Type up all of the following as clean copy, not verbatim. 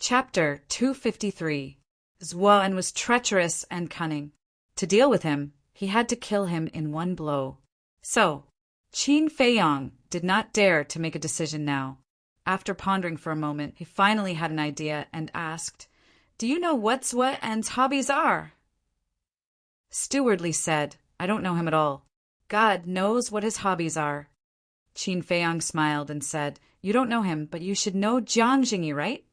Chapter 253. Zuan was treacherous and cunning. To deal with him, he had to kill him in one blow. So, Qin Feiyang did not dare to make a decision now. After pondering for a moment, he finally had an idea and asked, "Do you know what Zuan's hobbies are?" Steward Li said, "I don't know him at all. God knows what his hobbies are." Qin Feiyang smiled and said, "You don't know him, but you should know Jiang Jingyi, right?"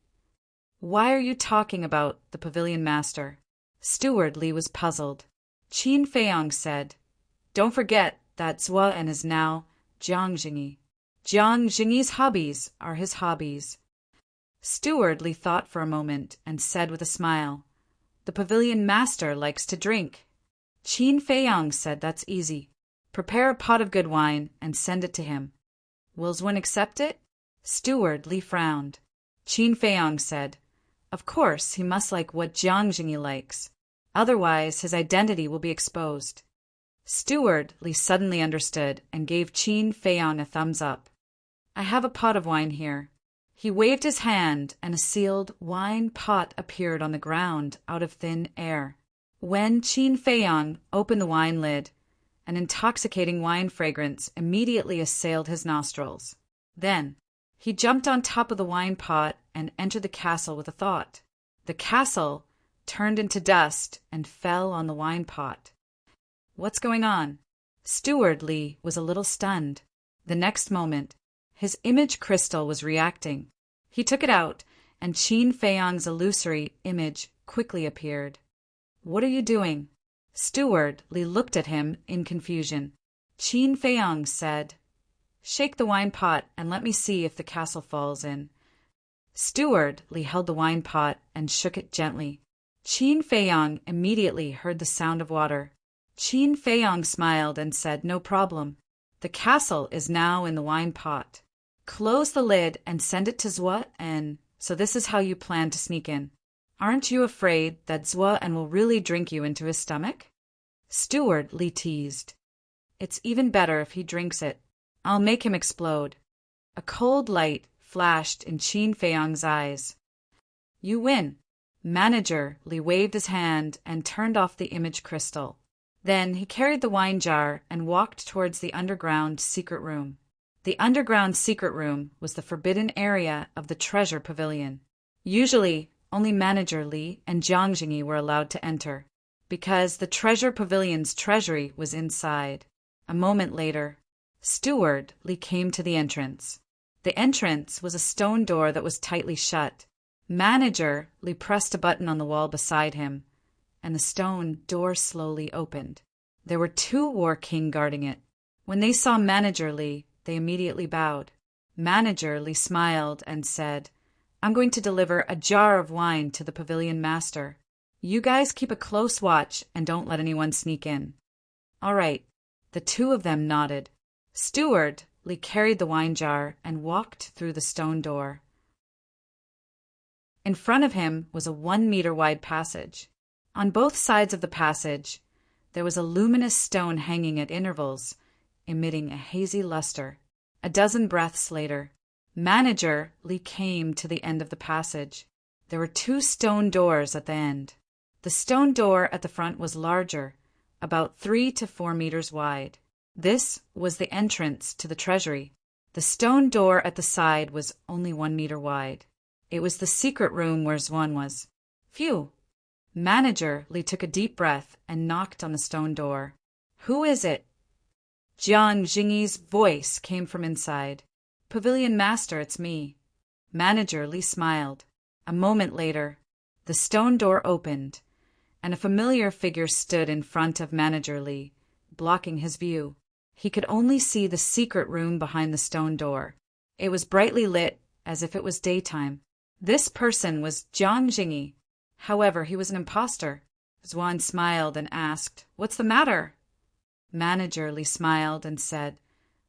"Why are you talking about the pavilion master?" Steward Li was puzzled. Qin Feiyang said, "Don't forget that Zuan is now Jiang Jingyi. Jiang Jingyi's hobbies are his hobbies." Steward Li thought for a moment and said with a smile, "The pavilion master likes to drink." Qin Feiyang said, "That's easy. Prepare a pot of good wine and send it to him." "Will Zuan accept it?" Steward Li frowned. Qin Feiyang said, "Of course he must like what Jiang Jingyi likes. Otherwise his identity will be exposed." Steward Li suddenly understood and gave Qin Feiyang a thumbs up. "I have a pot of wine here." He waved his hand and a sealed wine pot appeared on the ground out of thin air. When Qin Feiyang opened the wine lid, an intoxicating wine fragrance immediately assailed his nostrils. Then, he jumped on top of the wine pot and entered the castle with a thought. The castle turned into dust and fell on the wine pot. "What's going on?" Steward Li was a little stunned. The next moment, his image crystal was reacting. He took it out, and Qin Feiyang's illusory image quickly appeared. "What are you doing?" Steward Li looked at him in confusion. Qin Feiyang said, "Shake the wine pot and let me see if the castle falls in." Steward Li held the wine pot and shook it gently. Qin Feiyang immediately heard the sound of water. Qin Feiyang smiled and said, "No problem. The castle is now in the wine pot. Close the lid and send it to Zuan. So this is how you plan to sneak in. Aren't you afraid that Zuan will really drink you into his stomach?" Steward Li teased. "It's even better if he drinks it. I'll make him explode." A cold light flashed in Qin Feiyang's eyes. "You win." Manager Li waved his hand and turned off the image crystal. Then he carried the wine jar and walked towards the underground secret room. The underground secret room was the forbidden area of the treasure pavilion. Usually, only Manager Li and Jiang Jingyi were allowed to enter, because the treasure pavilion's treasury was inside. A moment later, Steward Li came to the entrance. The entrance was a stone door that was tightly shut. Manager Li pressed a button on the wall beside him, and the stone door slowly opened. There were 2 War King guarding it. When they saw Manager Li, they immediately bowed. Manager Li smiled and said, "I'm going to deliver a jar of wine to the pavilion master. You guys keep a close watch and don't let anyone sneak in." "All right." The 2 of them nodded. Steward Li carried the wine jar and walked through the stone door. In front of him was a 1-meter wide passage. On both sides of the passage, there was a luminous stone hanging at intervals, emitting a hazy luster. A dozen breaths later, Manager Li came to the end of the passage. There were 2 stone doors at the end. The stone door at the front was larger, about 3 to 4 meters wide. This was the entrance to the treasury. The stone door at the side was only 1 meter wide. It was the secret room where Zuan was. Phew! Manager Li took a deep breath and knocked on the stone door. "Who is it?" Jiang Jingyi's voice came from inside. "Pavilion master, it's me." Manager Li smiled. A moment later, the stone door opened, and a familiar figure stood in front of Manager Li, blocking his view. He could only see the secret room behind the stone door. It was brightly lit, as if it was daytime. This person was Jiang Jingyi. However, he was an imposter. Zuan smiled and asked, "What's the matter?" Manager Li smiled and said,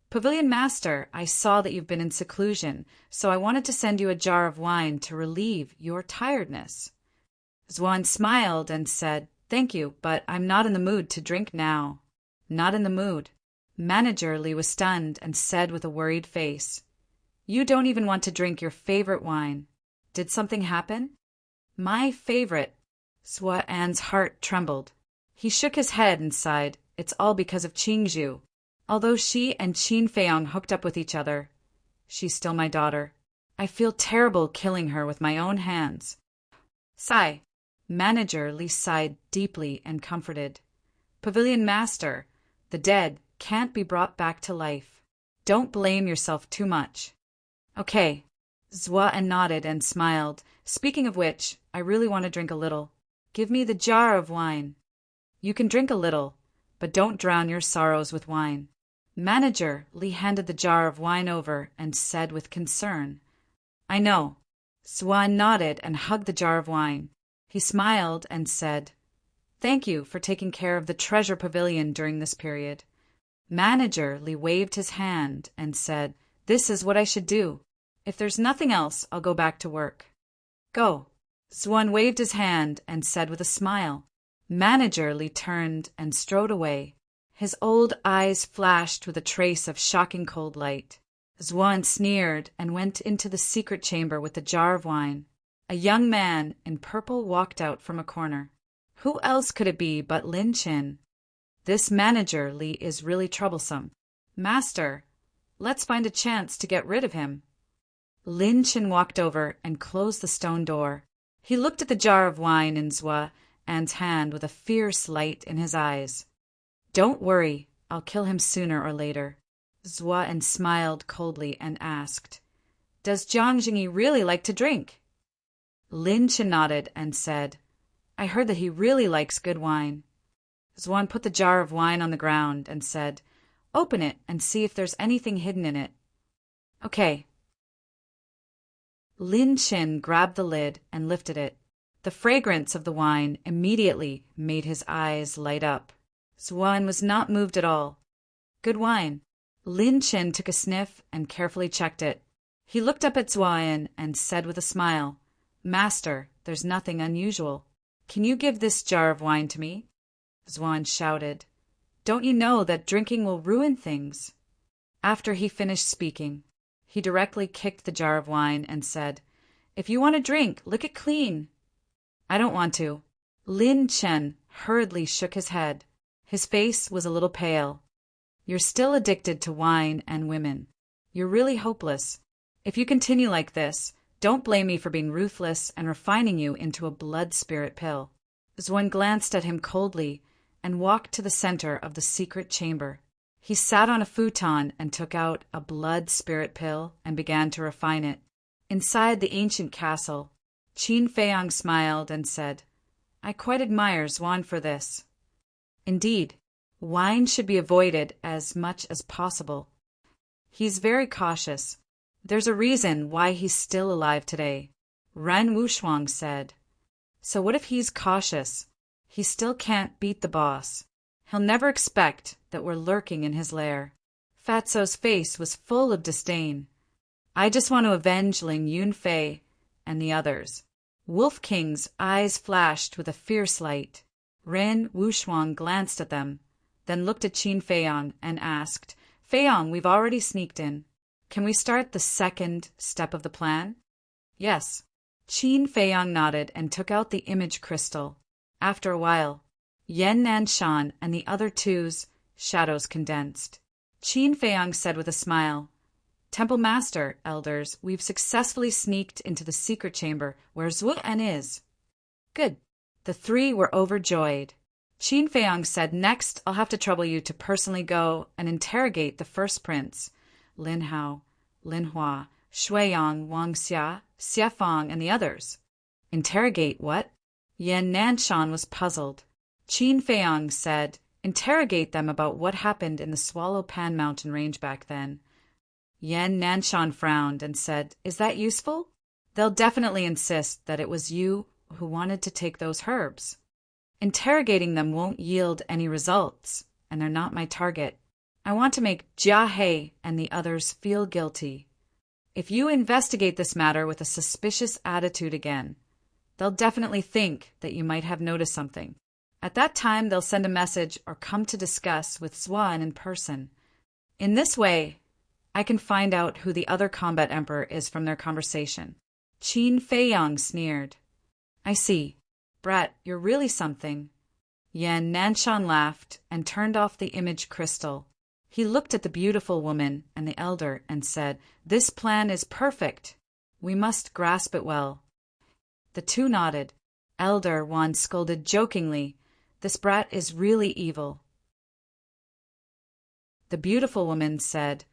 "Pavilion master, I saw that you've been in seclusion, so I wanted to send you a jar of wine to relieve your tiredness." Zuan smiled and said, "Thank you, but I'm not in the mood to drink now." "Not in the mood?" Manager Li was stunned and said with a worried face, "You don't even want to drink your favorite wine." Did something happen? My favorite. An's heart trembled. He shook his head and sighed. It's all because of Qingzhu. Although she and Qin Feiyong hooked up with each other, she's still my daughter. I feel terrible killing her with my own hands. Sigh. Manager Li sighed deeply and comforted. Pavilion Master, the dead can't be brought back to life. Don't blame yourself too much. Okay. An nodded and smiled. Speaking of which, I really want to drink a little. Give me the jar of wine. You can drink a little, but don't drown your sorrows with wine. Manager Li handed the jar of wine over and said with concern, I know. An nodded and hugged the jar of wine. He smiled and said, Thank you for taking care of the treasure pavilion during this period. Manager Li waved his hand and said, This is what I should do. If there's nothing else, I'll go back to work. Go. An waved his hand and said with a smile. Manager Li turned and strode away. His old eyes flashed with a trace of shocking cold light. An sneered and went into the secret chamber with the jar of wine. A young man in purple walked out from a corner. Who else could it be but Lin Qin? This Manager Li is really troublesome. Master, let's find a chance to get rid of him. Lin Qin walked over and closed the stone door. He looked at the jar of wine in An's hand with a fierce light in his eyes. Don't worry, I'll kill him sooner or later. An smiled coldly and asked, Does Jiang Jingyi really like to drink? Lin Qin nodded and said, I heard that he really likes good wine. An put the jar of wine on the ground and said, Open it and see if there's anything hidden in it. Okay. Lin Qin grabbed the lid and lifted it. The fragrance of the wine immediately made his eyes light up. An was not moved at all. Good wine. Lin Qin took a sniff and carefully checked it. He looked up at An and said with a smile, Master, there's nothing unusual. Can you give this jar of wine to me? An shouted, Don't you know that drinking will ruin things? After he finished speaking, he directly kicked the jar of wine and said, If you want a drink, lick it clean. I don't want to. Lin Qin hurriedly shook his head. His face was a little pale. You're still addicted to wine and women. You're really hopeless. If you continue like this, don't blame me for being ruthless and refining you into a blood spirit pill. An glanced at him coldly and walked to the center of the secret chamber. He sat on a futon and took out a blood spirit pill and began to refine it. Inside the ancient castle, Qin Feiyong smiled and said, I quite admire An for this. Indeed, wine should be avoided as much as possible. He's very cautious. There's a reason why he's still alive today. Ren Wushuang said. So what if he's cautious? He still can't beat the boss. He'll never expect that we're lurking in his lair. Fatso's face was full of disdain. I just want to avenge Ling Yunfei and the others. Wolf King's eyes flashed with a fierce light. Ren Wushuang glanced at them, then looked at Qin Feiyong and asked, Feiyong, we've already sneaked in. Can we start the second step of the plan? Yes. Qin Feiyong nodded and took out the image crystal. After a while, Yan Nanshan and the other two's shadows condensed. Qin Feiyong said with a smile, Temple Master, elders, we've successfully sneaked into the secret chamber where An is. Good. The three were overjoyed. Qin Feiyong said, Next, I'll have to trouble you to personally go and interrogate the first prince, Lin Hao, Lin Hua, Shuiyang, Wang Xia, Xia Fang, and the others. Interrogate what? Yan Nanshan was puzzled. Qin Feiyong said, Interrogate them about what happened in the Swallow Pan Mountain range back then. Yan Nanshan frowned and said, Is that useful? They'll definitely insist that it was you who wanted to take those herbs. Interrogating them won't yield any results, and they're not my target. I want to make Jia He and the others feel guilty. If you investigate this matter with a suspicious attitude again, they'll definitely think that you might have noticed something. At that time, they'll send a message or come to discuss with An in person. In this way, I can find out who the other combat emperor is from their conversation. Qin Feiyang sneered. I see. Brat, you're really something. Yan Nanshan laughed and turned off the image crystal. He looked at the beautiful woman and the elder and said, This plan is perfect. We must grasp it well. The two nodded. Elder Wan scolded jokingly, This brat is really evil. The beautiful woman said,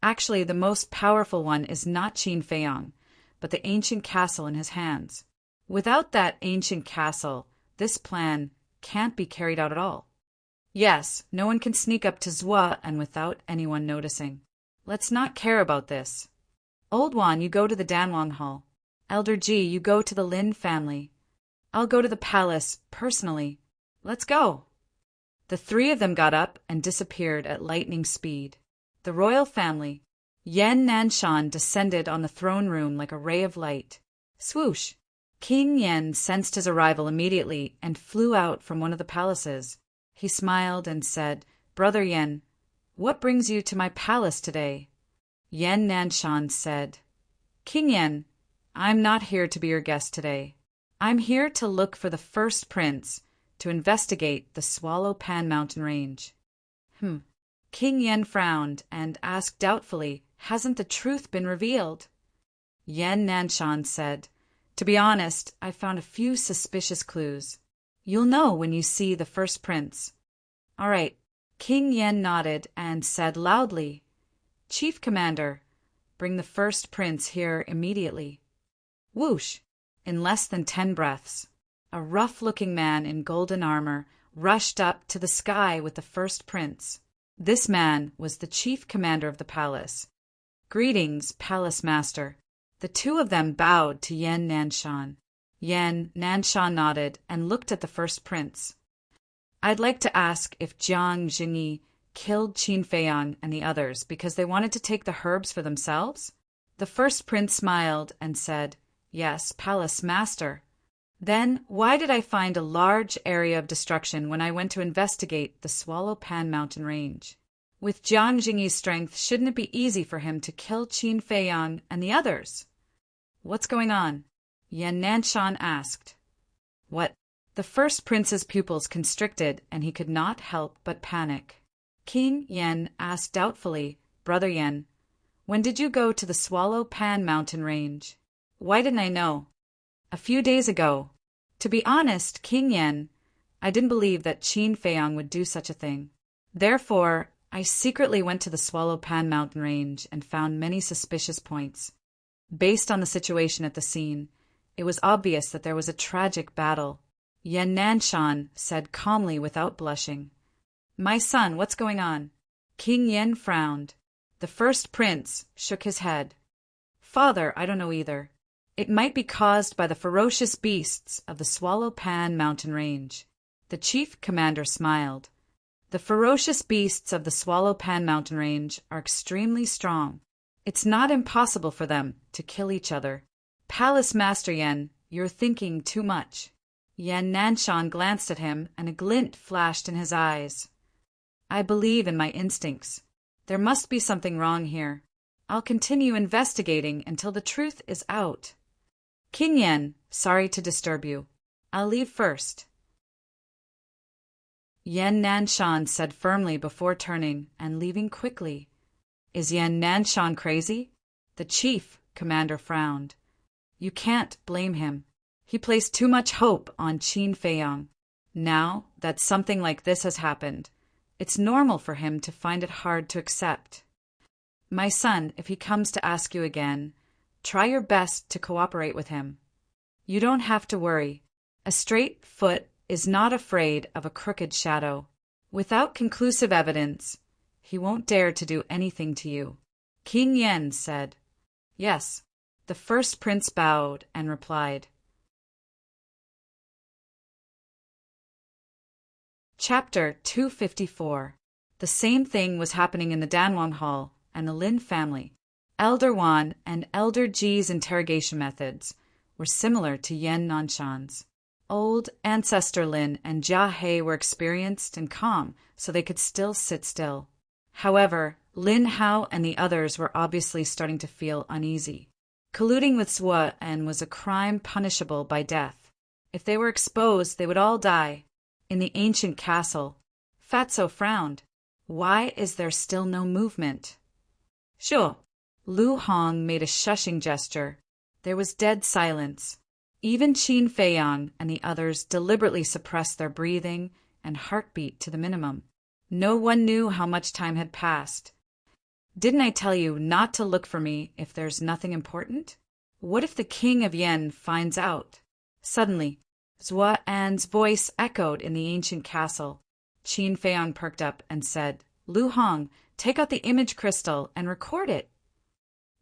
Actually, the most powerful one is not Qin Feiyang, but the ancient castle in his hands. Without that ancient castle, this plan can't be carried out at all. Yes, no one can sneak up to Zhua and without anyone noticing. Let's not care about this. Old Wan, you go to the Danwang Hall. Elder Ji, you go to the Lin family. I'll go to the palace, personally. Let's go. The three of them got up and disappeared at lightning speed. The royal family. Yan Nanshan descended on the throne room like a ray of light. Swoosh! King Yen sensed his arrival immediately and flew out from one of the palaces. He smiled and said, Brother Yen, what brings you to my palace today? Yan Nanshan said, King Yen, I'm not here to be your guest today. I'm here to look for the first prince to investigate the Swallow Pan mountain range. King Yen frowned and asked doubtfully, Hasn't the truth been revealed? Yan Nanshan said, To be honest, I found a few suspicious clues. You'll know when you see the first prince. All right. King Yen nodded and said loudly, Chief Commander, bring the first prince here immediately. Whoosh! In less than 10 breaths, a rough-looking man in golden armor rushed up to the sky with the first prince. This man was the chief commander of the palace. Greetings, palace master. The two of them bowed to Yan Nanshan. Yan Nanshan nodded and looked at the first prince. I'd like to ask if Jiang Jingyi killed Qin Feiyang and the others because they wanted to take the herbs for themselves? The first prince smiled and said, Yes, palace master. Then why did I find a large area of destruction when I went to investigate the Swallow Pan mountain range? With Jiang Jingyi's strength, shouldn't it be easy for him to kill Qin Feiyang and the others? What's going on? Yan Nanshan asked. What? The first prince's pupils constricted, and he could not help but panic. King Yen asked doubtfully, Brother Yen, when did you go to the Swallow Pan mountain range? Why didn't I know? A few days ago. To be honest, King Yen, I didn't believe that Qin Feiyang would do such a thing. Therefore, I secretly went to the Swallow Pan mountain range and found many suspicious points. Based on the situation at the scene, it was obvious that there was a tragic battle. Yan Nanshan said calmly without blushing. My son, what's going on? King Yen frowned. The first prince shook his head. Father, I don't know either. It might be caused by the ferocious beasts of the Swallow Pan mountain range. The chief commander smiled. The ferocious beasts of the Swallow Pan mountain range are extremely strong. It's not impossible for them to kill each other. Palace Master Yen, you're thinking too much. Yan Nanshan glanced at him, and a glint flashed in his eyes. I believe in my instincts. There must be something wrong here. I'll continue investigating until the truth is out. King Yen, sorry to disturb you. I'll leave first. Yan Nanshan said firmly before turning and leaving quickly. Is Yan Nanshan crazy? The chief commander frowned. You can't blame him. He placed too much hope on Qin Feiyang. Now that something like this has happened, it's normal for him to find it hard to accept. My son, if he comes to ask you again, try your best to cooperate with him. You don't have to worry. A straight foot is not afraid of a crooked shadow. Without conclusive evidence, he won't dare to do anything to you. King Yen said. Yes. The first prince bowed and replied. Chapter 254. The same thing was happening in the Danwang Hall and the Lin family. Elder Wan and Elder Ji's interrogation methods were similar to Yan Nanshan's. Old Ancestor Lin and Jia He were experienced and calm, so they could still sit still. However, Lin Hao and the others were obviously starting to feel uneasy. Colluding with Zuan was a crime punishable by death. If they were exposed, they would all die. In the ancient castle, Fatso frowned. Why is there still no movement? Sure. Lu Hong made a shushing gesture. There was dead silence. Even Qin Feiyang and the others deliberately suppressed their breathing and heartbeat to the minimum. No one knew how much time had passed. Didn't I tell you not to look for me if there's nothing important? What if the king of Yen finds out? Suddenly, Zuan's voice echoed in the ancient castle. Qin Feiyang perked up and said, Lu Hong, take out the image crystal and record it.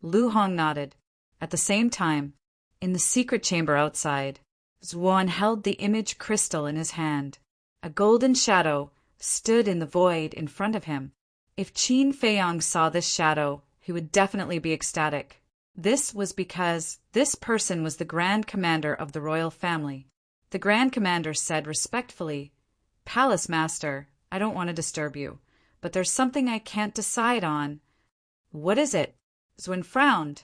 Lu Hong nodded. At the same time, in the secret chamber outside, Zuan held the image crystal in his hand. A golden shadow stood in the void in front of him. If Qin Feiyang saw this shadow, he would definitely be ecstatic. This was because this person was the Grand Commander of the royal family. The Grand Commander said respectfully, Palace Master, I don't want to disturb you, but there's something I can't decide on. What is it? Zuan frowned.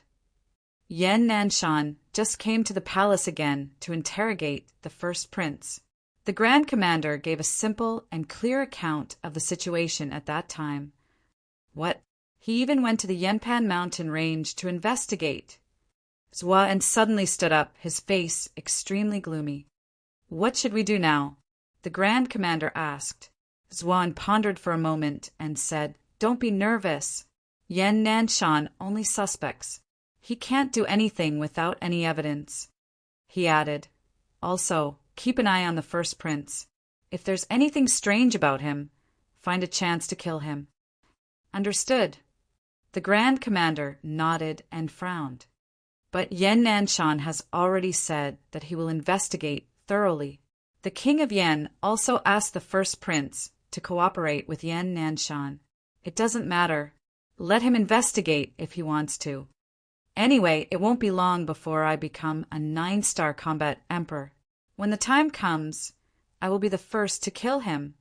Yan Nanshan just came to the palace again to interrogate the first prince. The Grand Commander gave a simple and clear account of the situation at that time. What? He even went to the Yanpan mountain range to investigate. Zuan suddenly stood up, his face extremely gloomy. What should we do now? The Grand Commander asked. Zuan pondered for a moment and said, Don't be nervous. Yan Nanshan only suspects. He can't do anything without any evidence. He added, Also, keep an eye on the first prince. If there's anything strange about him, find a chance to kill him. Understood. The Grand Commander nodded and frowned. But Yan Nanshan has already said that he will investigate thoroughly. The King of Yen also asked the first prince to cooperate with Yan Nanshan. It doesn't matter. Let him investigate if he wants to. Anyway, it won't be long before I become a 9-star combat emperor. When the time comes, I will be the first to kill him.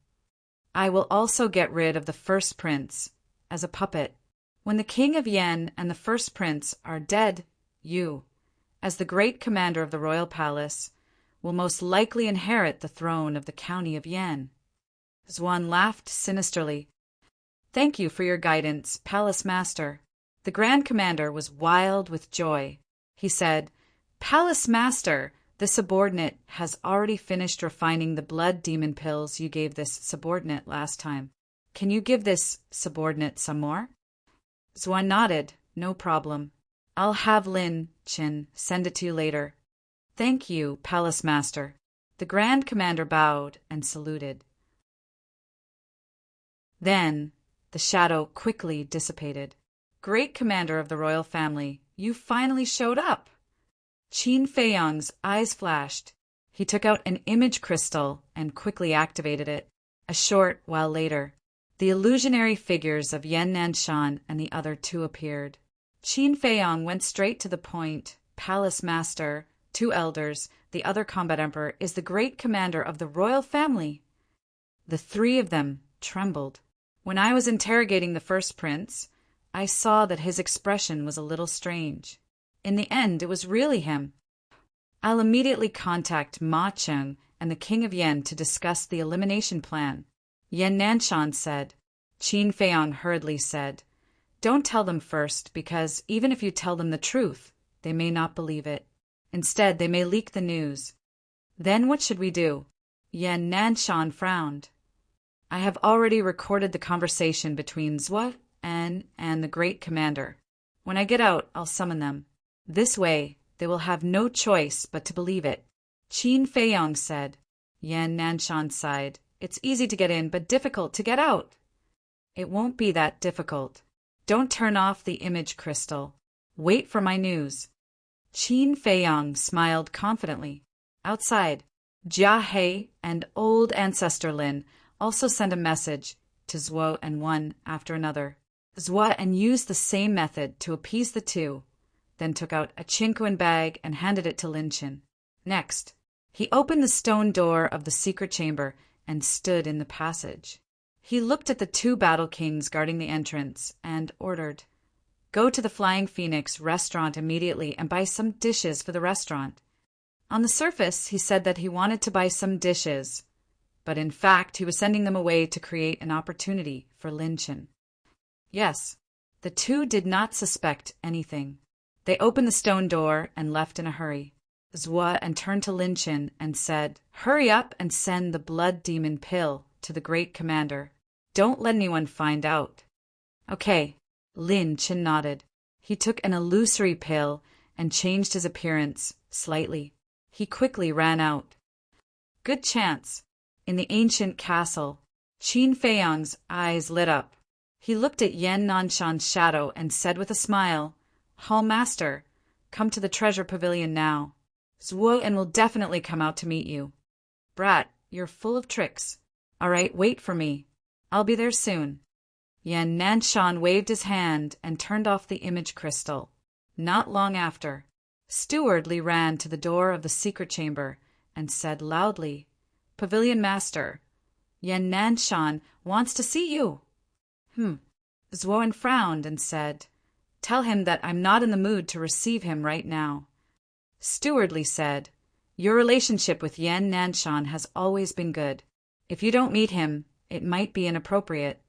I will also get rid of the first prince as a puppet. When the King of Yen and the first prince are dead, you, as the great commander of the royal palace, will most likely inherit the throne of the county of Yen. Zuan laughed sinisterly. Thank you for your guidance, Palace Master. The Grand Commander was wild with joy. He said, Palace Master, the subordinate has already finished refining the blood demon pills you gave this subordinate last time. Can you give this subordinate some more? Zuan nodded. No problem. I'll have Lin Chin send it to you later. Thank you, Palace Master. The Grand Commander bowed and saluted. Then the shadow quickly dissipated. Great Commander of the royal family, you finally showed up. Qin Feiyang's eyes flashed. He took out an image crystal and quickly activated it. A short while later, the illusionary figures of Yan Nanshan and the other two appeared. Qin Feiyang went straight to the point. Palace Master, 2 elders, the other combat emperor is the great commander of the royal family. The 3 of them trembled. When I was interrogating the first prince, I saw that his expression was a little strange. In the end, it was really him. I'll immediately contact Ma Cheng and the King of Yen to discuss the elimination plan. Yan Nanshan said. Qin Feiyang hurriedly said, Don't tell them first, because even if you tell them the truth, they may not believe it. Instead, they may leak the news. Then what should we do? Yan Nanshan frowned. I have already recorded the conversation between Zuan and the great commander. When I get out, I'll summon them. This way, they will have no choice but to believe it. Qin Feiyang said. Yan Nanshan sighed. It's easy to get in, but difficult to get out. It won't be that difficult. Don't turn off the image crystal. Wait for my news. Qin Feiyang smiled confidently. Outside, Jia He and old ancestor Lin also sent a message to Zuo and one after another. Zuo and used the same method to appease the two, then took out a Qinquan bag and handed it to Lin Qin. Next, he opened the stone door of the secret chamber and stood in the passage. He looked at the 2 battle kings guarding the entrance and ordered, Go to the Flying Phoenix restaurant immediately and buy some dishes for the restaurant. On the surface, he said that he wanted to buy some dishes, but in fact, he was sending them away to create an opportunity for Lin Chen. Yes, the two did not suspect anything. They opened the stone door and left in a hurry. Zhua and turned to Lin Chen and said, "Hurry up and send the blood demon pill to the great commander. Don't let anyone find out." "Okay." Lin Chen nodded. He took an illusory pill and changed his appearance slightly. He quickly ran out. Good chance. In the ancient castle, Qin Feiyang's eyes lit up. He looked at Yan Nanshan's shadow and said with a smile, "Hall Master, come to the treasure pavilion now. Zhuo will definitely come out to meet you." "Brat, you're full of tricks. All right, wait for me. I'll be there soon." Yan Nanshan waved his hand and turned off the image crystal. Not long after, Steward Li ran to the door of the secret chamber and said loudly, "Pavilion Master, Yan Nanshan wants to see you." Zhuo frowned and said, "Tell him that I'm not in the mood to receive him right now." Steward Li said, "Your relationship with Yan Nanshan has always been good. If you don't meet him, it might be inappropriate.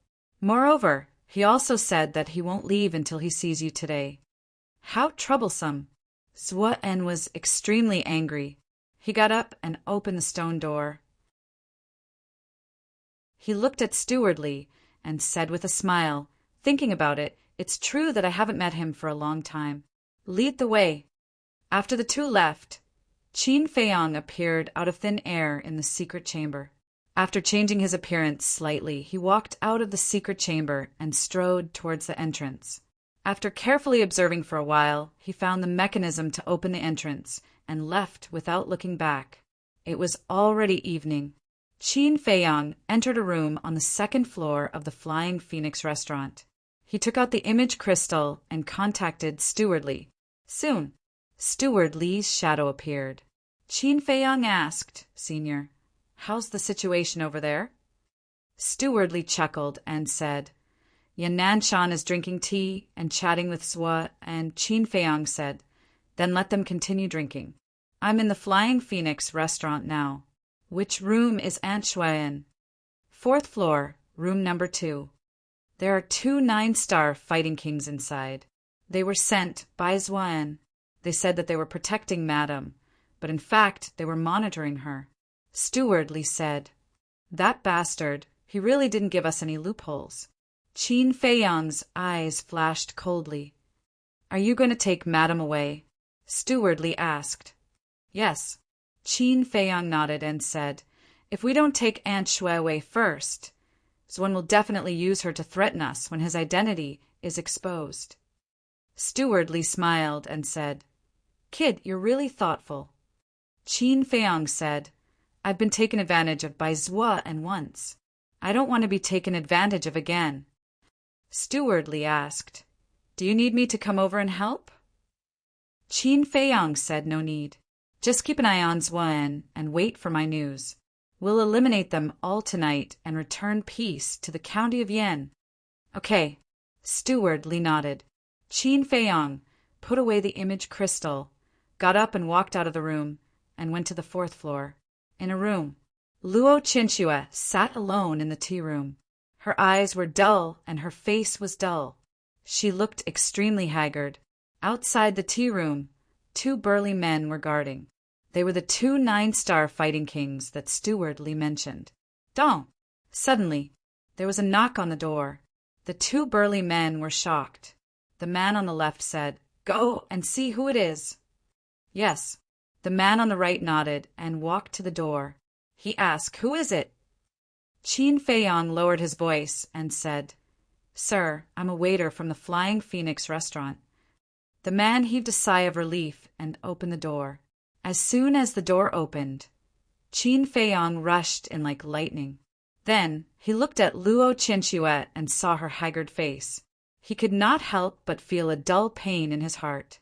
Moreover, he also said that he won't leave until he sees you today." How troublesome! Zhuo was extremely angry. He got up and opened the stone door. He looked at Steward Li and said with a smile, "Thinking about it, it's true that I haven't met him for a long time. Lead the way." After the two left, Qin Feiyang appeared out of thin air in the secret chamber. After changing his appearance slightly, he walked out of the secret chamber and strode towards the entrance. After carefully observing for a while, he found the mechanism to open the entrance and left without looking back. It was already evening. Qin Feiyang entered a room on the second floor of the Flying Phoenix restaurant. He took out the image crystal and contacted Steward Li. Soon, Steward Li's shadow appeared. Qin Feiyang asked, "Senior, how's the situation over there?" Steward Li chuckled and said, "Yan Nanshan is drinking tea and chatting with Zhuo," and Qin Feiyang said, "Then let them continue drinking. I'm in the Flying Phoenix restaurant now. Which room is Aunt Shui in?" "Fourth floor, room number 2. There are 2 9-star fighting kings inside. They were sent by Zhuo. They said that they were protecting Madame, but in fact they were monitoring her." Steward Li said, "That bastard, he really didn't give us any loopholes." Qin Feiyang's eyes flashed coldly. "Are you going to take Madame away?" Steward Li asked. "Yes." Qin Feiyang nodded and said, "If we don't take Aunt Shui away first, Zhuo will definitely use her to threaten us when his identity is exposed." Steward Li smiled and said, "Kid, you're really thoughtful." Qin Feiyang said, "I've been taken advantage of by Zhuo once. I don't want to be taken advantage of again." Steward Li asked, "Do you need me to come over and help?" Qin Feiyang said, "No need. Just keep an eye on Zhuo and wait for my news. We'll eliminate them all tonight and return peace to the county of Yan." "Okay." Steward Li nodded. Qin Feiyang put away the image crystal, got up and walked out of the room, and went to the 4th floor. In a room, Luo Qinxue sat alone in the tea room. Her eyes were dull and her face was dull. She looked extremely haggard. Outside the tea room, 2 burly men were guarding. They were the 2 9-star fighting kings that Steward Li mentioned. Dong! Suddenly, there was a knock on the door. The 2 burly men were shocked. The man on the left said, "Go and see who it is." "Yes." The man on the right nodded and walked to the door. He asked, "Who is it?" Qin Feiyang lowered his voice and said, "Sir, I'm a waiter from the Flying Phoenix restaurant." The man heaved a sigh of relief and opened the door. As soon as the door opened, Qin Feiyang rushed in like lightning. Then he looked at Luo Qinxue and saw her haggard face. He could not help but feel a dull pain in his heart.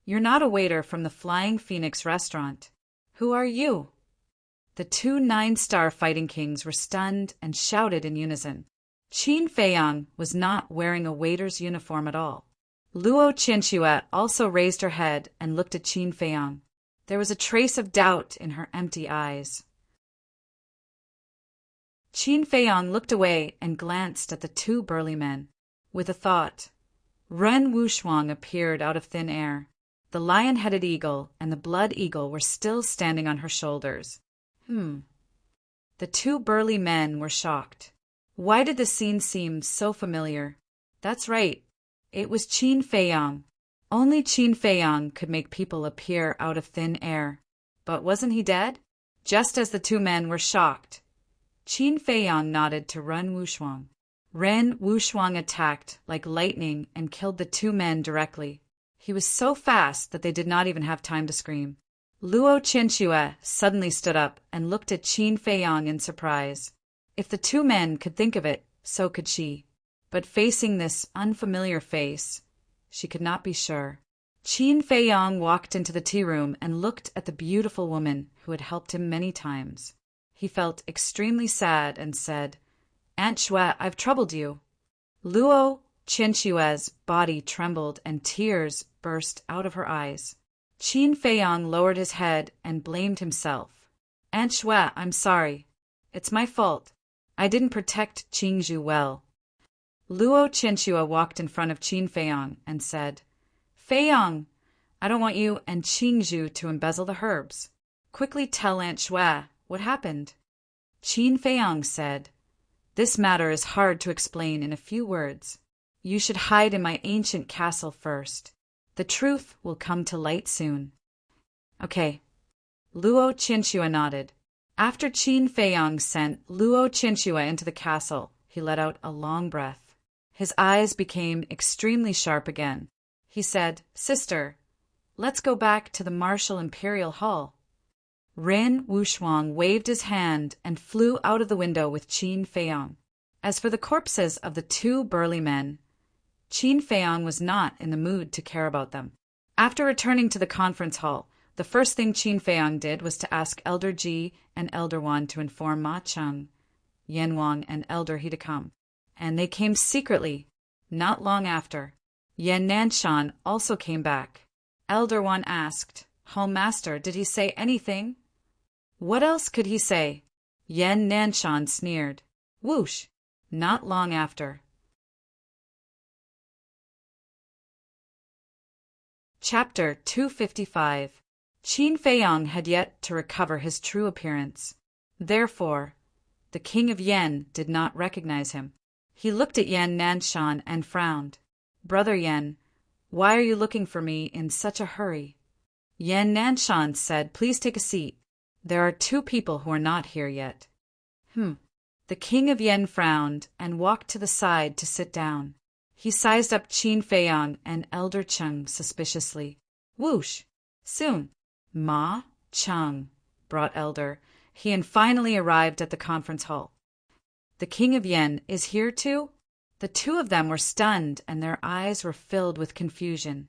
"You're not a waiter from the Flying Phoenix restaurant. Who are you?" The 2 9-star fighting kings were stunned and shouted in unison. Qin Feiyang was not wearing a waiter's uniform at all. Luo Qianxue also raised her head and looked at Qin Feiyang. There was a trace of doubt in her empty eyes. Qin Feiyang looked away and glanced at the two burly men. With a thought, Ren Wuxuang appeared out of thin air. The lion-headed eagle and the blood eagle were still standing on her shoulders. The two burly men were shocked. Why did the scene seem so familiar? That's right. It was Qin Feiyang. Only Qin Feiyang could make people appear out of thin air. But wasn't he dead? Just as the two men were shocked, Qin Feiyang nodded to Ren Wuxuang. Ren Wuxuang attacked like lightning and killed the two men directly. He was so fast that they did not even have time to scream. Luo Qianxue suddenly stood up and looked at Qin Feiyang in surprise. If the two men could think of it, so could she. But facing this unfamiliar face, she could not be sure. Qin Feiyang walked into the tea room and looked at the beautiful woman who had helped him many times. He felt extremely sad and said, "Aunt Xue, I've troubled you." Luo Qianxue's body trembled and tears burst out of her eyes. Qin Feiyang lowered his head and blamed himself. "Aunt Xue, I'm sorry. It's my fault. I didn't protect Qingzhu well." Luo Qianxue walked in front of Qin Feiyang and said, "Feiyang, I don't want you and Qingzhu to embezzle the herbs. Quickly tell Aunt Xue what happened." Qin Feiyang said, "This matter is hard to explain in a few words. You should hide in my ancient castle first. The truth will come to light soon." "Okay." Luo Qianxue nodded. After Qin Feiyang sent Luo Qianxue into the castle, he let out a long breath. His eyes became extremely sharp again. He said, "Sister, let's go back to the Martial Imperial Hall." Ren Wuxuang waved his hand and flew out of the window with Qin Feiyang. As for the corpses of the two burly men, Qin Feiyang was not in the mood to care about them. After returning to the conference hall, the first thing Qin Feiyang did was to ask Elder Ji and Elder Wan to inform Ma Cheng, Yan Wang, and Elder He to come. And they came secretly. Not long after, Yan Nanshan also came back. Elder Wan asked, "Home Master, did he say anything?" "What else could he say?" Yan Nanshan sneered. Whoosh! Not long after. Chapter 255. Qin Feiyang had yet to recover his true appearance. Therefore, the king of Yen did not recognize him. He looked at Yan Nanshan and frowned. "Brother Yan, why are you looking for me in such a hurry?" Yan Nanshan said, "Please take a seat. There are two people who are not here yet." The king of Yen frowned and walked to the side to sit down. He sized up Qin Feiyang and Elder Cheng suspiciously. Whoosh! Soon, Ma Cheng brought Elder. He had finally arrived at the conference hall. "The king of Yen is here too?" The two of them were stunned and their eyes were filled with confusion.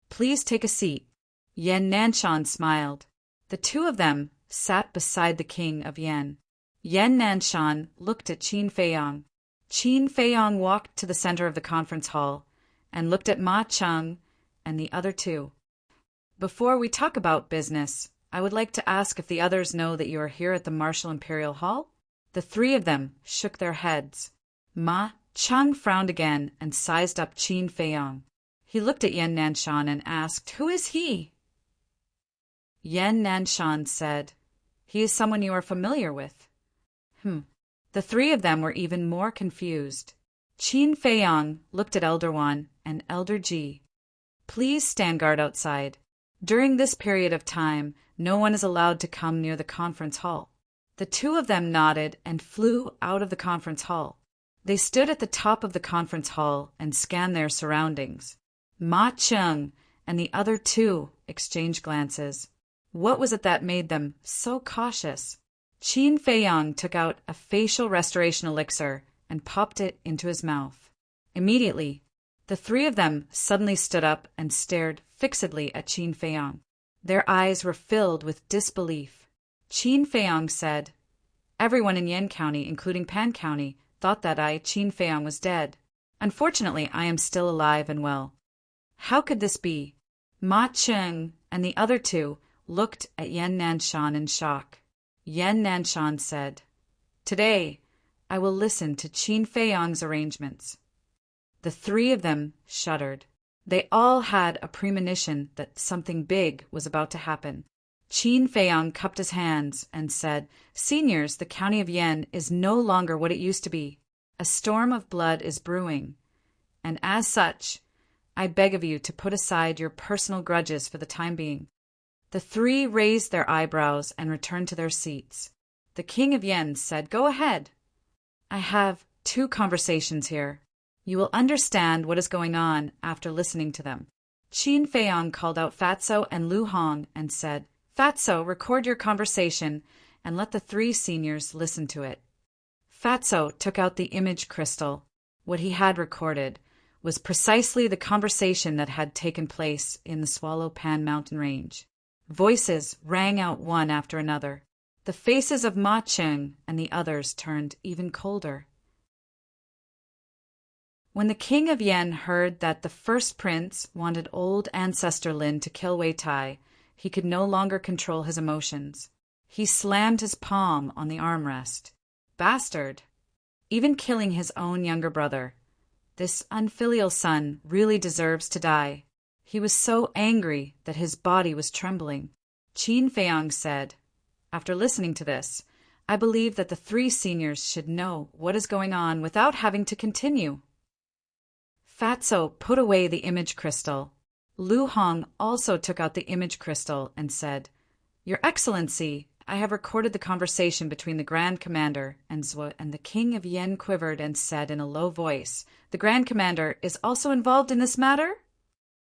"Please take a seat." Yan Nanshan smiled. The two of them sat beside the king of Yen. Yan Nanshan looked at Qin Feiyang. Qin Feiyang walked to the center of the conference hall and looked at Ma Cheng and the other two. "Before we talk about business, I would like to ask if the others know that you are here at the Martial Imperial Hall?" The three of them shook their heads. Ma Cheng frowned again and sized up Qin Feiyang. He looked at Yan Nanshan and asked, "Who is he?" Yan Nanshan said, "He is someone you are familiar with." The three of them were even more confused. Qin Feiyang looked at Elder Wan and Elder Ji. "Please stand guard outside. During this period of time, no one is allowed to come near the conference hall." The two of them nodded and flew out of the conference hall. They stood at the top of the conference hall and scanned their surroundings. Ma Cheng and the other two exchanged glances. What was it that made them so cautious? Qin Feiyang took out a facial restoration elixir and popped it into his mouth. Immediately, the three of them suddenly stood up and stared fixedly at Qin Feiyang. Their eyes were filled with disbelief. Qin Feiyang said, "Everyone in Yan County, including Pan County, thought that I, Qin Feiyang, was dead. Unfortunately, I am still alive and well." How could this be? Ma Cheng and the other two looked at Yan Nanshan in shock. Yan Nanshan said, "Today, I will listen to Qin Feiyang's arrangements." The three of them shuddered. They all had a premonition that something big was about to happen. Qin Feiyang cupped his hands and said, "Seniors, the county of Yan is no longer what it used to be. A storm of blood is brewing, and as such, I beg of you to put aside your personal grudges for the time being." The three raised their eyebrows and returned to their seats. The king of Yan said, "Go ahead. I have 2 conversations here. You will understand what is going on after listening to them." Qin Feiyang called out Fatso and Lu Hong and said, "Fatso, record your conversation and let the 3 seniors listen to it." Fatso took out the image crystal. What he had recorded was precisely the conversation that had taken place in the Swallow Pan mountain range. Voices rang out one after another. The faces of Ma Cheng and the others turned even colder. When the king of Yan heard that the first prince wanted old ancestor Lin to kill Wei Tai, he could no longer control his emotions. He slammed his palm on the armrest. Bastard! Even killing his own younger brother. This unfilial son really deserves to die. He was so angry that his body was trembling. Qin Feiyang said, "After listening to this, I believe that the 3 seniors should know what is going on without having to continue." Fatso put away the image crystal. Lu Hong also took out the image crystal and said, "Your Excellency, I have recorded the conversation between the Grand Commander and Zhuo," and the king of Yan quivered and said in a low voice, "The Grand Commander is also involved in this matter?"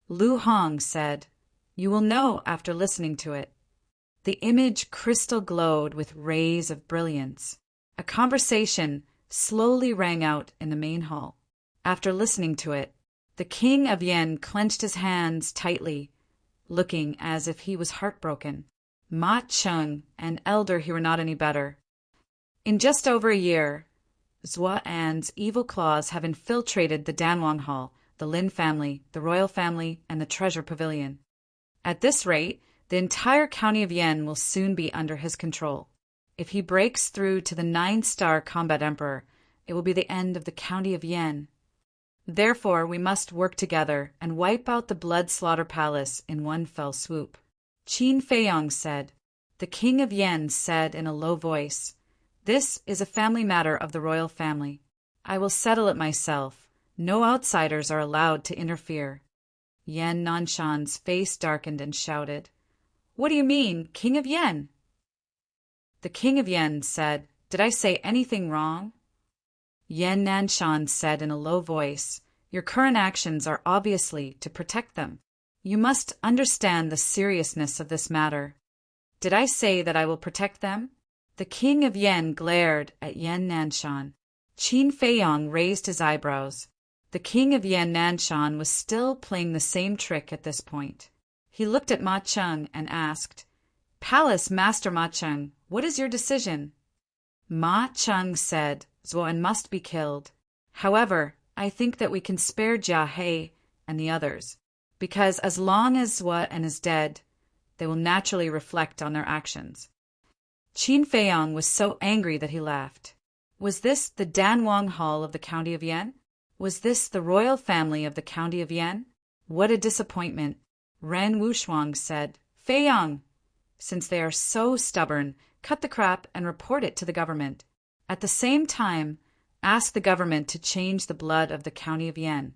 Lu Hong said, "You will know after listening to it." The image crystal glowed with rays of brilliance. A conversation slowly rang out in the main hall. After listening to it, the king of Yan clenched his hands tightly, looking as if he was heartbroken. Ma Cheng and Elder he were not any better. In just over a year, Zhua An's evil claws have infiltrated the Danwang Hall, the Lin family, the royal family, and the treasure pavilion. At this rate, the entire county of Yan will soon be under his control. If he breaks through to the 9-star combat emperor, it will be the end of the county of Yan. Therefore, we must work together and wipe out the Blood Slaughter Palace in one fell swoop. Qin Feiyang said. The king of Yan said in a low voice, "This is a family matter of the royal family. I will settle it myself. No outsiders are allowed to interfere." Yan Nanshan's face darkened and shouted, "What do you mean, king of Yan?" The king of Yan said, "Did I say anything wrong?" Yan Nanshan said in a low voice, "Your current actions are obviously to protect them. You must understand the seriousness of this matter. Did I say that I will protect them?" The king of Yan glared at Yan Nanshan. Qin Feiyang raised his eyebrows. The king of Yan Nanshan was still playing the same trick at this point. He looked at Ma Cheng and asked, "Palace Master Ma Cheng, what is your decision?" Ma Cheng said, "Zuan must be killed. However, I think that we can spare Jia He and the others, because as long as Zuan is dead, they will naturally reflect on their actions." Qin Feiyang was so angry that he laughed. Was this the Danwang Hall of the county of Yan? Was this the royal family of the county of Yan? What a disappointment! Ren Wushuang said, "Feiyang, since they are so stubborn, cut the crap and report it to the government. At the same time, ask the government to change the blood of the county of Yan."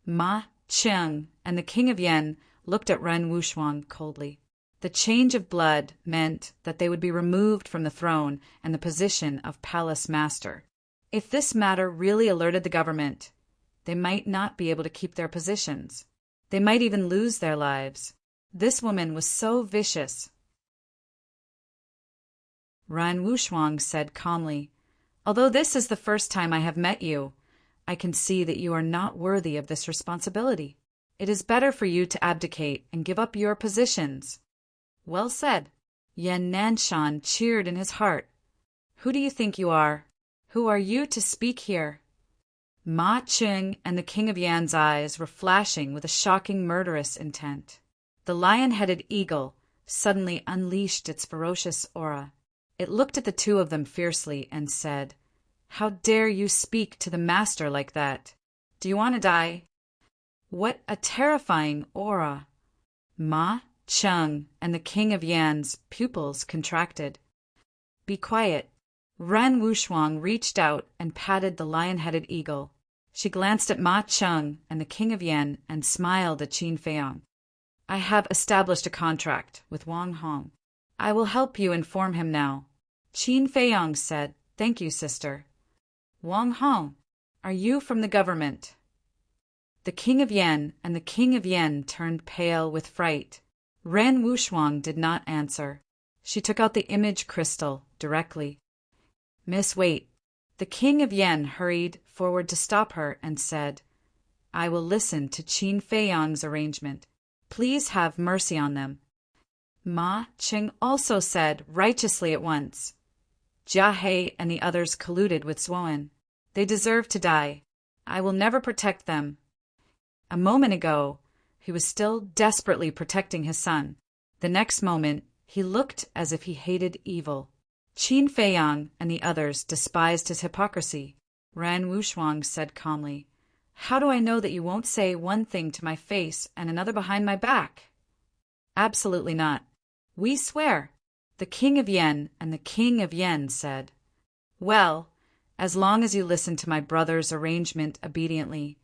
Ma Cheng and the king of Yan looked at Ren Wushuang coldly. The change of blood meant that they would be removed from the throne and the position of palace master. If this matter really alerted the government, they might not be able to keep their positions. They might even lose their lives. This woman was so vicious. Ren Wushuang said calmly, "Although this is the first time I have met you, I can see that you are not worthy of this responsibility. It is better for you to abdicate and give up your positions." "Well said." Yan Nanshan cheered in his heart. "Who do you think you are? Who are you to speak here?" Ma Ching and the King of Yan's eyes were flashing with a shocking murderous intent. The lion-headed eagle suddenly unleashed its ferocious aura. It looked at the two of them fiercely and said, "How dare you speak to the master like that? Do you want to die?" What a terrifying aura! Ma Cheng and the King of Yan's pupils contracted. "Be quiet." Ren Wushuang reached out and patted the lion-headed eagle. She glanced at Ma Cheng and the King of Yan and smiled at Qin Feiyang. "I have established a contract with Wang Hong. I will help you inform him now." Qin Feiyang said, "Thank you, sister." "Wang Hong, are you from the government?" The King of Yan and the King of Yan turned pale with fright. Ren Wushuang did not answer. She took out the image crystal directly. "Miss, wait." The King of Yan hurried forward to stop her and said, "I will listen to Qin Feiyang's arrangement. Please have mercy on them." Ma Ching also said righteously at once. Jia He and the others colluded with Zuoan. They deserve to die. I will never protect them. A moment ago, he was still desperately protecting his son. The next moment, he looked as if he hated evil. Qin Feiyang and the others despised his hypocrisy. Ren Wushuang said calmly, "How do I know that you won't say one thing to my face and another behind my back?" "Absolutely not. We swear." The King of Yan and the King of Yan said, "Well, as long as you listen to my brother's arrangement obediently,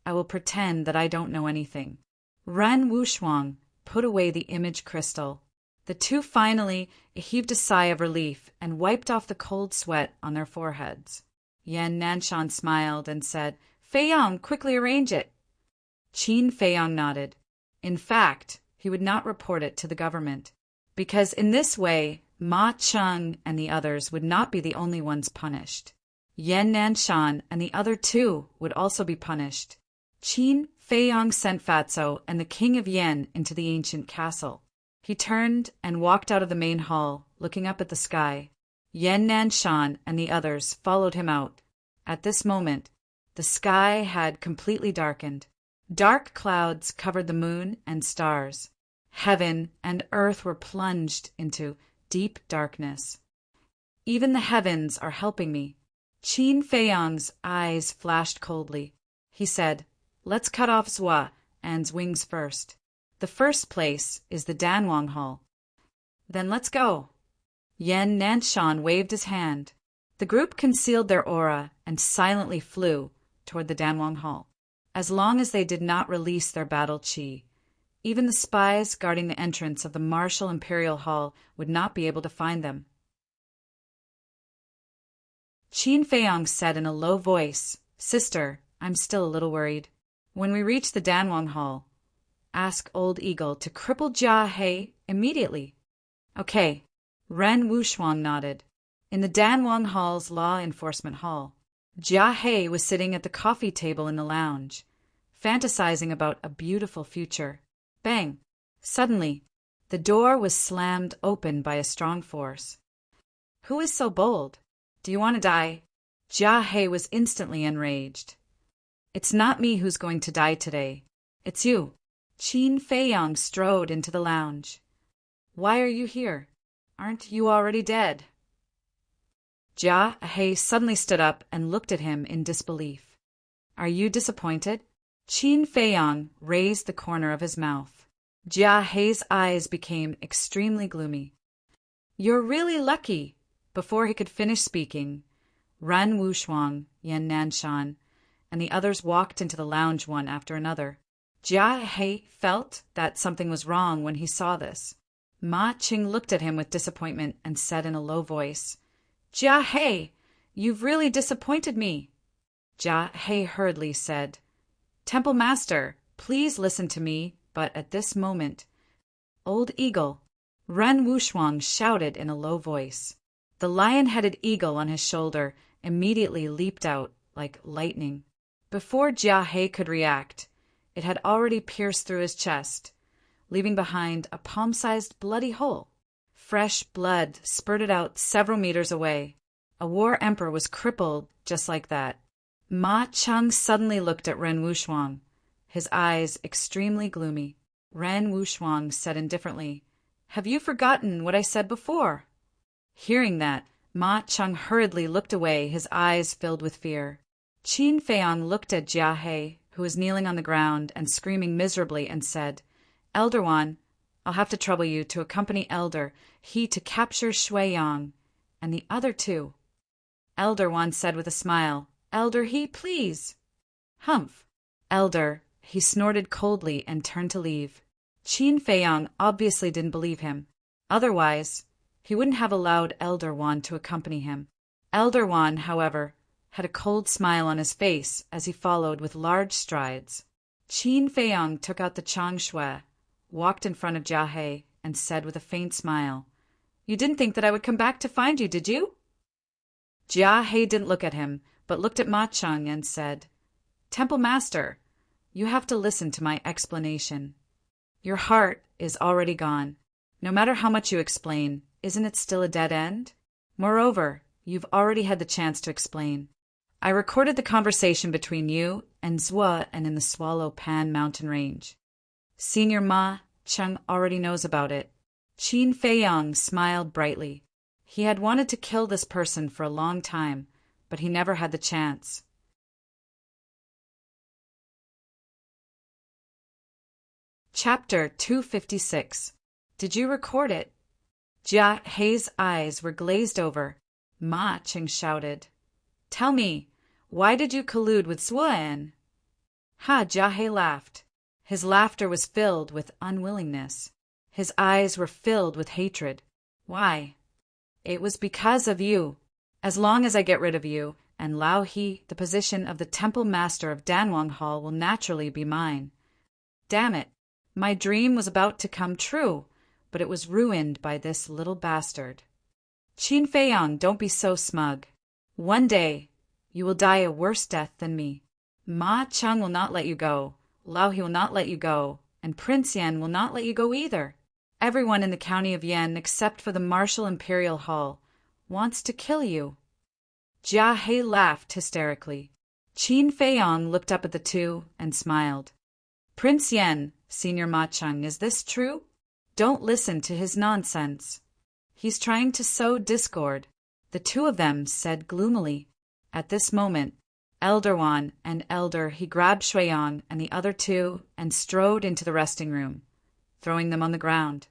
I will pretend that I don't know anything." Ren Wushuang put away the image crystal. The two finally heaved a sigh of relief and wiped off the cold sweat on their foreheads. Yan Nanshan smiled and said, "Feiyang, quickly arrange it." Qin Feiyang nodded. In fact, he would not report it to the government, because in this way, Ma Cheng and the others would not be the only ones punished. Yan Nanshan and the other two would also be punished. Qin Feiyang sent Fatso and the King of Yan into the ancient castle. He turned and walked out of the main hall, looking up at the sky. Yan Nanshan and the others followed him out. At this moment, the sky had completely darkened. Dark clouds covered the moon and stars. Heaven and earth were plunged into deep darkness. "Even the heavens are helping me." Qin Feiyang's eyes flashed coldly. He said, "Let's cut off Zhua An's wings first. The first place is the Danwang Hall." "Then let's go." Yan Nanshan waved his hand. The group concealed their aura and silently flew toward the Danwang Hall. As long as they did not release their battle chi, even the spies guarding the entrance of the martial imperial hall would not be able to find them. Qin Feiyang said in a low voice, "Sister, I'm still a little worried. When we reach the Danwang Hall, ask Old Eagle to cripple Jia He immediately." "Okay." Ren Wushuang nodded. In the Danwang Hall's law enforcement hall, Jia He was sitting at the coffee table in the lounge, fantasizing about a beautiful future. Bang! Suddenly, the door was slammed open by a strong force. "Who is so bold? Do you want to die?" Jia He was instantly enraged. "It's not me who's going to die today. It's you." Qin Feiyang strode into the lounge. "Why are you here? Aren't you already dead?" Jia He suddenly stood up and looked at him in disbelief. "Are you disappointed?" Qin Feiyang raised the corner of his mouth. Jia He's eyes became extremely gloomy. "You're really lucky." Before he could finish speaking, Ren Wushuang, Yan Nanshan, and the others walked into the lounge one after another. Jia He felt that something was wrong when he saw this. Ma Ching looked at him with disappointment and said in a low voice, "Jia He, you've really disappointed me." Jia He hurriedly said, "Temple Master, please listen to me," but at this moment, "Old Eagle," Ren Wushuang shouted in a low voice. The lion-headed eagle on his shoulder immediately leaped out like lightning. Before Jia He could react, it had already pierced through his chest, leaving behind a palm-sized bloody hole. Fresh blood spurted out several meters away. A war emperor was crippled just like that. Ma Cheng suddenly looked at Ren Wuxuang, his eyes extremely gloomy. Ren Wuxuang said indifferently, "Have you forgotten what I said before?" Hearing that, Ma Cheng hurriedly looked away, his eyes filled with fear. Qin Feiang looked at Jia He, who was kneeling on the ground and screaming miserably, and said, "Elder Wan, I'll have to trouble you to accompany Elder He to capture Shui Yang, and the other two." Elder Wan said with a smile, "Elder He, please." "Humph! Elder," he snorted coldly and turned to leave. Qin Feiang obviously didn't believe him. Otherwise, he wouldn't have allowed Elder Wan to accompany him. Elder Wan, however, had a cold smile on his face as he followed with large strides. Qin Feiang took out the Chang Shui, walked in front of Jia He, and said with a faint smile, "You didn't think that I would come back to find you, did you?" Jia He didn't look at him, but looked at Ma Cheng and said, "Temple Master, you have to listen to my explanation. Your heart is already gone. No matter how much you explain, isn't it still a dead end? Moreover, you've already had the chance to explain. I recorded the conversation between you and Zhua and in the Swallow Pan mountain range. Senior Ma Cheng already knows about it." Qin Feiang smiled brightly. He had wanted to kill this person for a long time, but he never had the chance. Chapter 256. Did you record it? Jia He's eyes were glazed over. Ma Cheng shouted, "Tell me, why did you collude with Zuan?" Ha! Jia He laughed. His laughter was filled with unwillingness. His eyes were filled with hatred. "Why? It was because of you. As long as I get rid of you and Lao He, the position of the Temple Master of Danwang Hall will naturally be mine. Damn it! My dream was about to come true, but it was ruined by this little bastard. Qin Feiang, don't be so smug. One day, you will die a worse death than me. Ma Cheng will not let you go, Lao He will not let you go, and Prince Yan will not let you go either. Everyone in the county of Yan, except for the Martial Imperial Hall, wants to kill you." Jia He laughed hysterically. Qin Feiang looked up at the two and smiled. "Prince Yan, Senior Ma Cheng, is this true? Don't listen to his nonsense. He's trying to sow discord," the two of them said gloomily. At this moment, Elder Wan and Elder He grabbed Shui Yang and the other two and strode into the resting room, throwing them on the ground.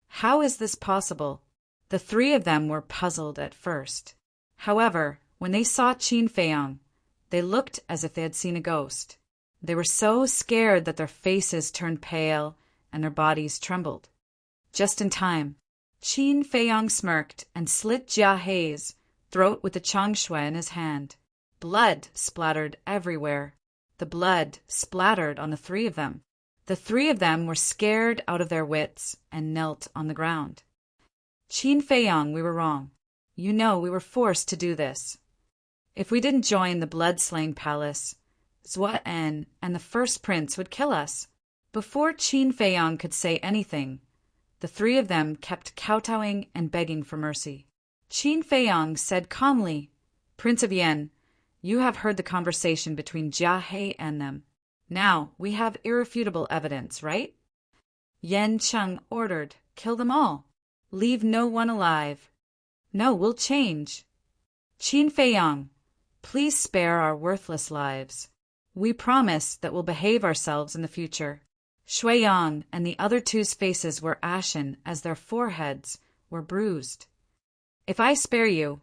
How is this possible? The three of them were puzzled at first. However, when they saw Qin Feiang, they looked as if they had seen a ghost. They were so scared that their faces turned pale and their bodies trembled. Just in time, Qin Feiang smirked and slit Jia He's throat with the Chang Shui in his hand. Blood splattered everywhere. The blood splattered on the three of them. The three of them were scared out of their wits and knelt on the ground. "Qin Feiang, we were wrong. You know we were forced to do this. If we didn't join the blood-slaying palace, Zuan and the first prince would kill us." Before Qin Feiang could say anything, the three of them kept kowtowing and begging for mercy. Qin Feiang said calmly, "Prince of Yan, you have heard the conversation between Jia He and them. Now, we have irrefutable evidence, right?" Yan Cheng ordered, "Kill them all. Leave no one alive. No, we'll change. Qin Feiang, please spare our worthless lives. We promise that we'll behave ourselves in the future." Shui Yang and the other two's faces were ashen as their foreheads were bruised. "If I spare you,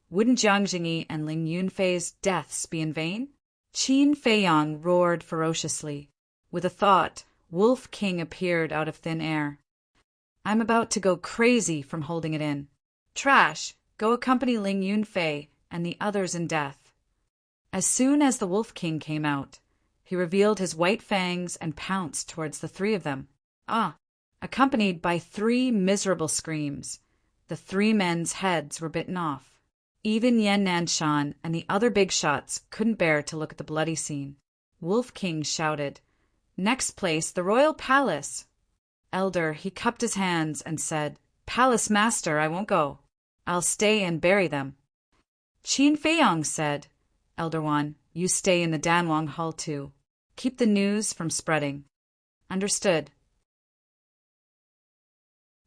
wouldn't Jiang Jingyi and Ling Yunfei's deaths be in vain?" Qin Feiang roared ferociously. With a thought, Wolf King appeared out of thin air. "I'm about to go crazy from holding it in. Trash, go accompany Ling Yunfei and the others in death." As soon as the Wolf King came out, he revealed his white fangs and pounced towards the three of them. Accompanied by three miserable screams, the three men's heads were bitten off. Even Yan Nanshan and the other big shots couldn't bear to look at the bloody scene. Wolf King shouted, "Next place, the royal palace." Elder, he cupped his hands and said, "Palace master, I won't go. I'll stay and bury them." Qin Feiang said, "Elder Wan, you stay in the Danwang Hall too. Keep the news from spreading. Understood?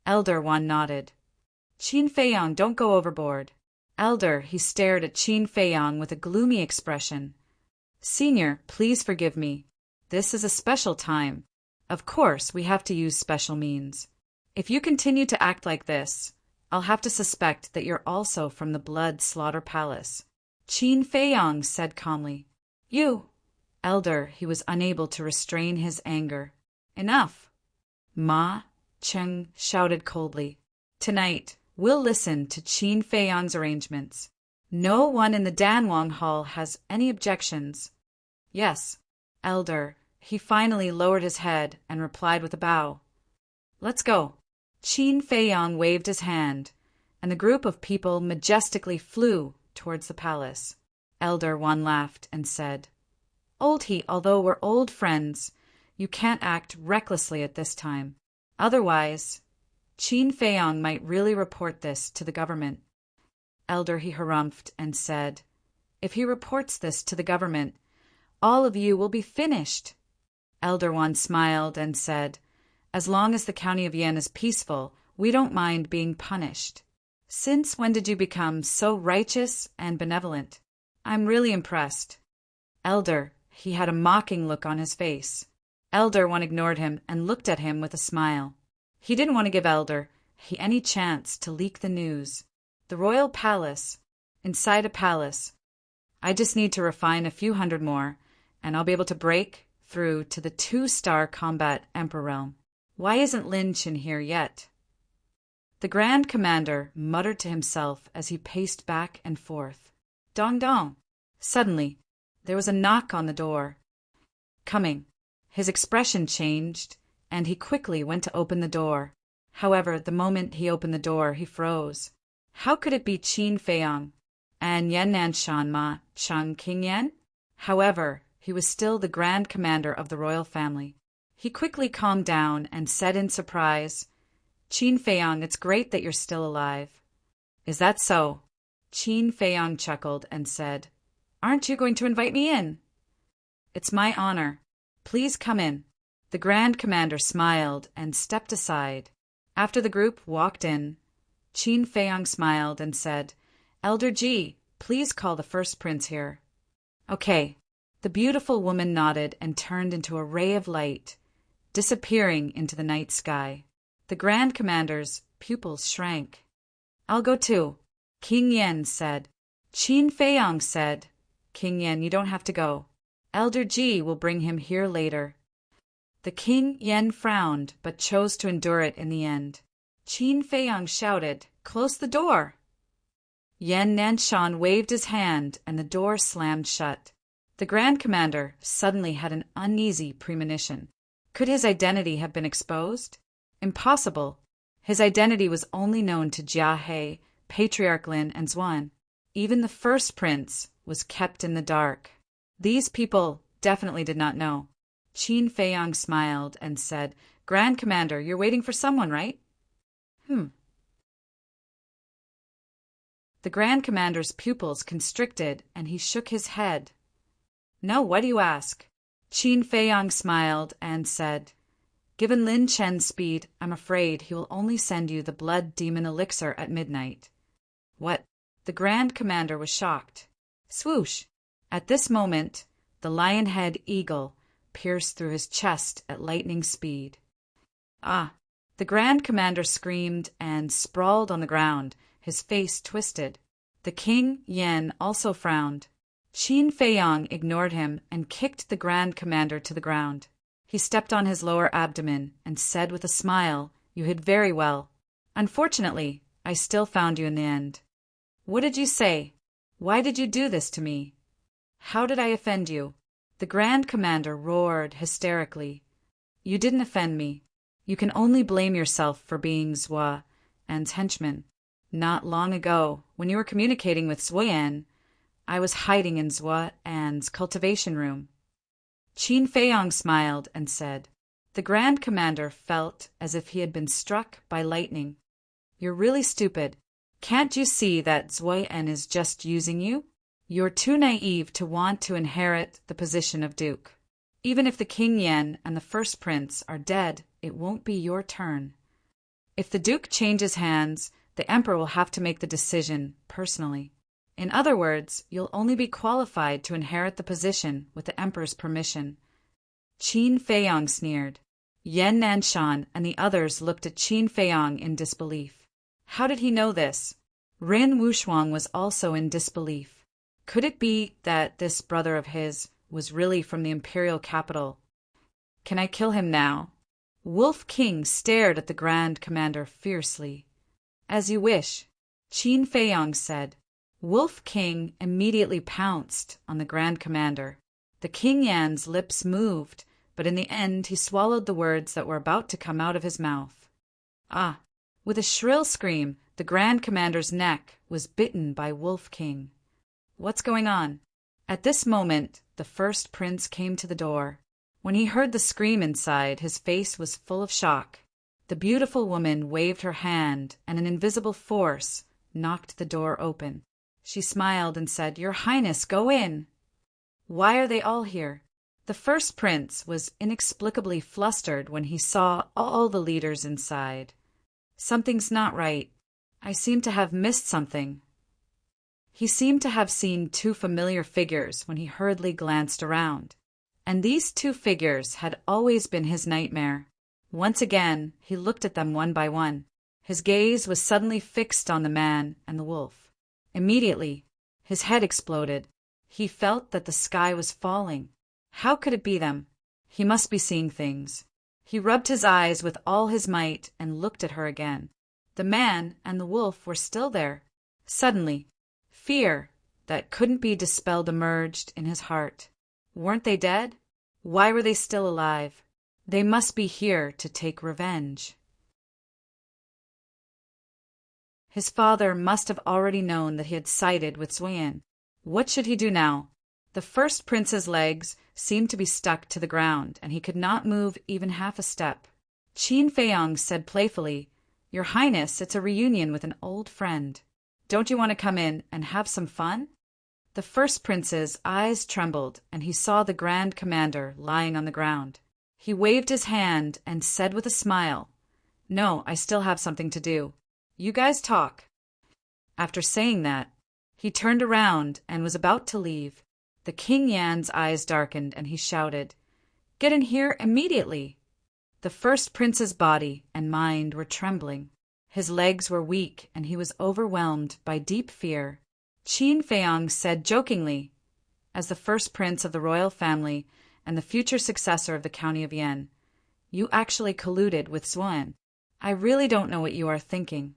Elder Wan nodded. Qin Feiyong, don't go overboard. Elder, he stared at Qin Feiyong with a gloomy expression. Senior, please forgive me. This is a special time. Of course, we have to use special means. If you continue to act like this, I'll have to suspect that you're also from the Blood Slaughter Palace. Qin Feiyong said calmly. You! Elder, he was unable to restrain his anger. Enough! Ma Cheng shouted coldly. Tonight, we'll listen to Qin Feiyong's arrangements. No one in the Danwang Hall has any objections. Yes, Elder. He finally lowered his head and replied with a bow. Let's go. Qin Feiyong waved his hand, and the group of people majestically flew towards the palace. Elder Wan laughed and said, Old He, although we're old friends, you can't act recklessly at this time. Otherwise, Qin Feiyong might really report this to the government. Elder He harumphed and said, If he reports this to the government, all of you will be finished. Elder Wan smiled and said, As long as the county of Yan is peaceful, we don't mind being punished. Since when did you become so righteous and benevolent? I'm really impressed. Elder, he had a mocking look on his face. Elder Wan ignored him and looked at him with a smile. He didn't want to give Elder He any chance to leak the news. The royal palace, inside a palace. I just need to refine a few hundred more, and I'll be able to break through to the 2-star combat Emperor realm. Why isn't Lin Chin here yet? The Grand Commander muttered to himself as he paced back and forth. Dong dong! Suddenly, there was a knock on the door. Coming. His expression changed, and he quickly went to open the door. However, the moment he opened the door, he froze. How could it be Qin Feiyong and Yan Nanshan Ma Cheng King Yan? However, he was still the Grand Commander of the royal family. He quickly calmed down and said in surprise, Qin Feiyong, it's great that you're still alive. Is that so? Qin Feiyong chuckled and said, Aren't you going to invite me in? It's my honor. Please come in. The Grand Commander smiled and stepped aside. After the group walked in, Qin Feiyong smiled and said, Elder Ji, please call the first prince here. Okay. The beautiful woman nodded and turned into a ray of light, disappearing into the night sky. The Grand Commander's pupils shrank. I'll go too, King Yan said. Qin Feiyong said, King Yan, you don't have to go. Elder Ji will bring him here later. The King Yan frowned, but chose to endure it in the end. Qin Feiyong shouted, Close the door! Yan Nanshan waved his hand, and the door slammed shut. The Grand Commander suddenly had an uneasy premonition. Could his identity have been exposed? Impossible. His identity was only known to Jia He, Patriarch Lin, and Zuan. Even the first prince was kept in the dark. These people definitely did not know. Qin Feiyong smiled and said, Grand Commander, you're waiting for someone, right? The Grand Commander's pupils constricted, and he shook his head. No, why do you ask? Qin Feiyong smiled and said, Given Lin Chen's speed, I'm afraid he will only send you the blood demon elixir at midnight. What? The Grand Commander was shocked. Swoosh! At this moment, the lion-head eagle pierced through his chest at lightning speed. Ah! The Grand Commander screamed and sprawled on the ground, his face twisted. The King Yan also frowned. Qin Feiyong ignored him and kicked the Grand Commander to the ground. He stepped on his lower abdomen and said with a smile, You hid very well. Unfortunately, I still found you in the end. What did you say? Why did you do this to me? How did I offend you? The Grand Commander roared hysterically. You didn't offend me. You can only blame yourself for being Zhua An's henchman. Not long ago, when you were communicating with Zhua An, I was hiding in Zhua An's cultivation room. Qin Feiyong smiled and said, The Grand Commander felt as if he had been struck by lightning. You're really stupid. Can't you see that Zhua An is just using you? You're too naive to want to inherit the position of duke. Even if the King Yen and the first prince are dead, it won't be your turn. If the duke changes hands, the emperor will have to make the decision personally. In other words, you'll only be qualified to inherit the position with the emperor's permission. Qin Feiyong sneered. Yan Nanshan and the others looked at Qin Feiyong in disbelief. How did he know this? Rin Wushuang was also in disbelief. Could it be that this brother of his was really from the imperial capital? Can I kill him now? Wolf King stared at the Grand Commander fiercely. As you wish, Qin Feiyong said. Wolf King immediately pounced on the Grand Commander. The King Yan's lips moved, but in the end he swallowed the words that were about to come out of his mouth. Ah! With a shrill scream, the Grand Commander's neck was bitten by Wolf King. What's going on? At this moment, the first prince came to the door. When he heard the scream inside, his face was full of shock. The beautiful woman waved her hand, and an invisible force knocked the door open. She smiled and said, "Your Highness, go in." Why are they all here? The first prince was inexplicably flustered when he saw all the leaders inside. Something's not right. I seem to have missed something. He seemed to have seen two familiar figures when he hurriedly glanced around. And these two figures had always been his nightmare. Once again, he looked at them one by one. His gaze was suddenly fixed on the man and the wolf. Immediately, his head exploded. He felt that the sky was falling. How could it be them? He must be seeing things. He rubbed his eyes with all his might and looked at her again. The man and the wolf were still there. Suddenly, fear that couldn't be dispelled emerged in his heart. Weren't they dead? Why were they still alive? They must be here to take revenge. His father must have already known that he had sided with Zuian. What should he do now? The first prince's legs seemed to be stuck to the ground, and he could not move even half a step. Qin Feiyong said playfully, "Your Highness, it's a reunion with an old friend. Don't you want to come in and have some fun?" The first prince's eyes trembled, and he saw the Grand Commander lying on the ground. He waved his hand and said with a smile, "No, I still have something to do. You guys talk." After saying that, he turned around and was about to leave. The King Yan's eyes darkened, and he shouted, "Get in here immediately!" The first prince's body and mind were trembling. His legs were weak, and he was overwhelmed by deep fear. Qin Feiyong said jokingly, as the first prince of the royal family and the future successor of the county of Yan, "You actually colluded with Zuan. I really don't know what you are thinking."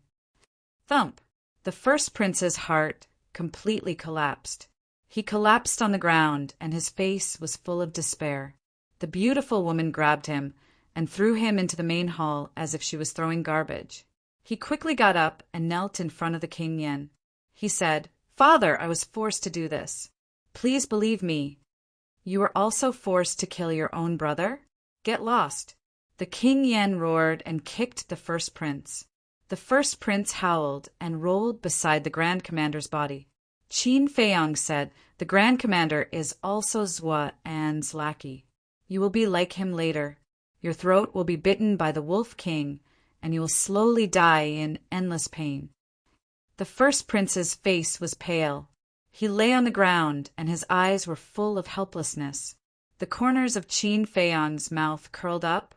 Thump! The first prince's heart completely collapsed. He collapsed on the ground, and his face was full of despair. The beautiful woman grabbed him and threw him into the main hall as if she was throwing garbage. He quickly got up and knelt in front of the King Yan. He said, "Father, I was forced to do this. Please believe me. You were also forced to kill your own brother? Get lost." The King Yan roared and kicked the first prince. The first prince howled and rolled beside the Grand Commander's body. Qin Feiyong said, "The Grand Commander is also Zuan's lackey. You will be like him later. Your throat will be bitten by the Wolf King, and you will slowly die in endless pain." The first prince's face was pale. He lay on the ground, and his eyes were full of helplessness. The corners of Qin Feiyong's mouth curled up,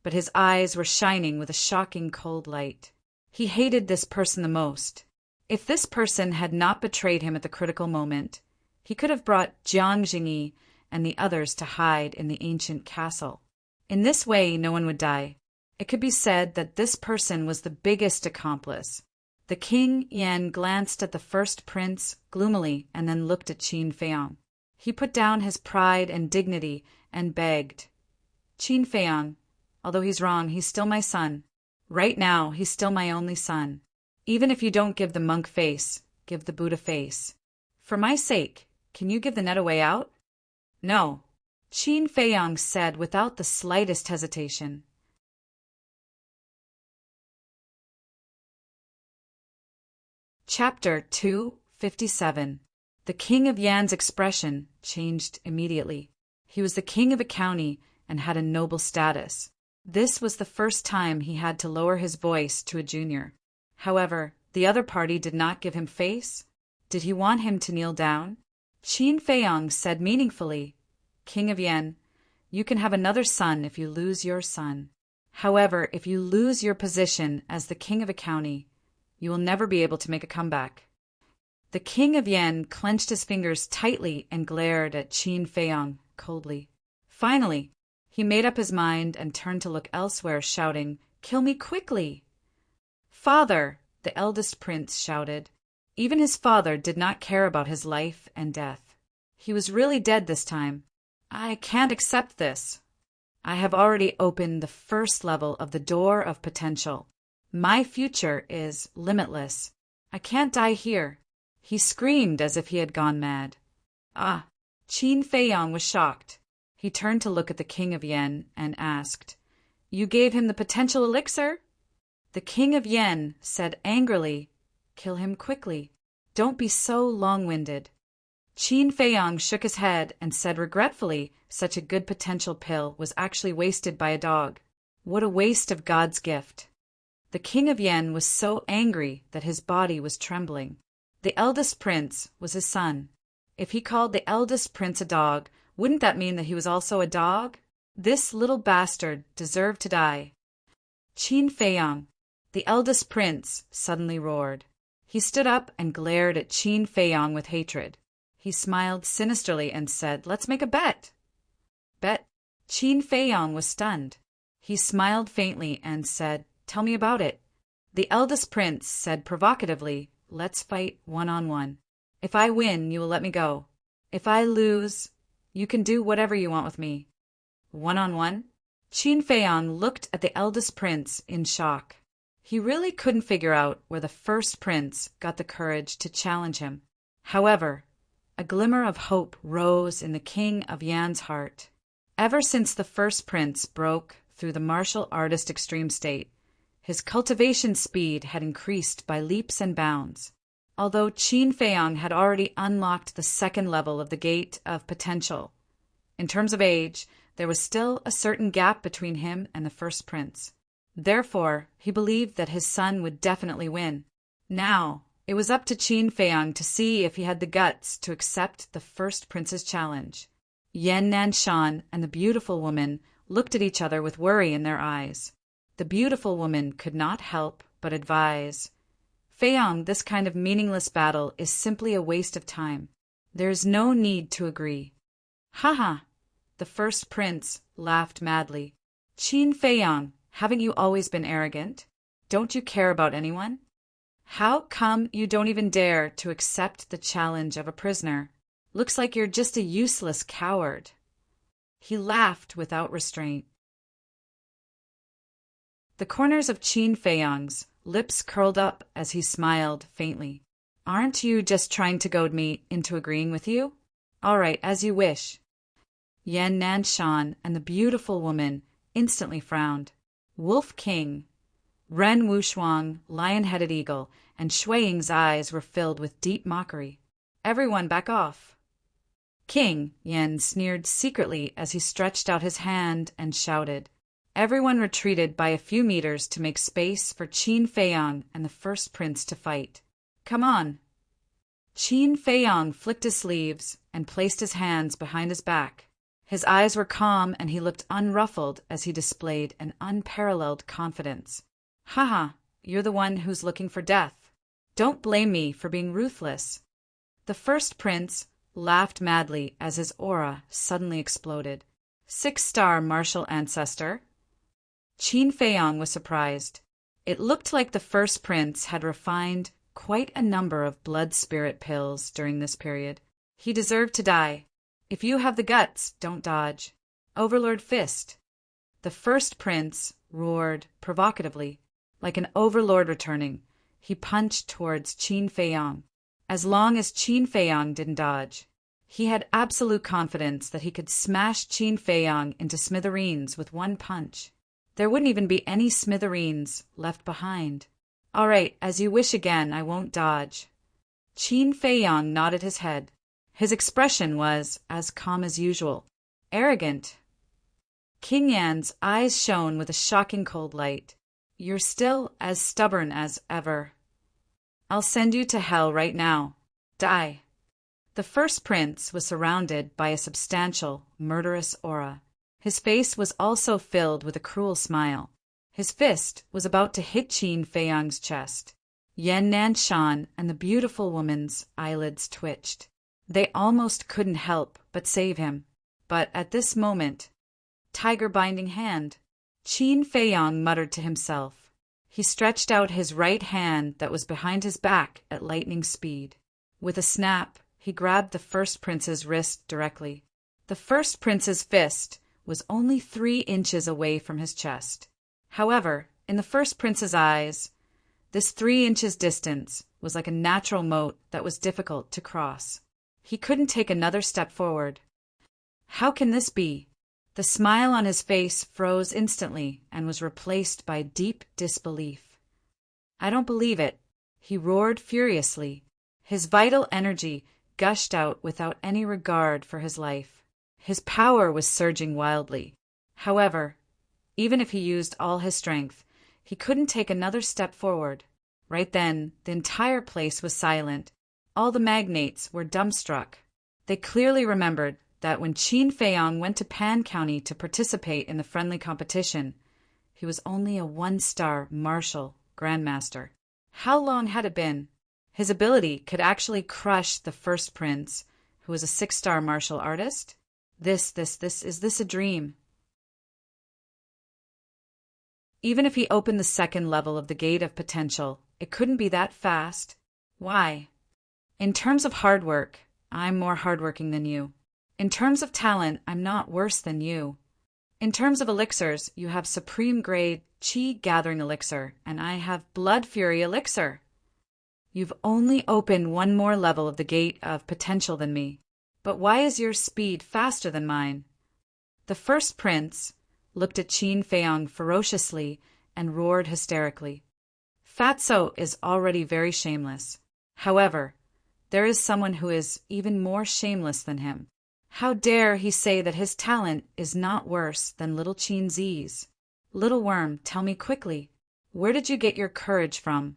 but his eyes were shining with a shocking cold light. He hated this person the most. If this person had not betrayed him at the critical moment, he could have brought Jiang Jingyi and the others to hide in the ancient castle. In this way, no one would die. It could be said that this person was the biggest accomplice. The King Yan glanced at the first prince gloomily and then looked at Qin Feiyong. He put down his pride and dignity and begged, "Qin Feiyong, although he's wrong, he's still my son. Right now, he's still my only son. Even if you don't give the monk face, give the Buddha face. For my sake, can you give the net a way out?" "No," Qin Feiyong said without the slightest hesitation. Chapter 257. The king of Yan's expression changed immediately. He was the king of a county and had a noble status. This was the first time he had to lower his voice to a junior. However, the other party did not give him face. Did he want him to kneel down? Qin Feiyong said meaningfully, "King of Yan, you can have another son if you lose your son. However, if you lose your position as the king of a county, you will never be able to make a comeback." The king of Yan clenched his fingers tightly and glared at Qin Feiyong coldly. Finally, he made up his mind and turned to look elsewhere, shouting, "Kill me quickly!" "Father!" the eldest prince shouted. Even his father did not care about his life and death. He was really dead this time. "I can't accept this. I have already opened the first level of the door of potential. My future is limitless. I can't die here." He screamed as if he had gone mad. Qin Feiyong was shocked. He turned to look at the king of Yan and asked, "You gave him the potential elixir?" The king of Yan said angrily, "Kill him quickly. Don't be so long-winded." Qin Feiyong shook his head and said regretfully, such a good potential pill was actually wasted by a dog. What a waste of God's gift. The king of Yan was so angry that his body was trembling. The eldest prince was his son. If he called the eldest prince a dog, wouldn't that mean that he was also a dog? This little bastard deserved to die. Qin Feiyong, the eldest prince, suddenly roared. He stood up and glared at Qin Feiyong with hatred. He smiled sinisterly and said, "Let's make a bet." "Bet?" Qin Feiyong was stunned. He smiled faintly and said, "Tell me about it." The eldest prince said provocatively, "Let's fight one-on-one. If I win, you will let me go. If I lose, you can do whatever you want with me." One-on-one? Qin Feiyong looked at the eldest prince in shock. He really couldn't figure out where the first prince got the courage to challenge him. However, a glimmer of hope rose in the king of Yan's heart. Ever since the first prince broke through the martial artist extreme state, his cultivation speed had increased by leaps and bounds. Although Qin Feiyong had already unlocked the second level of the gate of potential, in terms of age, there was still a certain gap between him and the first prince. Therefore, he believed that his son would definitely win. Now, it was up to Qin Feiyong to see if he had the guts to accept the first prince's challenge. Yan Nanshan and the beautiful woman looked at each other with worry in their eyes. The beautiful woman could not help but advise, "Feiyong, this kind of meaningless battle is simply a waste of time. There is no need to agree." "Ha!" The first prince laughed madly. "Qin Feiyong, haven't you always been arrogant? Don't you care about anyone? How come you don't even dare to accept the challenge of a prisoner? Looks like you're just a useless coward." He laughed without restraint. The corners of Qin Feiyong's lips curled up as he smiled faintly. "Aren't you just trying to goad me into agreeing with you? All right, as you wish." Yan Nanshan and the beautiful woman instantly frowned. Wolf King, Ren Wushuang, lion-headed eagle, and Shui Ying's eyes were filled with deep mockery. "Everyone back off." "King," Yan sneered secretly as he stretched out his hand and shouted. Everyone retreated by a few meters to make space for Qin Feiyong and the first prince to fight. "Come on." Qin Feiyong flicked his sleeves and placed his hands behind his back. His eyes were calm and he looked unruffled as he displayed an unparalleled confidence. "Haha, you're the one who's looking for death. Don't blame me for being ruthless." The first prince laughed madly as his aura suddenly exploded. 6-star martial ancestor? Qin Feiyong was surprised. It looked like the first prince had refined quite a number of blood spirit pills during this period. He deserved to die. If you have the guts, don't dodge. Overlord Fist. The first prince roared provocatively. Like an overlord returning, he punched towards Qin Feiyong. As long as Qin Feiyong didn't dodge, he had absolute confidence that he could smash Qin Feiyong into smithereens with one punch. There wouldn't even be any smithereens left behind. "All right, as you wish again, I won't dodge." Qin Feiyong nodded his head. His expression was as calm as usual, arrogant. King Yan's eyes shone with a shocking cold light. You're still as stubborn as ever. I'll send you to hell right now. Die. The first prince was surrounded by a substantial, murderous aura. His face was also filled with a cruel smile. His fist was about to hit Qin Feiyang's chest. Yan Nanshan and the beautiful woman's eyelids twitched. They almost couldn't help but save him. But at this moment, tiger-binding hand, Qin Feiyang muttered to himself. He stretched out his right hand that was behind his back at lightning speed. With a snap, he grabbed the first prince's wrist directly. The first prince's fist was only 3 inches away from his chest. However, in the first prince's eyes, this 3 inches distance was like a natural moat that was difficult to cross. He couldn't take another step forward. How can this be? The smile on his face froze instantly and was replaced by deep disbelief. I don't believe it, he roared furiously. His vital energy gushed out without any regard for his life. His power was surging wildly. However, even if he used all his strength, he couldn't take another step forward. Right then, the entire place was silent. All the magnates were dumbstruck. They clearly remembered that when Qin Feiyang went to Pan County to participate in the friendly competition, he was only a 1-star martial grandmaster. How long had it been? His ability could actually crush the first prince, who was a 6-star martial artist? Is this a dream? Even if he opened the second level of the gate of potential, it couldn't be that fast. Why? In terms of hard work, I'm more hardworking than you. In terms of talent, I'm not worse than you. In terms of elixirs, you have supreme grade Qi gathering elixir, and I have blood fury elixir. You've only opened one more level of the gate of potential than me. But why is your speed faster than mine? The first prince looked at Qin Feiyang ferociously and roared hysterically. Fatso is already very shameless. However, there is someone who is even more shameless than him. How dare he say that his talent is not worse than little Qin Zi's? Little worm, tell me quickly, where did you get your courage from?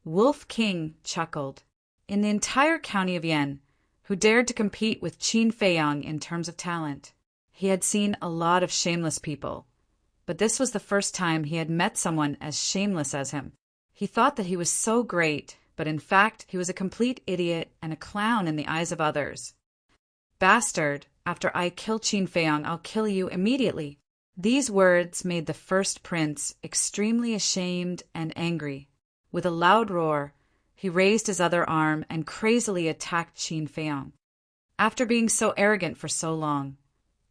Wolf King chuckled. In the entire county of Yan, who dared to compete with Qin Feiyang in terms of talent. He had seen a lot of shameless people, but this was the first time he had met someone as shameless as him. He thought that he was so great, but in fact he was a complete idiot and a clown in the eyes of others. Bastard, after I kill Qin Feiyang, I'll kill you immediately. These words made the first prince extremely ashamed and angry. With a loud roar, he raised his other arm and crazily attacked Qin Feiyang. After being so arrogant for so long,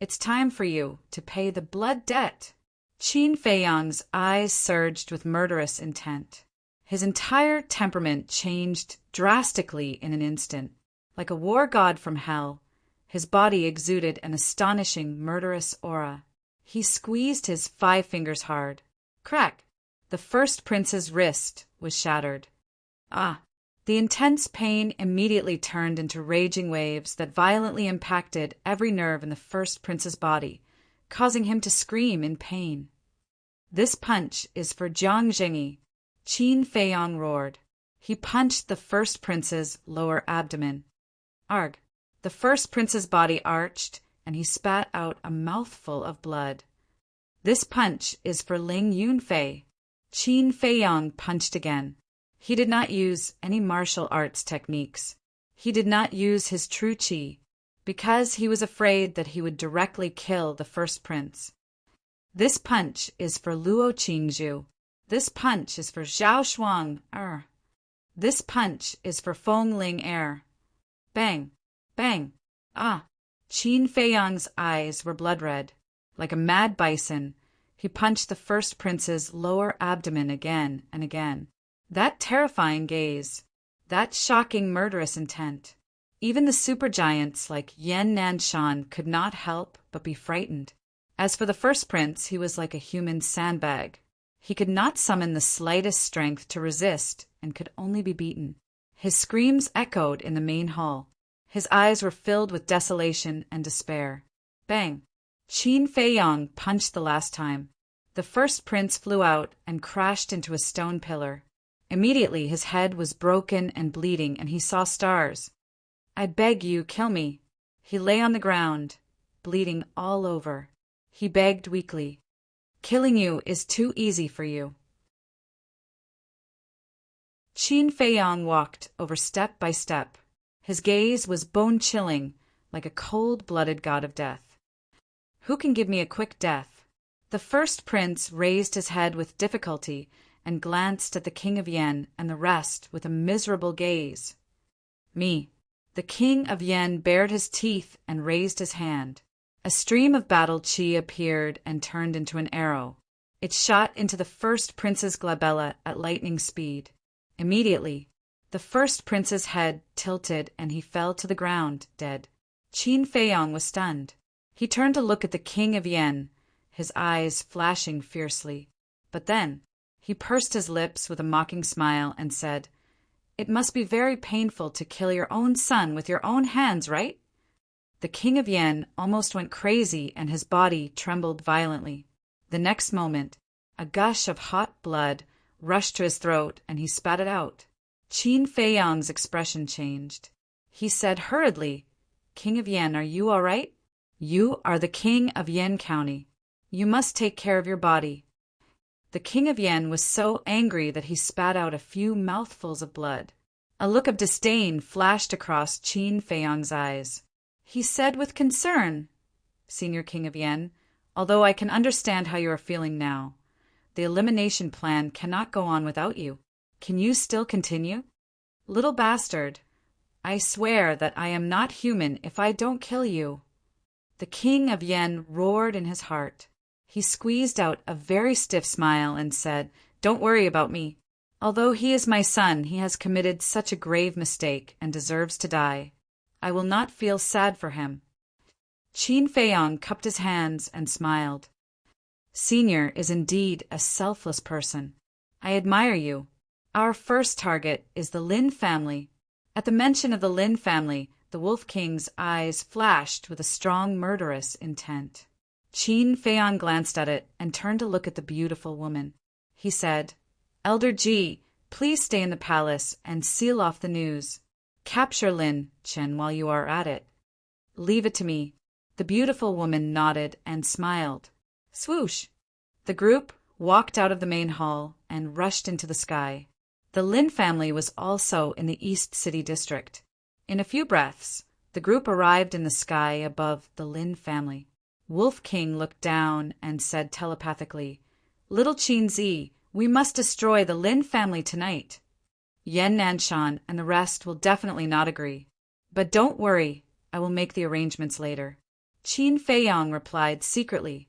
it's time for you to pay the blood debt. Qin Feiyang's eyes surged with murderous intent. His entire temperament changed drastically in an instant. Like a war god from hell, his body exuded an astonishing murderous aura. He squeezed his 5 fingers hard. Crack! The first prince's wrist was shattered. Ah! The intense pain immediately turned into raging waves that violently impacted every nerve in the first prince's body, causing him to scream in pain. This punch is for Jiang Zhengyi, Qin Feiyang roared. He punched the first prince's lower abdomen. Arg! The first prince's body arched, and he spat out a mouthful of blood. This punch is for Ling Yunfei. Qin Feiyang punched again. He did not use any martial arts techniques. He did not use his true qi, because he was afraid that he would directly kill the first prince. This punch is for Luo Qingzhu. This punch is for Zhao Shuang. This punch is for Feng Ling Er. Bang! Bang! Ah! Qin Feiyang's eyes were blood red. Like a mad bison, he punched the first prince's lower abdomen again and again. That terrifying gaze, that shocking murderous intent. Even the supergiants like Yan Nanshan could not help but be frightened. As for the first prince, he was like a human sandbag. He could not summon the slightest strength to resist and could only be beaten. His screams echoed in the main hall. His eyes were filled with desolation and despair. Bang! Qin Feiyong punched the last time. The first prince flew out and crashed into a stone pillar. Immediately his head was broken and bleeding, and he saw stars. "I beg you, kill me." He lay on the ground, bleeding all over. He begged weakly. "Killing you is too easy for you." Qin Feiyong walked over step by step. His gaze was bone-chilling, like a cold-blooded god of death. "Who can give me a quick death?" The first prince raised his head with difficulty and glanced at the King of Yen and the rest with a miserable gaze. "Me." The King of Yen bared his teeth and raised his hand. A stream of battle chi appeared and turned into an arrow. It shot into the first prince's glabella at lightning speed. Immediately, the first prince's head tilted and he fell to the ground, dead. Qin Feiyong was stunned. He turned to look at the King of Yen, his eyes flashing fiercely. But then, he pursed his lips with a mocking smile and said, "It must be very painful to kill your own son with your own hands, right?" The King of Yen almost went crazy and his body trembled violently. The next moment, a gush of hot blood rushed to his throat and he spat it out. Qin Feiyong's expression changed. He said hurriedly, "King of Yen, are you all right? You are the King of Yen County. You must take care of your body." The King of Yen was so angry that he spat out a few mouthfuls of blood. A look of disdain flashed across Qin Feiyong's eyes. He said with concern, "Senior King of Yen, although I can understand how you are feeling now, the elimination plan cannot go on without you. Can you still continue?" "Little bastard, I swear that I am not human if I don't kill you." The King of Yen roared in his heart. He squeezed out a very stiff smile and said, "Don't worry about me. Although he is my son, he has committed such a grave mistake and deserves to die. I will not feel sad for him." Qin Feiyong cupped his hands and smiled. "Senior is indeed a selfless person. I admire you. Our first target is the Lin family." At the mention of the Lin family, the Wolf King's eyes flashed with a strong murderous intent. Qin Feiyong glanced at it and turned to look at the beautiful woman. He said, "Elder Ji, please stay in the palace and seal off the news. Capture Lin Chen while you are at it." "Leave it to me." The beautiful woman nodded and smiled. Swoosh! The group walked out of the main hall and rushed into the sky. The Lin family was also in the East City district. In a few breaths, the group arrived in the sky above the Lin family. Wolf King looked down and said telepathically, "Little Qin Zi, we must destroy the Lin family tonight. Yan Nanshan and the rest will definitely not agree. But don't worry, I will make the arrangements later." Qin Feiyong replied secretly,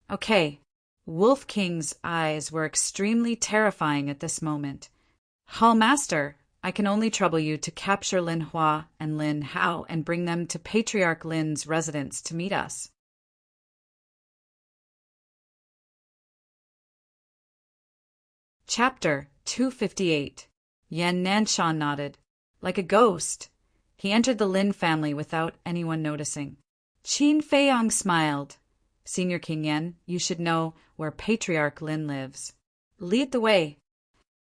"Okay." Wolf King's eyes were extremely terrifying at this moment. "Hall Master, I can only trouble you to capture Lin Hua and Lin Hao and bring them to Patriarch Lin's residence to meet us." Chapter 258. Yan Nanshan nodded. Like a ghost, he entered the Lin family without anyone noticing. Qin Feiyong smiled. "Senior King Yan, you should know where Patriarch Lin lives. Lead the way."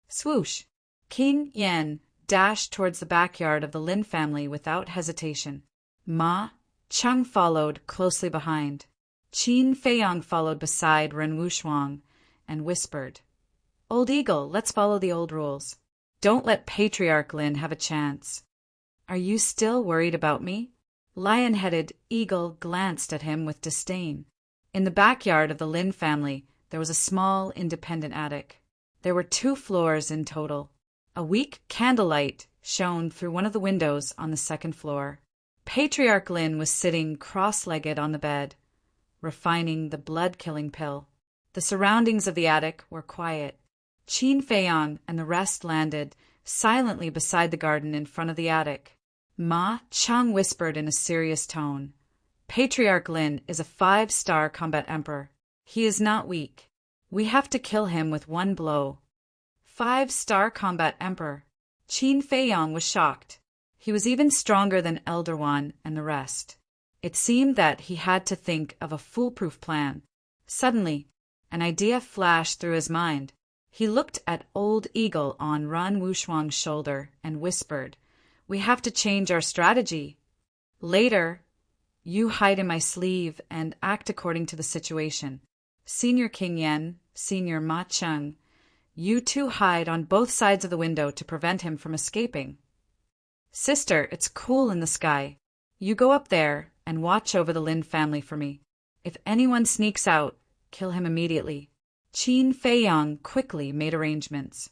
Swoosh! King Yan dashed towards the backyard of the Lin family without hesitation. Ma Cheng followed closely behind. Qin Feiyong followed beside Ren Wushuang and whispered, "Old Eagle, let's follow the old rules. Don't let Patriarch Lin have a chance." "Are you still worried about me?" Lion-headed Eagle glanced at him with disdain. In the backyard of the Lin family, there was a small independent attic. There were 2 floors in total. A weak candlelight shone through one of the windows on the 2nd floor. Patriarch Lin was sitting cross-legged on the bed, refining the blood-killing pill. The surroundings of the attic were quiet. Qin Feiyong and the rest landed silently beside the garden in front of the attic. Ma Cheng whispered in a serious tone, "Patriarch Lin is a 5-star combat emperor. He is not weak. We have to kill him with one blow." 5-star combat emperor. Qin Feiyong was shocked. He was even stronger than Elder One and the rest. It seemed that he had to think of a foolproof plan. Suddenly, an idea flashed through his mind. He looked at Old Eagle on Ran Wushuang's shoulder and whispered, "We have to change our strategy. Later, you hide in my sleeve and act according to the situation. Senior King Yen, Senior Ma Cheng, you two hide on both sides of the window to prevent him from escaping. Sister, it's cool in the sky. You go up there and watch over the Lin family for me. If anyone sneaks out, kill him immediately." Qin Feiyang quickly made arrangements.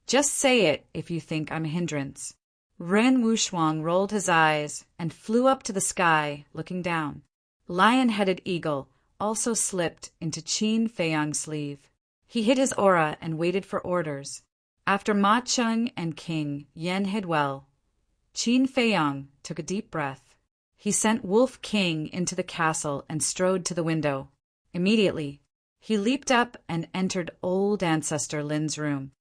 "Just say it if you think I'm a hindrance." Ren Wushuang rolled his eyes and flew up to the sky, looking down. Lion-headed Eagle also slipped into Qin Feiyang's sleeve. He hid his aura and waited for orders. After Ma Cheng and King Yen hid well, Qin Feiyang took a deep breath. He sent Wolf King into the castle and strode to the window. Immediately, he leaped up and entered old Ancestor Lin's room.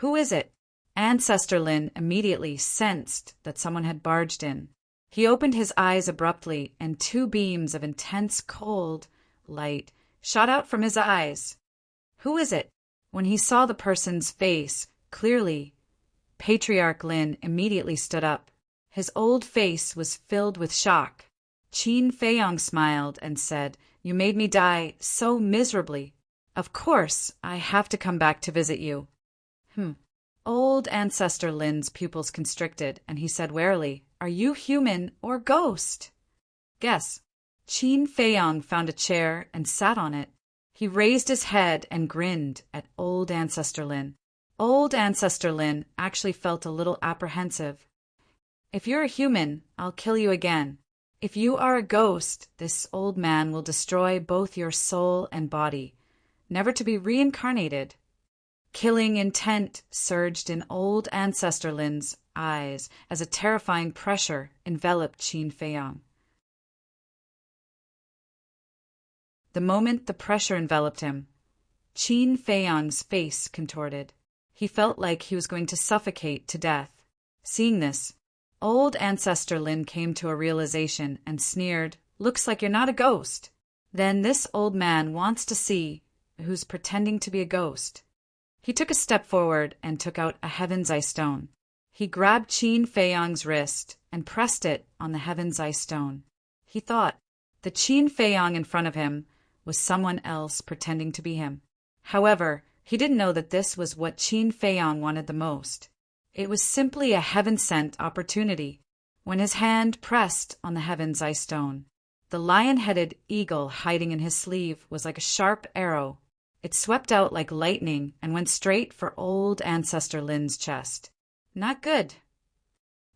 "Who is it?" Ancestor Lin immediately sensed that someone had barged in. He opened his eyes abruptly, and two beams of intense cold light shot out from his eyes. "Who is it?" When he saw the person's face clearly, Patriarch Lin immediately stood up. His old face was filled with shock. Qin Feiyang smiled and said, "You made me die so miserably. Of course, I have to come back to visit you." Old Ancestor Lin's pupils constricted, and he said warily, "Are you human or ghost?" "Guess." Qin Feiyang found a chair and sat on it. He raised his head and grinned at Old Ancestor Lin. Old Ancestor Lin actually felt a little apprehensive. "If you're a human, I'll kill you again. If you are a ghost, this old man will destroy both your soul and body, never to be reincarnated." Killing intent surged in Old Ancestor Lin's eyes as a terrifying pressure enveloped Qin Feiyang. The moment the pressure enveloped him, Qin Feiyang's face contorted. He felt like he was going to suffocate to death. Seeing this, Old Ancestor Lin came to a realization and sneered, "Looks like you're not a ghost. Then this old man wants to see who's pretending to be a ghost." He took a step forward and took out a Heaven's Eye stone. He grabbed Qin Feiyang's wrist and pressed it on the Heaven's Eye stone. He thought the Qin Feiyang in front of him was someone else pretending to be him. However, he didn't know that this was what Qin Feiyang wanted the most. It was simply a heaven-sent opportunity. When his hand pressed on the Heaven's Eye stone, the lion-headed eagle hiding in his sleeve was like a sharp arrow. It swept out like lightning and went straight for Old Ancestor Lin's chest. Not good.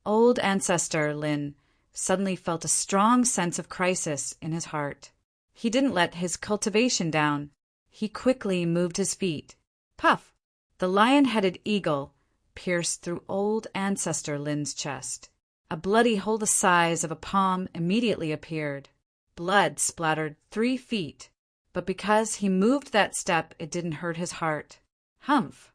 Old Ancestor Lin suddenly felt a strong sense of crisis in his heart. He didn't let his cultivation down. He quickly moved his feet. Puff! The lion-headed eagle pierced through Old Ancestor Lin's chest. A bloody hole the size of a palm immediately appeared. Blood splattered 3 feet. But because he moved that step, it didn't hurt his heart. Humph!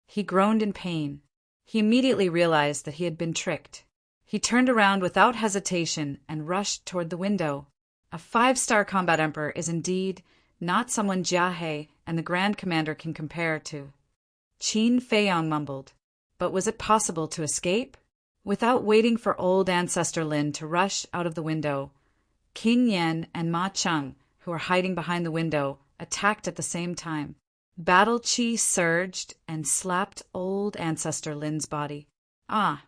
He groaned in pain. He immediately realized that he had been tricked. He turned around without hesitation and rushed toward the window. A 5-star combat emperor is indeed not someone Jiahe and the Grand Commander can compare to. Qin Feiyang mumbled. But was it possible to escape? Without waiting for Old Ancestor Lin to rush out of the window, King Yen and Ma Cheng, who were hiding behind the window, attacked at the same time. Battle Qi surged and slapped Old Ancestor Lin's body. Ah!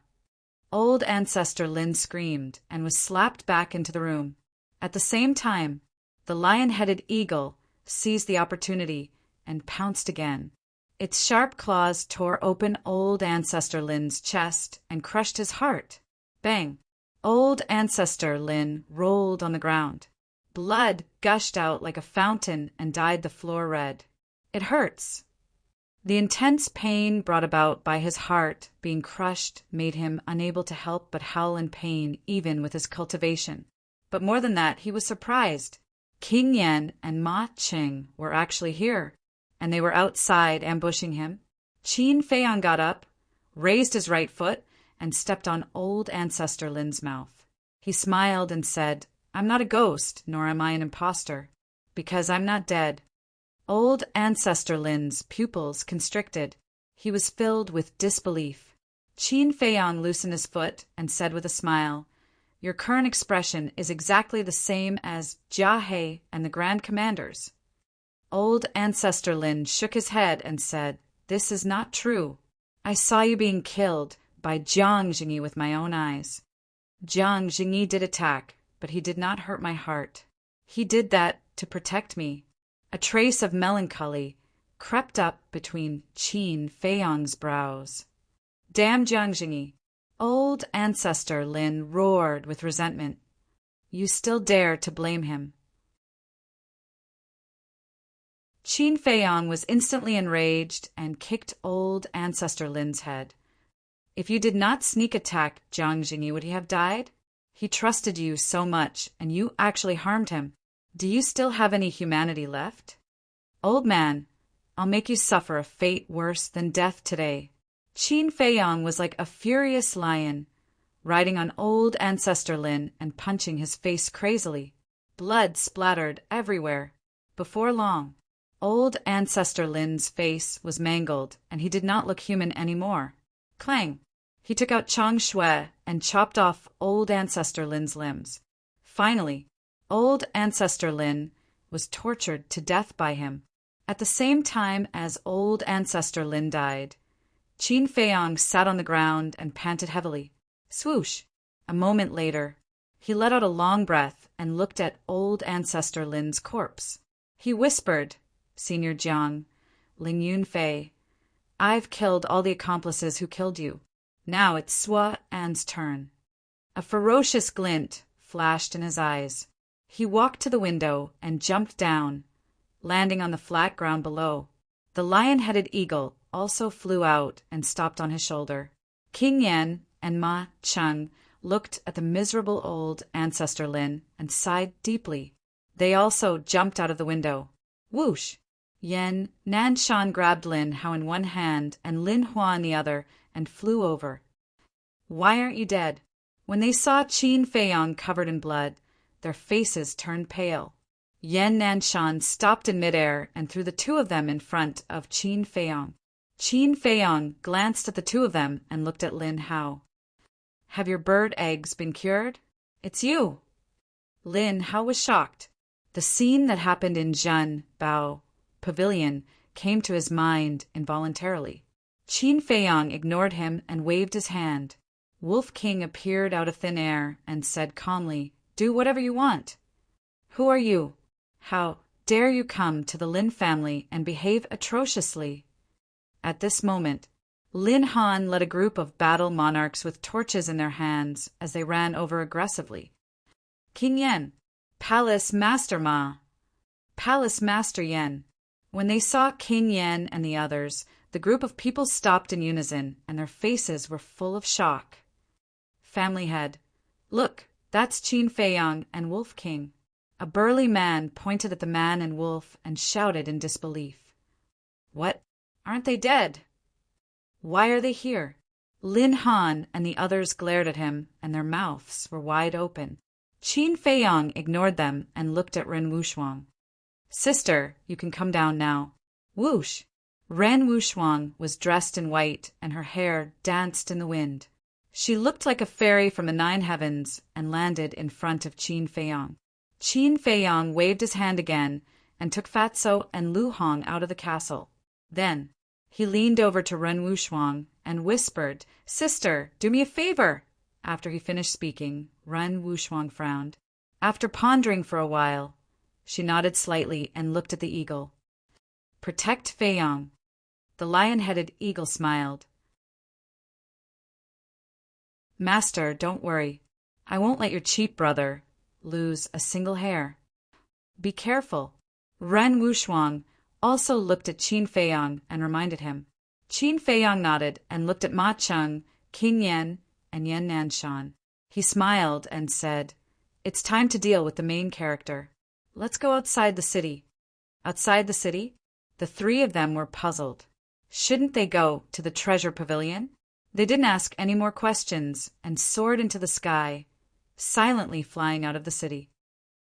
Old Ancestor Lin screamed and was slapped back into the room. At the same time, the lion-headed eagle seized the opportunity and pounced again. Its sharp claws tore open Old Ancestor Lin's chest and crushed his heart. Bang! Old Ancestor Lin rolled on the ground. Blood gushed out like a fountain and dyed the floor red. It hurts. The intense pain brought about by his heart being crushed made him unable to help but howl in pain even with his cultivation. But more than that, he was surprised. King Yen and Ma Cheng were actually here, and they were outside ambushing him. Qin Feiyang got up, raised his right foot, and stepped on old ancestor Lin's mouth. He smiled and said, "I'm not a ghost, nor am I an impostor, because I'm not dead." Old ancestor Lin's pupils constricted. He was filled with disbelief. Qin Feiyang loosened his foot and said with a smile, "Your current expression is exactly the same as Jia He and the Grand Commanders." Old ancestor Lin shook his head and said, "This is not true. I saw you being killed by Jiang Jingyi with my own eyes. Jiang Jingyi did attack, but he did not hurt my heart. He did that to protect me." A trace of melancholy crept up between Qin Feiyang's brows. "Damn Jiang Jingyi!" Old ancestor Lin roared with resentment. "You still dare to blame him." Qin Feiyang was instantly enraged and kicked old ancestor Lin's head. "If you did not sneak attack Jiang Jingyi, would he have died? He trusted you so much, and you actually harmed him. Do you still have any humanity left? Old man, I'll make you suffer a fate worse than death today." Qin Feiyang was like a furious lion, riding on old ancestor Lin and punching his face crazily. Blood splattered everywhere. Before long, old ancestor Lin's face was mangled, and he did not look human anymore. Clang! He took out Chang Shui and chopped off old ancestor Lin's limbs. Finally, old ancestor Lin was tortured to death by him. At the same time as old ancestor Lin died, Qin Feiyang sat on the ground and panted heavily. Swoosh! A moment later, he let out a long breath and looked at old ancestor Lin's corpse. He whispered, "Senior Jiang, Ling Yunfei, I've killed all the accomplices who killed you. Now it's Sua An's turn." A ferocious glint flashed in his eyes. He walked to the window and jumped down, landing on the flat ground below. The lion-headed eagle also flew out and stopped on his shoulder. King Yan and Ma Cheng looked at the miserable old ancestor Lin and sighed deeply. They also jumped out of the window. Whoosh! Yan Nanshan grabbed Lin Hao in one hand and Lin Hua in the other and flew over. "Why aren't you dead?" When they saw Qin Feiyang covered in blood, their faces turned pale. Yan Nanshan stopped in midair and threw the two of them in front of Qin Feiyang. Qin Feiyang glanced at the two of them and looked at Lin Hao. "Have your bird eggs been cured? It's you!" Lin Hao was shocked. The scene that happened in Zhen Bao Pavilion came to his mind involuntarily. Qin Feiyang ignored him and waved his hand. Wolf King appeared out of thin air and said calmly, "Do whatever you want." "Who are you? How dare you come to the Lin family and behave atrociously?" At this moment, Lin Han led a group of battle monarchs with torches in their hands as they ran over aggressively. "King Yan, Palace Master Ma, Palace Master Yan." When they saw King Yan and the others, the group of people stopped in unison, and their faces were full of shock. Family head, "Look, that's Qin Feiyang and Wolf King." A burly man pointed at the man and wolf and shouted in disbelief. "What? Aren't they dead? Why are they here?" Lin Han and the others glared at him, and their mouths were wide open. Qin Feiyang ignored them and looked at Ren Wushuang. "Sister, you can come down now." Whoosh! Ren Wushuang was dressed in white, and her hair danced in the wind. She looked like a fairy from the 9 heavens and landed in front of Qin Feiyang. Qin Feiyang waved his hand again and took Fatso and Lu Hong out of the castle. Then he leaned over to Ren Wushuang and whispered, "Sister, do me a favor." After he finished speaking, Ren Wushuang frowned. After pondering for a while, she nodded slightly and looked at the eagle. "Protect Feiyang." The lion-headed eagle smiled. "Master, don't worry. I won't let your cheap brother lose a single hair." "Be careful." Ren Wushuang also looked at Qin Feiyang and reminded him. Qin Feiyang nodded and looked at Ma Cheng, King Yan, and Yan Nanshan. He smiled and said, "It's time to deal with the main character. Let's go outside the city." Outside the city? The three of them were puzzled. Shouldn't they go to the treasure pavilion? They didn't ask any more questions and soared into the sky, silently flying out of the city.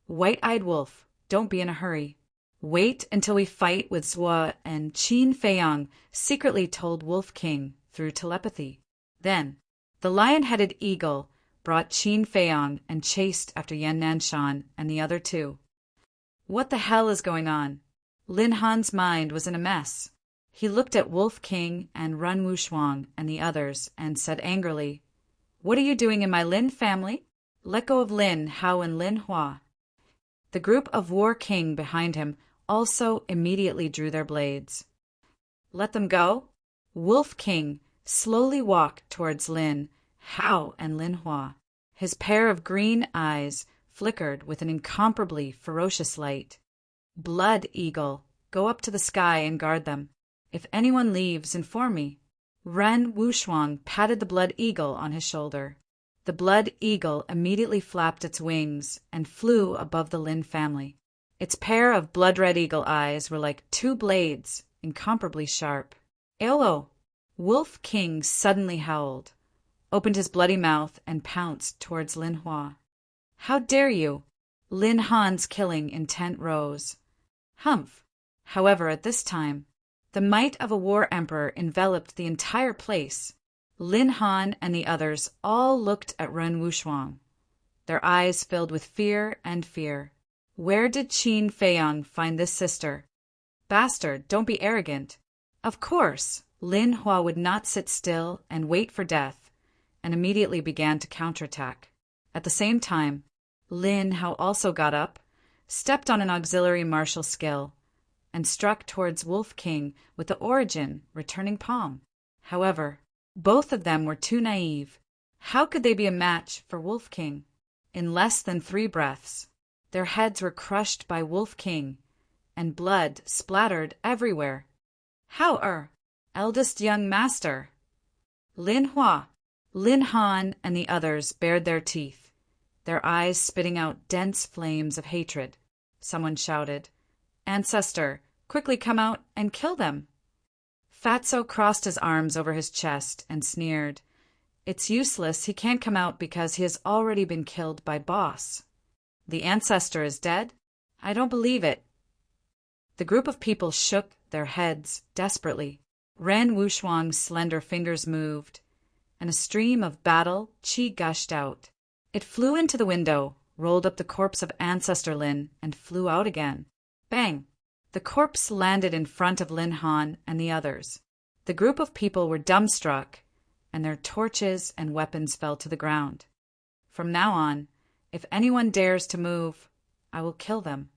White-eyed wolf, don't be in a hurry. Wait until we fight with Zhuo, and Qin Feiyang secretly told Wolf King through telepathy. Then, the lion-headed eagle brought Qin Feiyang and chased after Yan Nanshan and the other two. What the hell is going on? Lin Han's mind was in a mess. He looked at Wolf King and Run Wushuang and the others and said angrily, "What are you doing in my Lin family? Let go of Lin Hao and Lin Hua." The group of War King behind him also immediately drew their blades. Let them go? Wolf King slowly walked towards Lin Hao and Lin Hua. His pair of green eyes flickered with an incomparably ferocious light. Blood Eagle, go up to the sky and guard them. If anyone leaves, inform me. Ren Wushuang patted the Blood Eagle on his shoulder. The Blood Eagle immediately flapped its wings and flew above the Lin family. Its pair of blood-red eagle eyes were like two blades, incomparably sharp. "Elo!" Wolf King suddenly howled, opened his bloody mouth, and pounced towards Lin Hua. "How dare you!" Lin Han's killing intent rose. Humph! However, at this time, the might of a war emperor enveloped the entire place. Lin Han and the others all looked at Ren Wushuang. Their eyes filled with fear and fear. Where did Qin Feiyang find this sister? Bastard, don't be arrogant. Of course, Lin Hua would not sit still and wait for death, and immediately began to counterattack. At the same time, Lin Hao also got up, stepped on an auxiliary martial skill, and struck towards Wolf King with the origin returning palm. However, both of them were too naive. How could they be a match for Wolf King? In less than 3 breaths, their heads were crushed by Wolf King, and blood splattered everywhere. "How eldest young master?" Lin Hua, Lin Han, and the others bared their teeth, their eyes spitting out dense flames of hatred. Someone shouted, "Ancestor, quickly come out and kill them." Fatso crossed his arms over his chest and sneered, "It's useless, he can't come out because he has already been killed by Boss." "The ancestor is dead? I don't believe it." The group of people shook their heads desperately. Ren Wushuang's slender fingers moved, and a stream of battle qi gushed out. It flew into the window, rolled up the corpse of Ancestor Lin, and flew out again. Bang! The corpse landed in front of Lin Han and the others. The group of people were dumbstruck, and their torches and weapons fell to the ground. From now on, if anyone dares to move, I will kill them.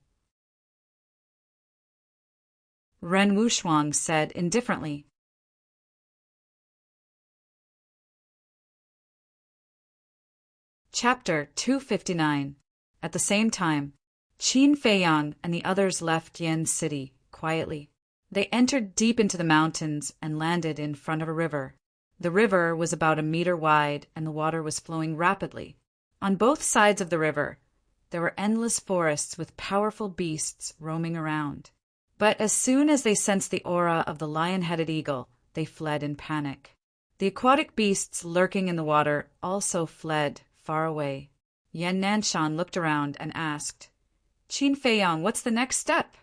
Ren Wushuang said indifferently. Chapter 259. At the same time, Qin Feiyang and the others left Yan's city quietly. They entered deep into the mountains and landed in front of a river. The river was about 1 meter wide, and the water was flowing rapidly. On both sides of the river, there were endless forests with powerful beasts roaming around. But as soon as they sensed the aura of the lion-headed eagle, they fled in panic. The aquatic beasts lurking in the water also fled far away. Yan Nanshan looked around and asked, "Qin Feiyang, what's the next step?"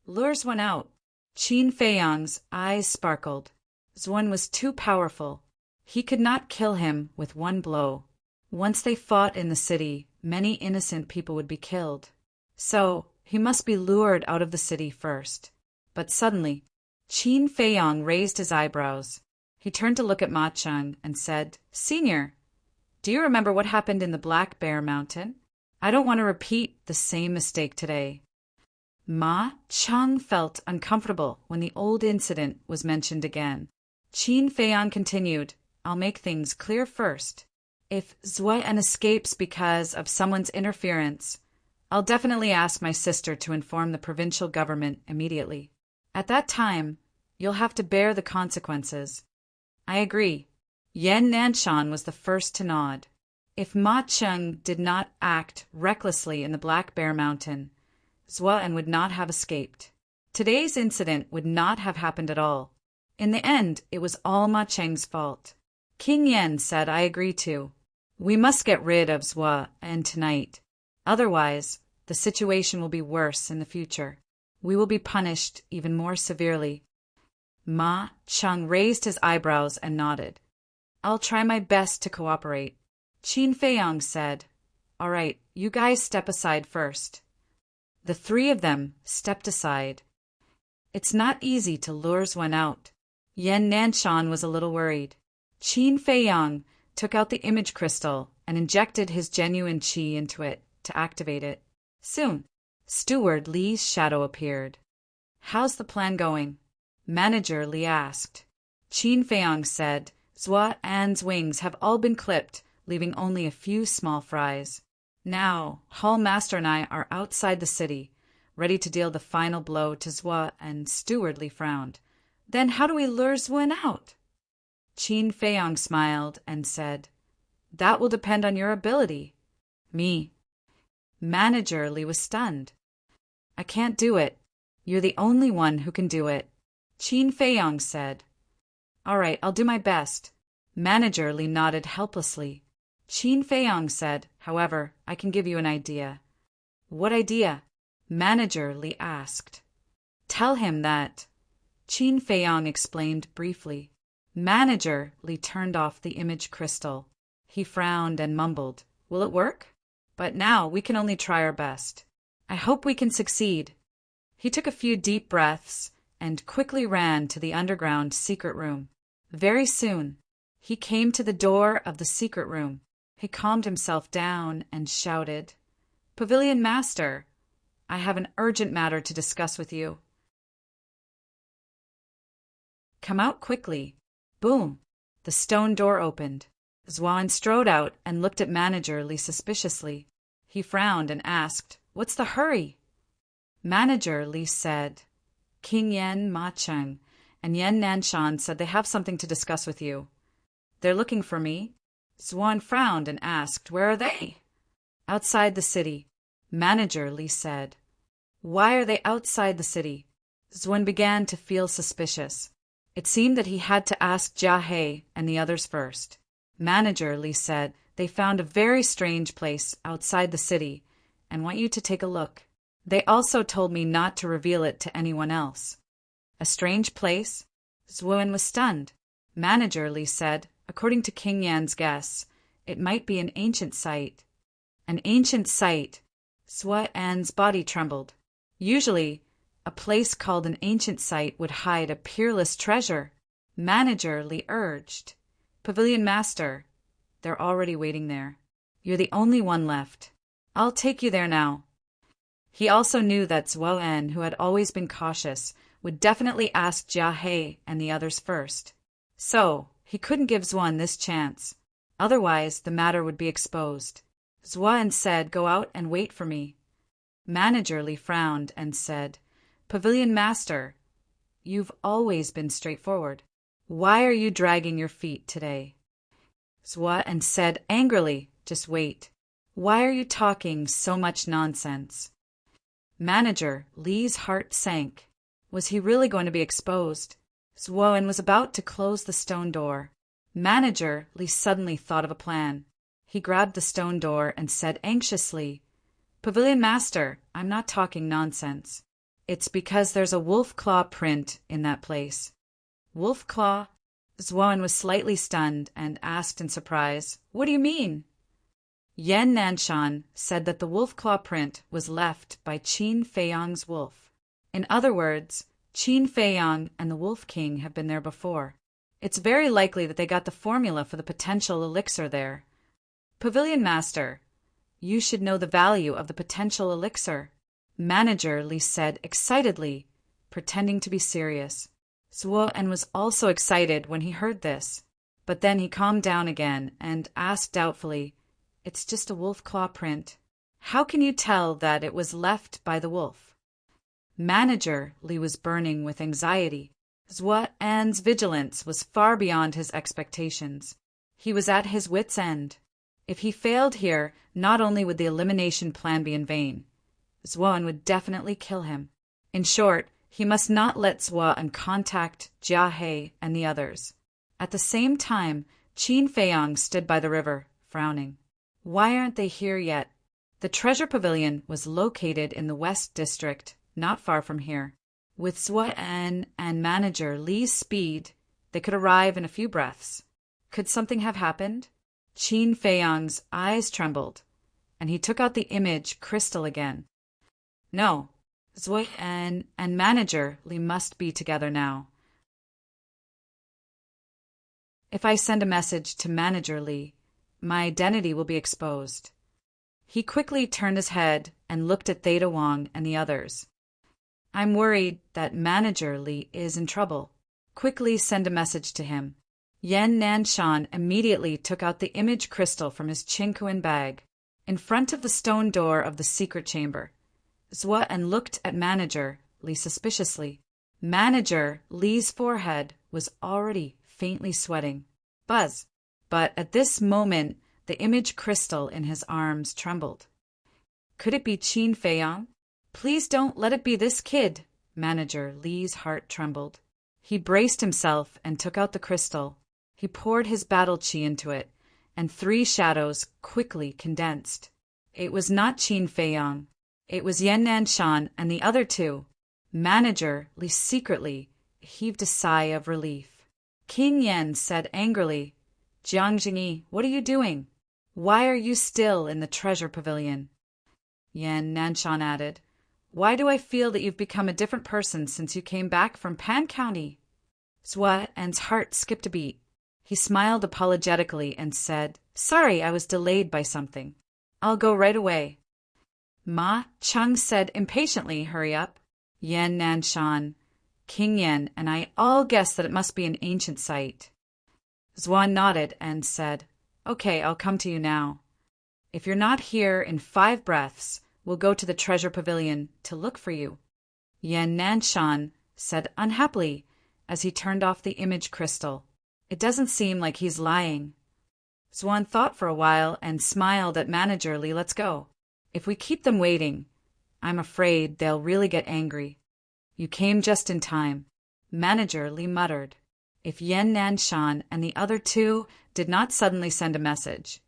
Lures went out. Qin Feiyang's eyes sparkled. Zhuan was too powerful. He could not kill him with one blow. Once they fought in the city, many innocent people would be killed. So, he must be lured out of the city first. But suddenly, Qin Feiyang raised his eyebrows. He turned to look at Ma Cheng and said, "Senior, do you remember what happened in the Black Bear Mountain? I don't want to repeat the same mistake today." Ma Cheng felt uncomfortable when the old incident was mentioned again. Qin Feiyang continued, "I'll make things clear first. If Zuan escapes because of someone's interference, I'll definitely ask my sister to inform the provincial government immediately. At that time, you'll have to bear the consequences." "I agree." Yan Nanshan was the first to nod. If Ma Cheng did not act recklessly in the Black Bear Mountain, Zuan would not have escaped. Today's incident would not have happened at all. In the end, it was all Ma Cheng's fault. King Yen said I agree too. We must get rid of Zhua and tonight. Otherwise, the situation will be worse in the future. We will be punished even more severely. Ma Cheng raised his eyebrows and nodded. I'll try my best to cooperate. Qin Feiyang said, All right, you guys step aside first. The three of them stepped aside. It's not easy to lure Zwen out. Yan Nanshan was a little worried. Qin Feiyang took out the image crystal and injected his genuine qi into it to activate it. Soon, Steward Li's shadow appeared. How's the plan going? Manager Li asked. Qin Feiyang said, Zhua An's wings have all been clipped, leaving only a few small fries. Now, Hall Master and I are outside the city, ready to deal the final blow to Zhua, and Steward Li frowned. Then how do we lure Zwen out? Qin Feiyang smiled and said, That will depend on your ability. Me. Manager Li was stunned. I can't do it. You're the only one who can do it. Qin Feiyang said. All right, I'll do my best. Manager Li nodded helplessly. Qin Feiyang said, However, I can give you an idea. What idea? Manager Li asked. Tell him that. Qin Feiyang explained briefly. Manager Li turned off the image crystal. He frowned and mumbled, Will it work? But now we can only try our best. I hope we can succeed. He took a few deep breaths and quickly ran to the underground secret room. Very soon, he came to the door of the secret room. He calmed himself down and shouted, Pavilion Master, I have an urgent matter to discuss with you. Come out quickly. Boom! The stone door opened. Zwan strode out and looked at Manager Li suspiciously. He frowned and asked, What's the hurry? Manager Li said, King Yen Ma Cheng and Yan Nanshan said they have something to discuss with you. They're looking for me. Zwan frowned and asked, Where are they? Outside the city. Manager Li said. Why are they outside the city? Zwan began to feel suspicious. It seemed that he had to ask Jia He and the others first. Manager Li said, They found a very strange place outside the city and want you to take a look. They also told me not to reveal it to anyone else. A strange place? Zwen was stunned. Manager Li said, According to King Yan's guess, it might be an ancient site. An ancient site. Zhua An's body trembled. Usually, a place called an ancient site would hide a peerless treasure. Manager Li urged. Pavilion Master, they're already waiting there. You're the only one left. I'll take you there now. He also knew that Zhua An, who had always been cautious, would definitely ask Jia He and the others first. So, he couldn't give Zwan this chance. Otherwise, the matter would be exposed. Zwan said, Go out and wait for me. Manager Li frowned and said, Pavilion Master, you've always been straightforward. Why are you dragging your feet today? Zwan said angrily, Just wait. Why are you talking so much nonsense? Manager Li's heart sank. Was he really going to be exposed? Zwan was about to close the stone door. Manager Li suddenly thought of a plan. He grabbed the stone door and said anxiously, Pavilion Master, I'm not talking nonsense. It's because there's a wolf claw print in that place. Wolf claw? Zwan was slightly stunned and asked in surprise, What do you mean? Yan Nanshan said that the wolf claw print was left by Qin Feiyang's wolf. In other words, Qin Feiyang and the Wolf King have been there before. It's very likely that they got the formula for the potential elixir there. Pavilion Master, you should know the value of the potential elixir. Manager Li said excitedly, pretending to be serious. Zhuo was also excited when he heard this, but then he calmed down again and asked doubtfully, It's just a wolf claw print. How can you tell that it was left by the wolf? Manager Li was burning with anxiety. Zhuo An's vigilance was far beyond his expectations. He was at his wit's end. If he failed here, not only would the elimination plan be in vain, Zhuo would definitely kill him. In short, he must not let Zhuo contact Jia He and the others. At the same time, Qin Feiyong stood by the river, frowning. Why aren't they here yet? The treasure pavilion was located in the West District, not far from here. With Zhuan and manager Li's speed, they could arrive in a few breaths. Could something have happened? Qin Feiyong's eyes trembled, and he took out the image crystal again. No, Zhuan and manager Li must be together now. If I send a message to manager Li, my identity will be exposed. He quickly turned his head and looked at Theta Wong and the others. I'm worried that manager Li is in trouble. Quickly send a message to him. Yan Nanshan immediately took out the image crystal from his Qingquan bag, in front of the stone door of the secret chamber. Zhuan looked at manager Li suspiciously. Manager Li's forehead was already faintly sweating. Buzz! But at this moment, the image crystal in his arms trembled. Could it be Qin Feiyong? Please don't let it be this kid. Manager Li's heart trembled. He braced himself and took out the crystal. He poured his battle chi into it, and 3 shadows quickly condensed. It was not Qin Feiyong. It was Yan Nanshan and the other 2. Manager Li secretly heaved a sigh of relief. King Yan said angrily, Jiang Jingyi, what are you doing? Why are you still in the treasure pavilion? Yan Nanshan added, Why do I feel that you've become a different person since you came back from Pan County? Zhuan's heart skipped a beat. He smiled apologetically and said, Sorry, I was delayed by something. I'll go right away. Ma Cheng said impatiently, Hurry up. Yan Nanshan, King Yan, and I all guessed that it must be an ancient site. Zhuan nodded and said, Okay, I'll come to you now. If you're not here in 5 breaths, we'll go to the treasure pavilion to look for you. Yan Nanshan said unhappily as he turned off the image crystal. It doesn't seem like he's lying. Zhuan thought for a while and smiled at manager Li. Let's go. If we keep them waiting, I'm afraid they'll really get angry. You came just in time. Manager Li muttered. If Yan Nanshan and the other 2 did not suddenly send a message.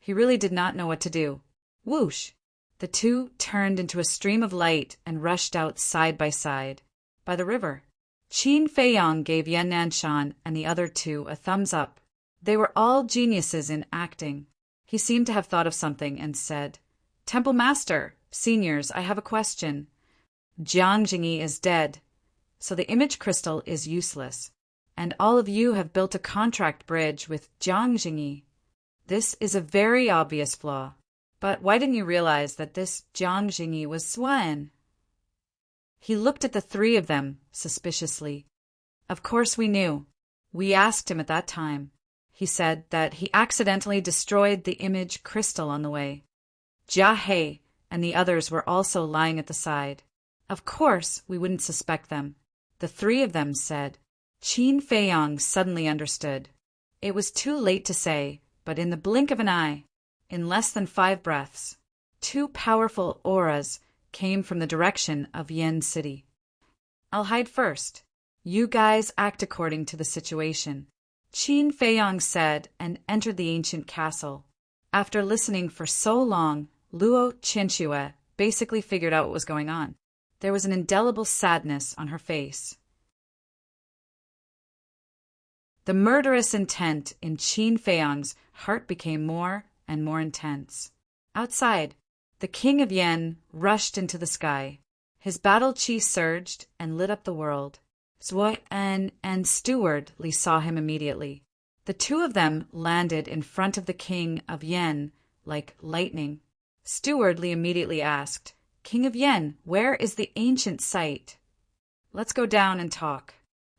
He really did not know what to do. Whoosh! The 2 turned into a stream of light and rushed out side by side. By the river. Qin Feiyong gave Yan Nanshan and the other 2 a thumbs up. They were all geniuses in acting. He seemed to have thought of something and said, Temple Master, seniors, I have a question. Jiang Jingyi is dead, so the image crystal is useless. And all of you have built a contract bridge with Jiang Jingyi. This is a very obvious flaw. But why didn't you realize that this Jiang Jingyi was Zhuan? He looked at the 3 of them suspiciously. Of course we knew. We asked him at that time. He said that he accidentally destroyed the image crystal on the way. Jia He and the others were also lying at the side. Of course we wouldn't suspect them. The 3 of them said. Qin Feiyong suddenly understood. It was too late to say, but in the blink of an eye, in less than 5 breaths, 2 powerful auras came from the direction of Yen City. I'll hide first. You guys act according to the situation, Qin Feiyong said and entered the ancient castle. After listening for so long, Luo Qianxue basically figured out what was going on. There was an indelible sadness on her face. The murderous intent in Qin Feiyong's heart became more and more intense. Outside, the king of Yen rushed into the sky. His battle chi surged and lit up the world. Zhuan and Steward Li saw him immediately. The 2 of them landed in front of the king of Yen like lightning. Steward Li immediately asked, King of Yen, where is the ancient site? Let's go down and talk.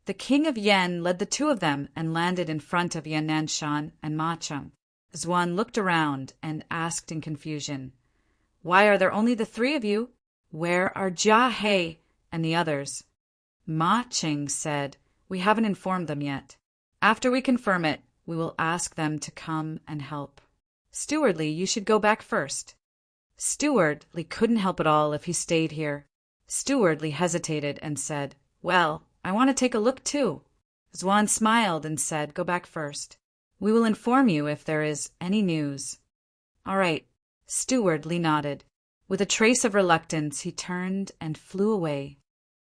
The king of Yen led the 2 of them and landed in front of Yan Nanshan and Ma Cheng. Zhuan looked around and asked in confusion, Why are there only the 3 of you? Where are Jia He and the others? Ma Cheng said, We haven't informed them yet. After we confirm it, we will ask them to come and help. Steward Li, you should go back first. Steward Li couldn't help it all if he stayed here. Steward Li hesitated and said, Well, I want to take a look too. Zhuan smiled and said, Go back first. We will inform you if there is any news. All right. Steward Li nodded. With a trace of reluctance, he turned and flew away.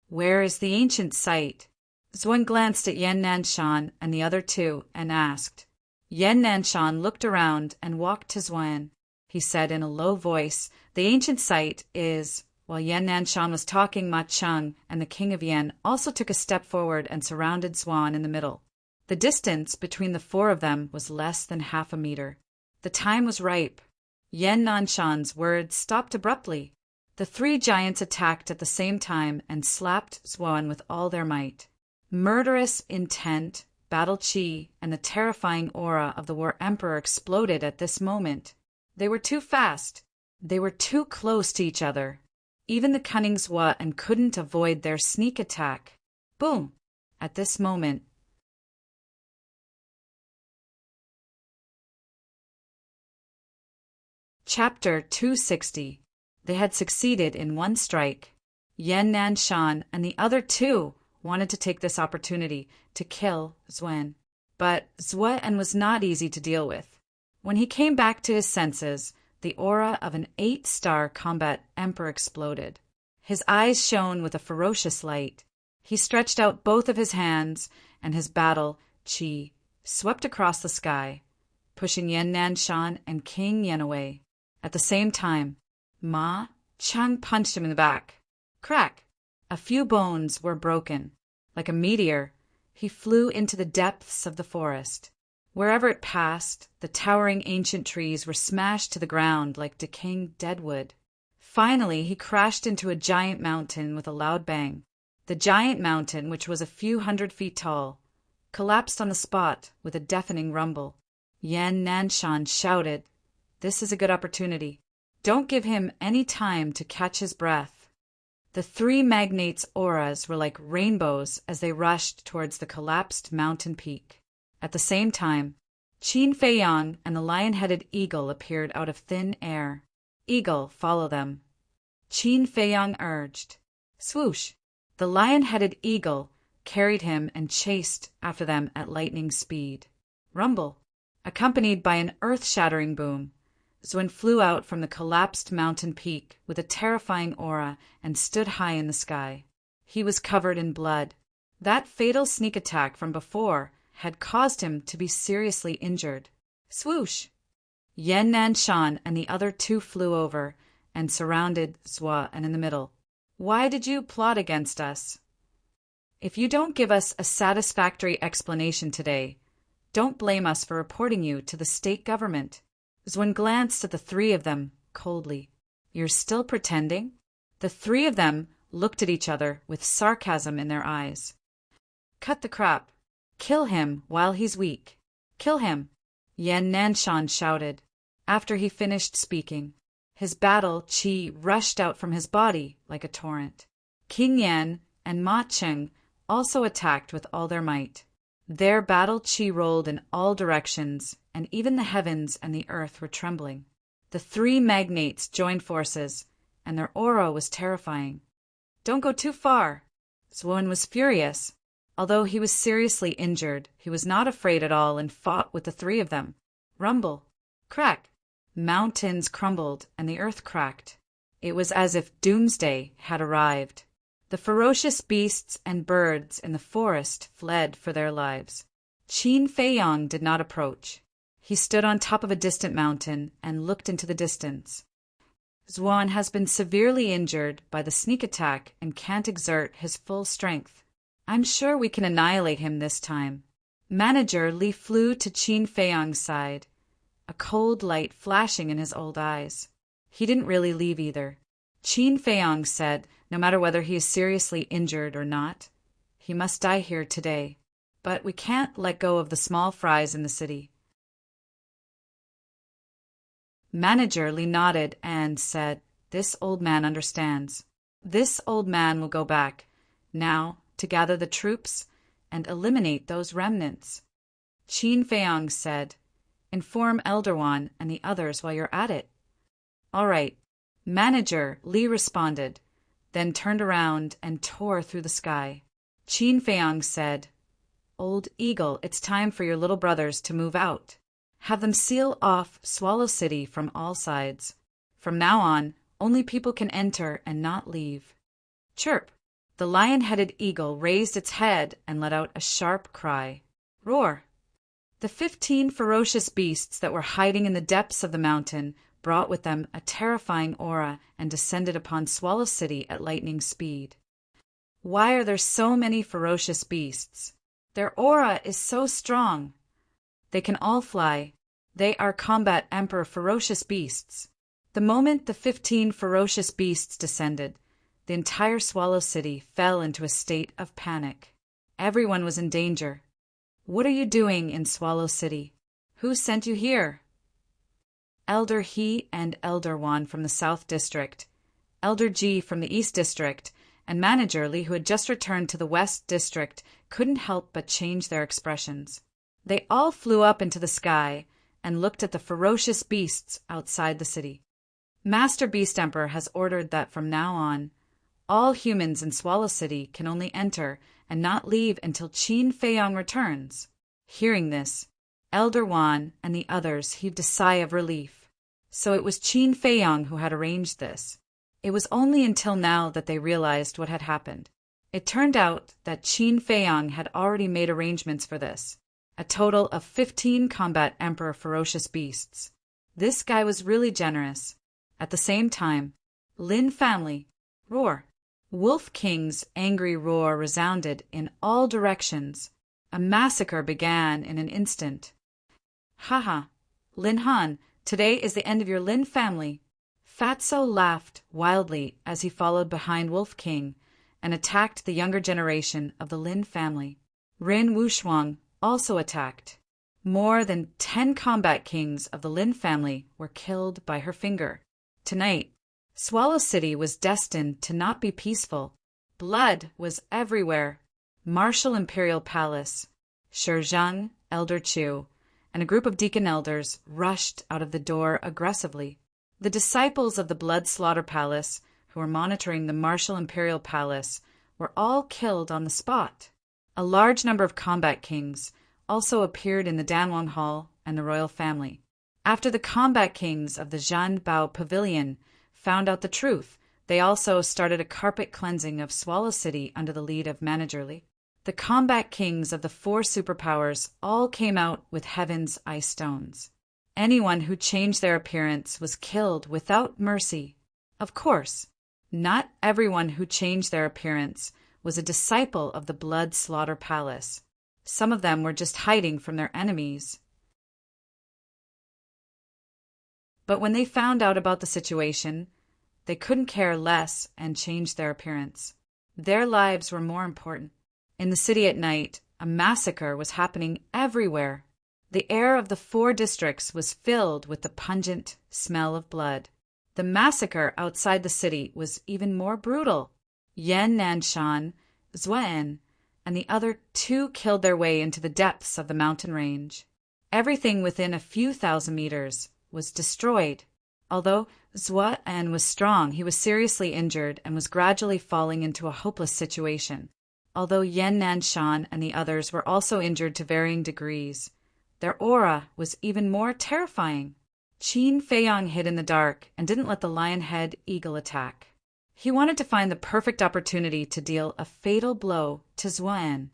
Where is the ancient site? Xuan glanced at Yan Nanshan and the other two and asked. Yan Nanshan looked around and walked to Xuan. He said in a low voice, the ancient site is... While Yan Nanshan was talking, Ma Cheng and the king of Yan also took a step forward and surrounded Xuan in the middle. The distance between the four of them was less than half a meter. The time was ripe. Yan Nanshan's words stopped abruptly. The three giants attacked at the same time and slapped Xuan with all their might. Murderous intent, battle chi, and the terrifying aura of the War Emperor exploded at this moment. They were too fast. They were too close to each other. Even the cunning Xuan couldn't avoid their sneak attack. Boom! At this moment, Chapter 260. They had succeeded in one strike. Yan Nanshan and the other two wanted to take this opportunity to kill Xuan. But Xuan was not easy to deal with. When he came back to his senses, the aura of an 8-star combat emperor exploded. His eyes shone with a ferocious light. He stretched out both of his hands, and his battle chi swept across the sky, pushing Yan Nanshan and King Yan away. At the same time, Ma Cheng punched him in the back. Crack! A few bones were broken. Like a meteor, he flew into the depths of the forest. Wherever it passed, the towering ancient trees were smashed to the ground like decaying deadwood. Finally, he crashed into a giant mountain with a loud bang. The giant mountain, which was a few 100 feet tall, collapsed on the spot with a deafening rumble. Yan Nanshan shouted, "This is a good opportunity. Don't give him any time to catch his breath." The three magnates' auras were like rainbows as they rushed towards the collapsed mountain peak. At the same time, Qin Feiyang and the lion-headed eagle appeared out of thin air. "Eagle, follow them," Qin Feiyang urged. Swoosh! The lion-headed eagle carried him and chased after them at lightning speed. Rumble! Accompanied by an earth-shattering boom, Xuan flew out from the collapsed mountain peak with a terrifying aura and stood high in the sky. He was covered in blood. That fatal sneak attack from before had caused him to be seriously injured. Swoosh! Yan Nanshan and the other two flew over and surrounded Xuan in the middle. "Why did you plot against us? If you don't give us a satisfactory explanation today, don't blame us for reporting you to the state government." Xuan glanced at the three of them coldly. "You're still pretending?" The three of them looked at each other with sarcasm in their eyes. "Cut the crap. Kill him while he's weak. Kill him," Yan Nanshan shouted. After he finished speaking, his battle chi rushed out from his body like a torrent. King Yan and Ma Cheng also attacked with all their might. Their battle chi rolled in all directions, and even the heavens and the earth were trembling. The three magnates joined forces, and their aura was terrifying. "Don't go too far." Xuan was furious. Although he was seriously injured, he was not afraid at all and fought with the three of them. Rumble! Crack! Mountains crumbled and the earth cracked. It was as if doomsday had arrived. The ferocious beasts and birds in the forest fled for their lives. Qin Feiyang did not approach. He stood on top of a distant mountain and looked into the distance. Xuan has been severely injured by the sneak attack and can't exert his full strength. I'm sure we can annihilate him this time. Manager Li flew to Qin Feiyang's side, a cold light flashing in his old eyes. He didn't really leave either. Qin Feiyang said, no matter whether he is seriously injured or not, he must die here today. But we can't let go of the small fries in the city. Manager Li nodded and said, "This old man understands. This old man will go back now to gather the troops and eliminate those remnants." Qin Feiyang said, "Inform Elder Wan and the others while you're at it." "All right." Manager Li responded, then turned around and tore through the sky. Qin Feiyang said, Old Eagle, it's time for your little brothers to move out. Have them seal off Swallow City from all sides. From now on, only people can enter and not leave." Chirp! The lion-headed eagle raised its head and let out a sharp cry. Roar! The 15 ferocious beasts that were hiding in the depths of the mountain brought with them a terrifying aura and descended upon Swallow City at lightning speed. Why are there so many ferocious beasts? Their aura is so strong. They can all fly. They are Combat Emperor ferocious beasts. The moment the 15 ferocious beasts descended, the entire Swallow City fell into a state of panic. Everyone was in danger. What are you doing in Swallow City? Who sent you here? Elder He and Elder Wan from the South District, Elder G from the East District, and Manager Lee, who had just returned to the West District, couldn't help but change their expressions. They all flew up into the sky and looked at the ferocious beasts outside the city. Master Beast Emperor has ordered that from now on, all humans in Swallow City can only enter and not leave until Qin Feiyong returns. Hearing this, Elder Wan and the others heaved a sigh of relief. So it was Qin Feiyong who had arranged this. It was only until now that they realized what had happened. It turned out that Qin Feiyong had already made arrangements for this. A total of 15 Combat Emperor ferocious beasts. This guy was really generous. At the same time, Lin family, roar. Wolf King's angry roar resounded in all directions. A massacre began in an instant. Haha, Lin Han, today is the end of your Lin family. Fatso laughed wildly as he followed behind Wolf King and attacked the younger generation of the Lin family. Rin Wushuang also attacked. More than 10 combat kings of the Lin family were killed by her finger. Tonight, Swallow City was destined to not be peaceful. Blood was everywhere. Martial Imperial Palace, Shizhang, Elder Chu, and a group of deacon elders rushed out of the door aggressively. The disciples of the Blood Slaughter Palace, who were monitoring the Martial Imperial Palace, were all killed on the spot. A large number of combat kings also appeared in the Danwang Hall and the royal family. After the combat kings of the Zhan Bao Pavilion found out the truth, they also started a carpet cleansing of Swallow City under the lead of Manager Lee. The combat kings of the 4 superpowers all came out with Heaven's Ice Stones. Anyone who changed their appearance was killed without mercy. Of course, not everyone who changed their appearance was a disciple of the Blood Slaughter Palace. Some of them were just hiding from their enemies. But when they found out about the situation, they couldn't care less and changed their appearance. Their lives were more important. In the city at night, a massacre was happening everywhere. The air of the 4 districts was filled with the pungent smell of blood. The massacre outside the city was even more brutal. Yan Nanshan, Zuen, and the other 2 killed their way into the depths of the mountain range. Everything within a few thousand meters was destroyed. Although Zuen was strong, he was seriously injured and was gradually falling into a hopeless situation. Although Yan Nanshan and the others were also injured to varying degrees, their aura was even more terrifying. Qin Feiyong hid in the dark and didn't let the lion-head eagle attack. He wanted to find the perfect opportunity to deal a fatal blow to Zuen.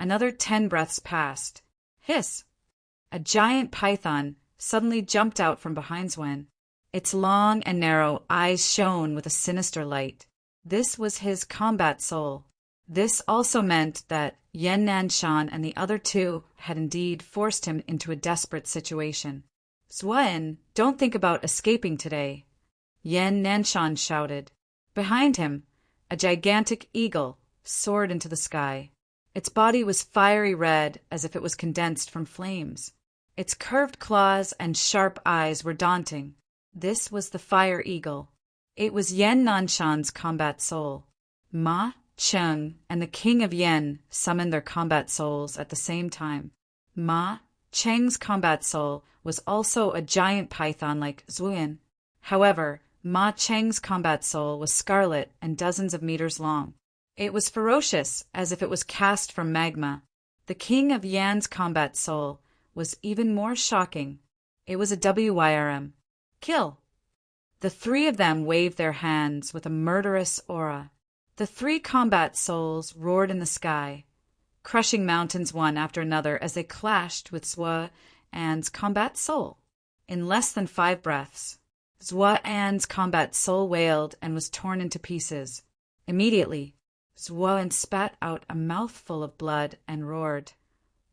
Another 10 breaths passed. Hiss! A giant python suddenly jumped out from behind Zuen. Its long and narrow eyes shone with a sinister light. This was his combat soul. This also meant that Yan Nanshan and the other 2 had indeed forced him into a desperate situation. Zuen, don't think about escaping today, Yan Nanshan shouted. Behind him, a gigantic eagle soared into the sky. Its body was fiery red as if it was condensed from flames. Its curved claws and sharp eyes were daunting. This was the Fire Eagle. It was Yan Nanshan's combat soul. Ma, Cheng, and the King of Yen summoned their combat souls at the same time. Ma, Cheng's combat soul was also a giant python like Zuen. However, Ma Cheng's combat soul was scarlet and dozens of meters long. It was ferocious, as if it was cast from magma. The king of Yan's combat soul was even more shocking. It was a WYRM. Kill! The three of them waved their hands with a murderous aura. The three combat souls roared in the sky, crushing mountains one after another as they clashed with Zhua An's combat soul. In less than 5 breaths, Zhua An's combat soul wailed and was torn into pieces. Immediately, Zhua An spat out a mouthful of blood and roared,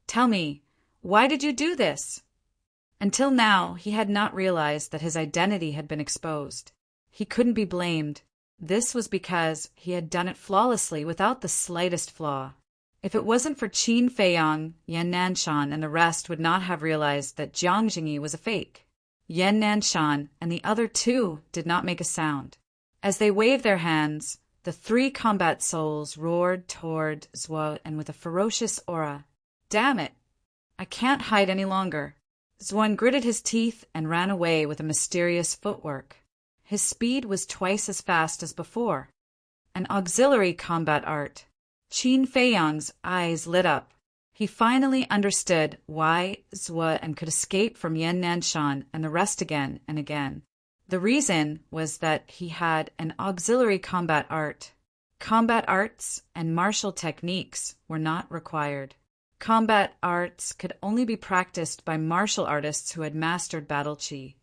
"Tell me, why did you do this?" Until now, he had not realized that his identity had been exposed. He couldn't be blamed. This was because he had done it flawlessly without the slightest flaw. If it wasn't for Qin Feiyang, Yan Nanshan and the rest would not have realized that Jiang Jingyi was a fake. Yan Nanshan and the other two did not make a sound. As they waved their hands, the three combat souls roared toward Zhua An with a ferocious aura. "Damn it! I can't hide any longer." Zhua An gritted his teeth and ran away with a mysterious footwork. His speed was twice as fast as before. An auxiliary combat art. Qin Feiyang's eyes lit up. He finally understood why Zhua An could escape from Yan Nanshan and the rest again and again. The reason was that he had an auxiliary combat art. Combat arts and martial techniques were not required. Combat arts could only be practiced by martial artists who had mastered battle qi.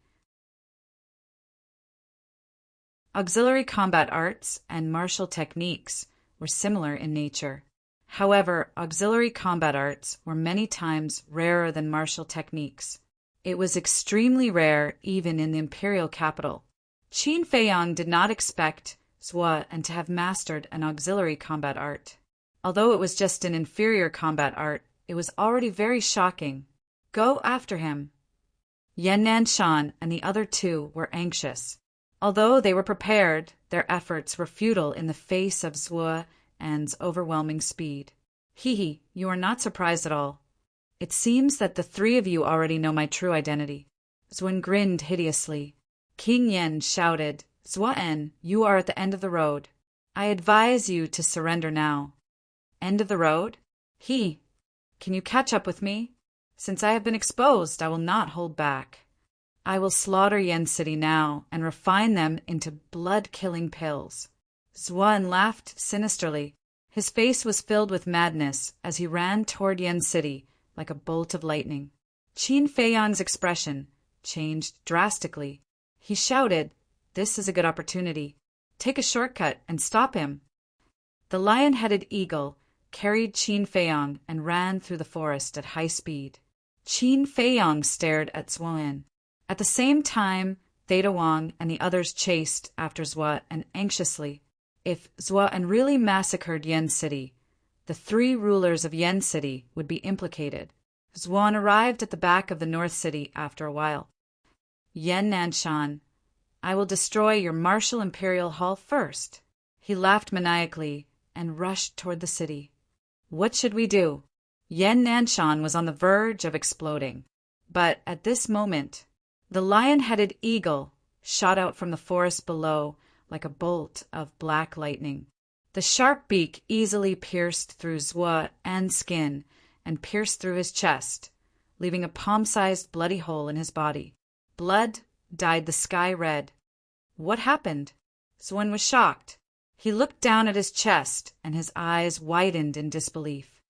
Auxiliary combat arts and martial techniques were similar in nature. However, auxiliary combat arts were many times rarer than martial techniques. It was extremely rare even in the imperial capital. Qin Feiyang did not expect Zhua An to have mastered an auxiliary combat art. Although it was just an inferior combat art, it was already very shocking. Go after him. Yan Nanshan and the other two were anxious. Although they were prepared, their efforts were futile in the face of Zhua An's overwhelming speed. "Hee, you are not surprised at all. It seems that the three of you already know my true identity." Zhua An grinned hideously. King Yen shouted, "Zhua An, you are at the end of the road. I advise you to surrender now." "End of the road? Can you catch up with me? Since I have been exposed, I will not hold back. I will slaughter Yen City now and refine them into blood-killing pills." Zhua An laughed sinisterly. His face was filled with madness as he ran toward Yen City like a bolt of lightning. Qin Feiyang's expression changed drastically. He shouted, "This is a good opportunity. Take a shortcut and stop him." The lion-headed eagle carried Qin Feiyang and ran through the forest at high speed. Qin Feiyang stared at Zhua An. At the same time, Theta Wang and the others chased after Zhua An anxiously. If Zhua An really massacred Yen City, the three rulers of Yen City would be implicated. Zhua An arrived at the back of the North City after a while. "Yan Nanshan, I will destroy your martial imperial hall first." He laughed maniacally and rushed toward the city. What should we do? Yan Nanshan was on the verge of exploding. But at this moment, the lion-headed eagle shot out from the forest below like a bolt of black lightning. The sharp beak easily pierced through Zhua An's skin and pierced through his chest, leaving a palm-sized bloody hole in his body. Blood dyed the sky red. What happened? Zhua An was shocked. He looked down at his chest, and his eyes widened in disbelief.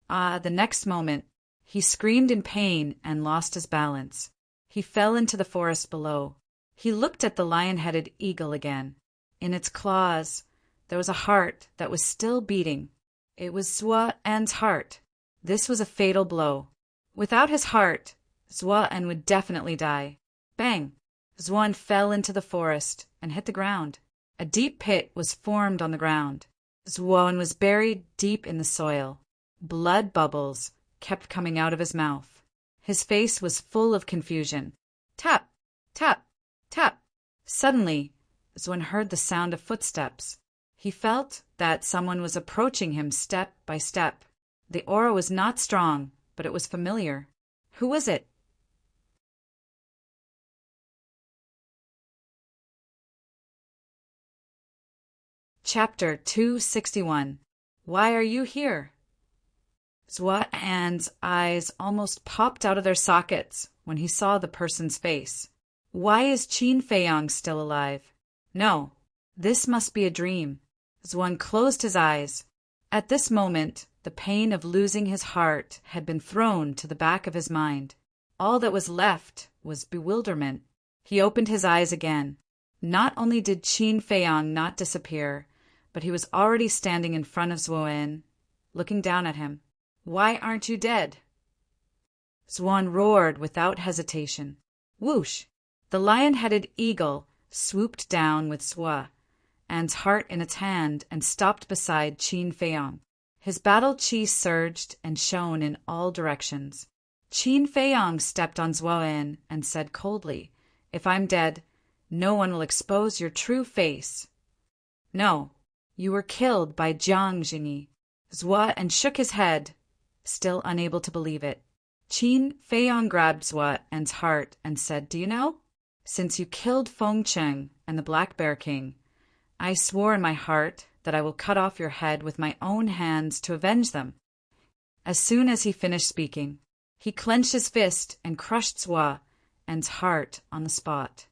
The next moment, he screamed in pain and lost his balance. He fell into the forest below. He looked at the lion-headed eagle again. In its claws, there was a heart that was still beating. It was Zhua An's heart. This was a fatal blow. Without his heart, Zhua An would definitely die. Bang! Zhua An fell into the forest and hit the ground. A deep pit was formed on the ground. Zhua An was buried deep in the soil. Blood bubbles kept coming out of his mouth. His face was full of confusion. Tap! Tap! Tap! Suddenly, Zhua An heard the sound of footsteps. He felt that someone was approaching him step by step. The aura was not strong, but it was familiar. Who was it? Chapter 261. Why are you here? Zuan's eyes almost popped out of their sockets when he saw the person's face. Why is Qin Feiyang still alive? No, this must be a dream. Zuan closed his eyes. At this moment, the pain of losing his heart had been thrown to the back of his mind. All that was left was bewilderment. He opened his eyes again. Not only did Qin Feiyang not disappear, but he was already standing in front of Zuan, looking down at him. Why aren't you dead? Zuan roared without hesitation. Whoosh! The lion-headed eagle swooped down with Zuan's heart in its hand and stopped beside Qin Feiyang. His battle chi surged and shone in all directions. Qin Feiyang stepped on Zuan and said coldly, "If I'm dead, no one will expose your true face." "No, you were killed by Jiang Jingyi." Zuan shook his head, still unable to believe it. Qin Feiyang grabbed Zuan's heart and said, "Do you know? Since you killed Feng Cheng and the Black Bear King, I swore in my heart that I will cut off your head with my own hands to avenge them." As soon as he finished speaking, he clenched his fist and crushed Zuan's heart on the spot.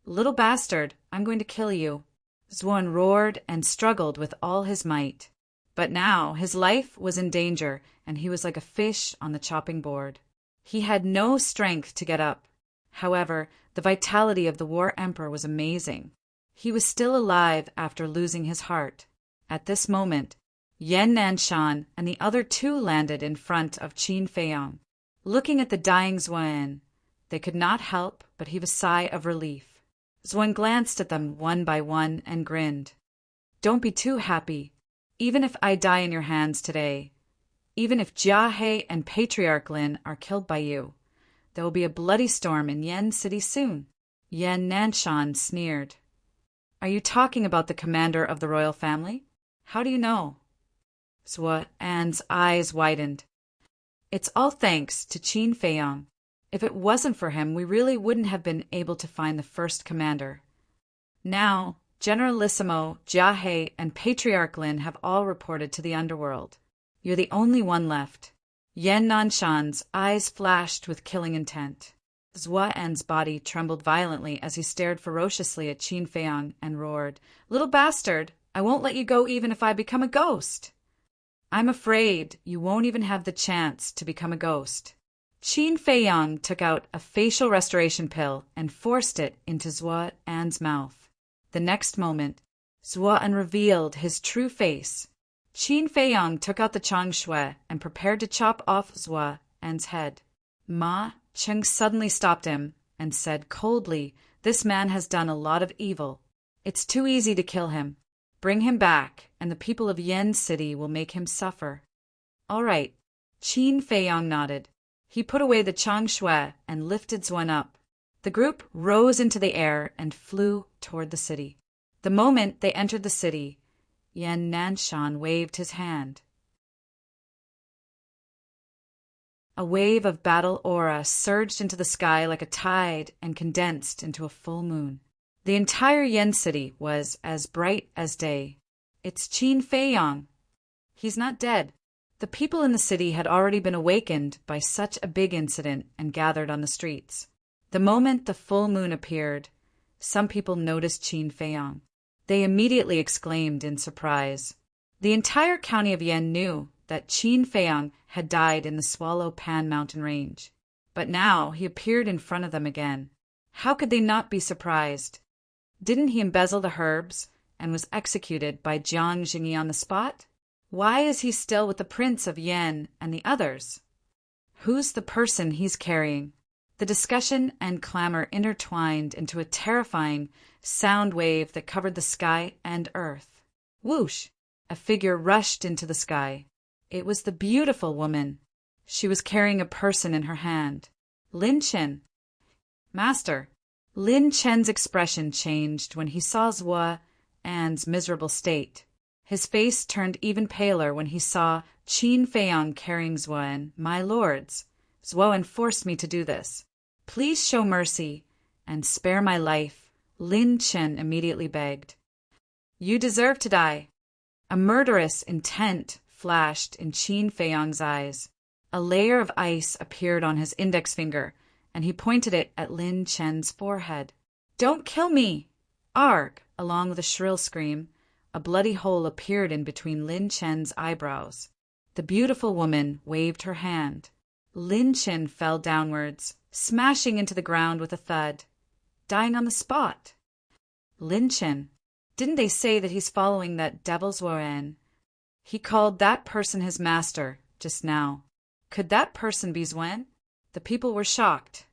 "Little bastard, I'm going to kill you." Zuan roared and struggled with all his might. But now his life was in danger, and he was like a fish on the chopping board. He had no strength to get up. However, the vitality of the War Emperor was amazing. He was still alive after losing his heart. At this moment, Yan Nanshan and the other two landed in front of Qin Feiyang. Looking at the dying Zuan, they could not help but heave a sigh of relief. Zuan glanced at them one by one and grinned. "Don't be too happy. Even if I die in your hands today, even if Jia He and Patriarch Lin are killed by you, there will be a bloody storm in Yen City soon." Yan Nanshan sneered. "Are you talking about the commander of the royal family? How do you know?" Zuan's eyes widened. "It's all thanks to Qin Feiyang. If it wasn't for him, we really wouldn't have been able to find the first commander. Now, Generalissimo, Jia He, and Patriarch Lin have all reported to the underworld. You're the only one left." Yan Nanshan's eyes flashed with killing intent. Zuan's body trembled violently as he stared ferociously at Qin Feiyang and roared, "Little bastard, I won't let you go even if I become a ghost." "I'm afraid you won't even have the chance to become a ghost." Qin Feiyang took out a facial restoration pill and forced it into Zuan's mouth. The next moment, Zuan revealed his true face. Qin Feiyang took out the Chang Shui and prepared to chop off Zuan's head. Ma Cheng suddenly stopped him and said coldly, "This man has done a lot of evil. It's too easy to kill him. Bring him back, and the people of Yen City will make him suffer." "All right." Qin Feiyang nodded. He put away the Chang Shui and lifted Zuan up. The group rose into the air and flew toward the city. The moment they entered the city, Yan Nanshan waved his hand. A wave of battle aura surged into the sky like a tide and condensed into a full moon. The entire Yen City was as bright as day. "It's Qin Feiyang. He's not dead." The people in the city had already been awakened by such a big incident and gathered on the streets. The moment the full moon appeared, some people noticed Qin Feiyang. They immediately exclaimed in surprise. The entire county of Yen knew that Qin Feiyang had died in the Swallow Pan mountain range. But now he appeared in front of them again. How could they not be surprised? Didn't he embezzle the herbs and was executed by Jiang Jingyi on the spot? Why is he still with the Prince of Yen and the others? Who's the person he's carrying? The discussion and clamor intertwined into a terrifying sound wave that covered the sky and earth. Whoosh! A figure rushed into the sky. It was the beautiful woman. She was carrying a person in her hand. Lin Chen. "Master." Lin Chen's expression changed when he saw Zuan's miserable state. His face turned even paler when he saw Qin Feiyang carrying Zuan. "My lords, Zuan forced me to do this. Please show mercy and spare my life," Lin Chen immediately begged. "You deserve to die." A murderous intent flashed in Qin Feiyang's eyes. A layer of ice appeared on his index finger, and he pointed it at Lin Chen's forehead. "Don't kill me! Arg!" Along with a shrill scream, a bloody hole appeared in between Lin Chen's eyebrows. The beautiful woman waved her hand. Lin Chen fell downwards, smashing into the ground with a thud, dying on the spot. Lin Chen, didn't they say that he's following that devil's Wen? He called that person his master, just now. Could that person be Zwen? The people were shocked.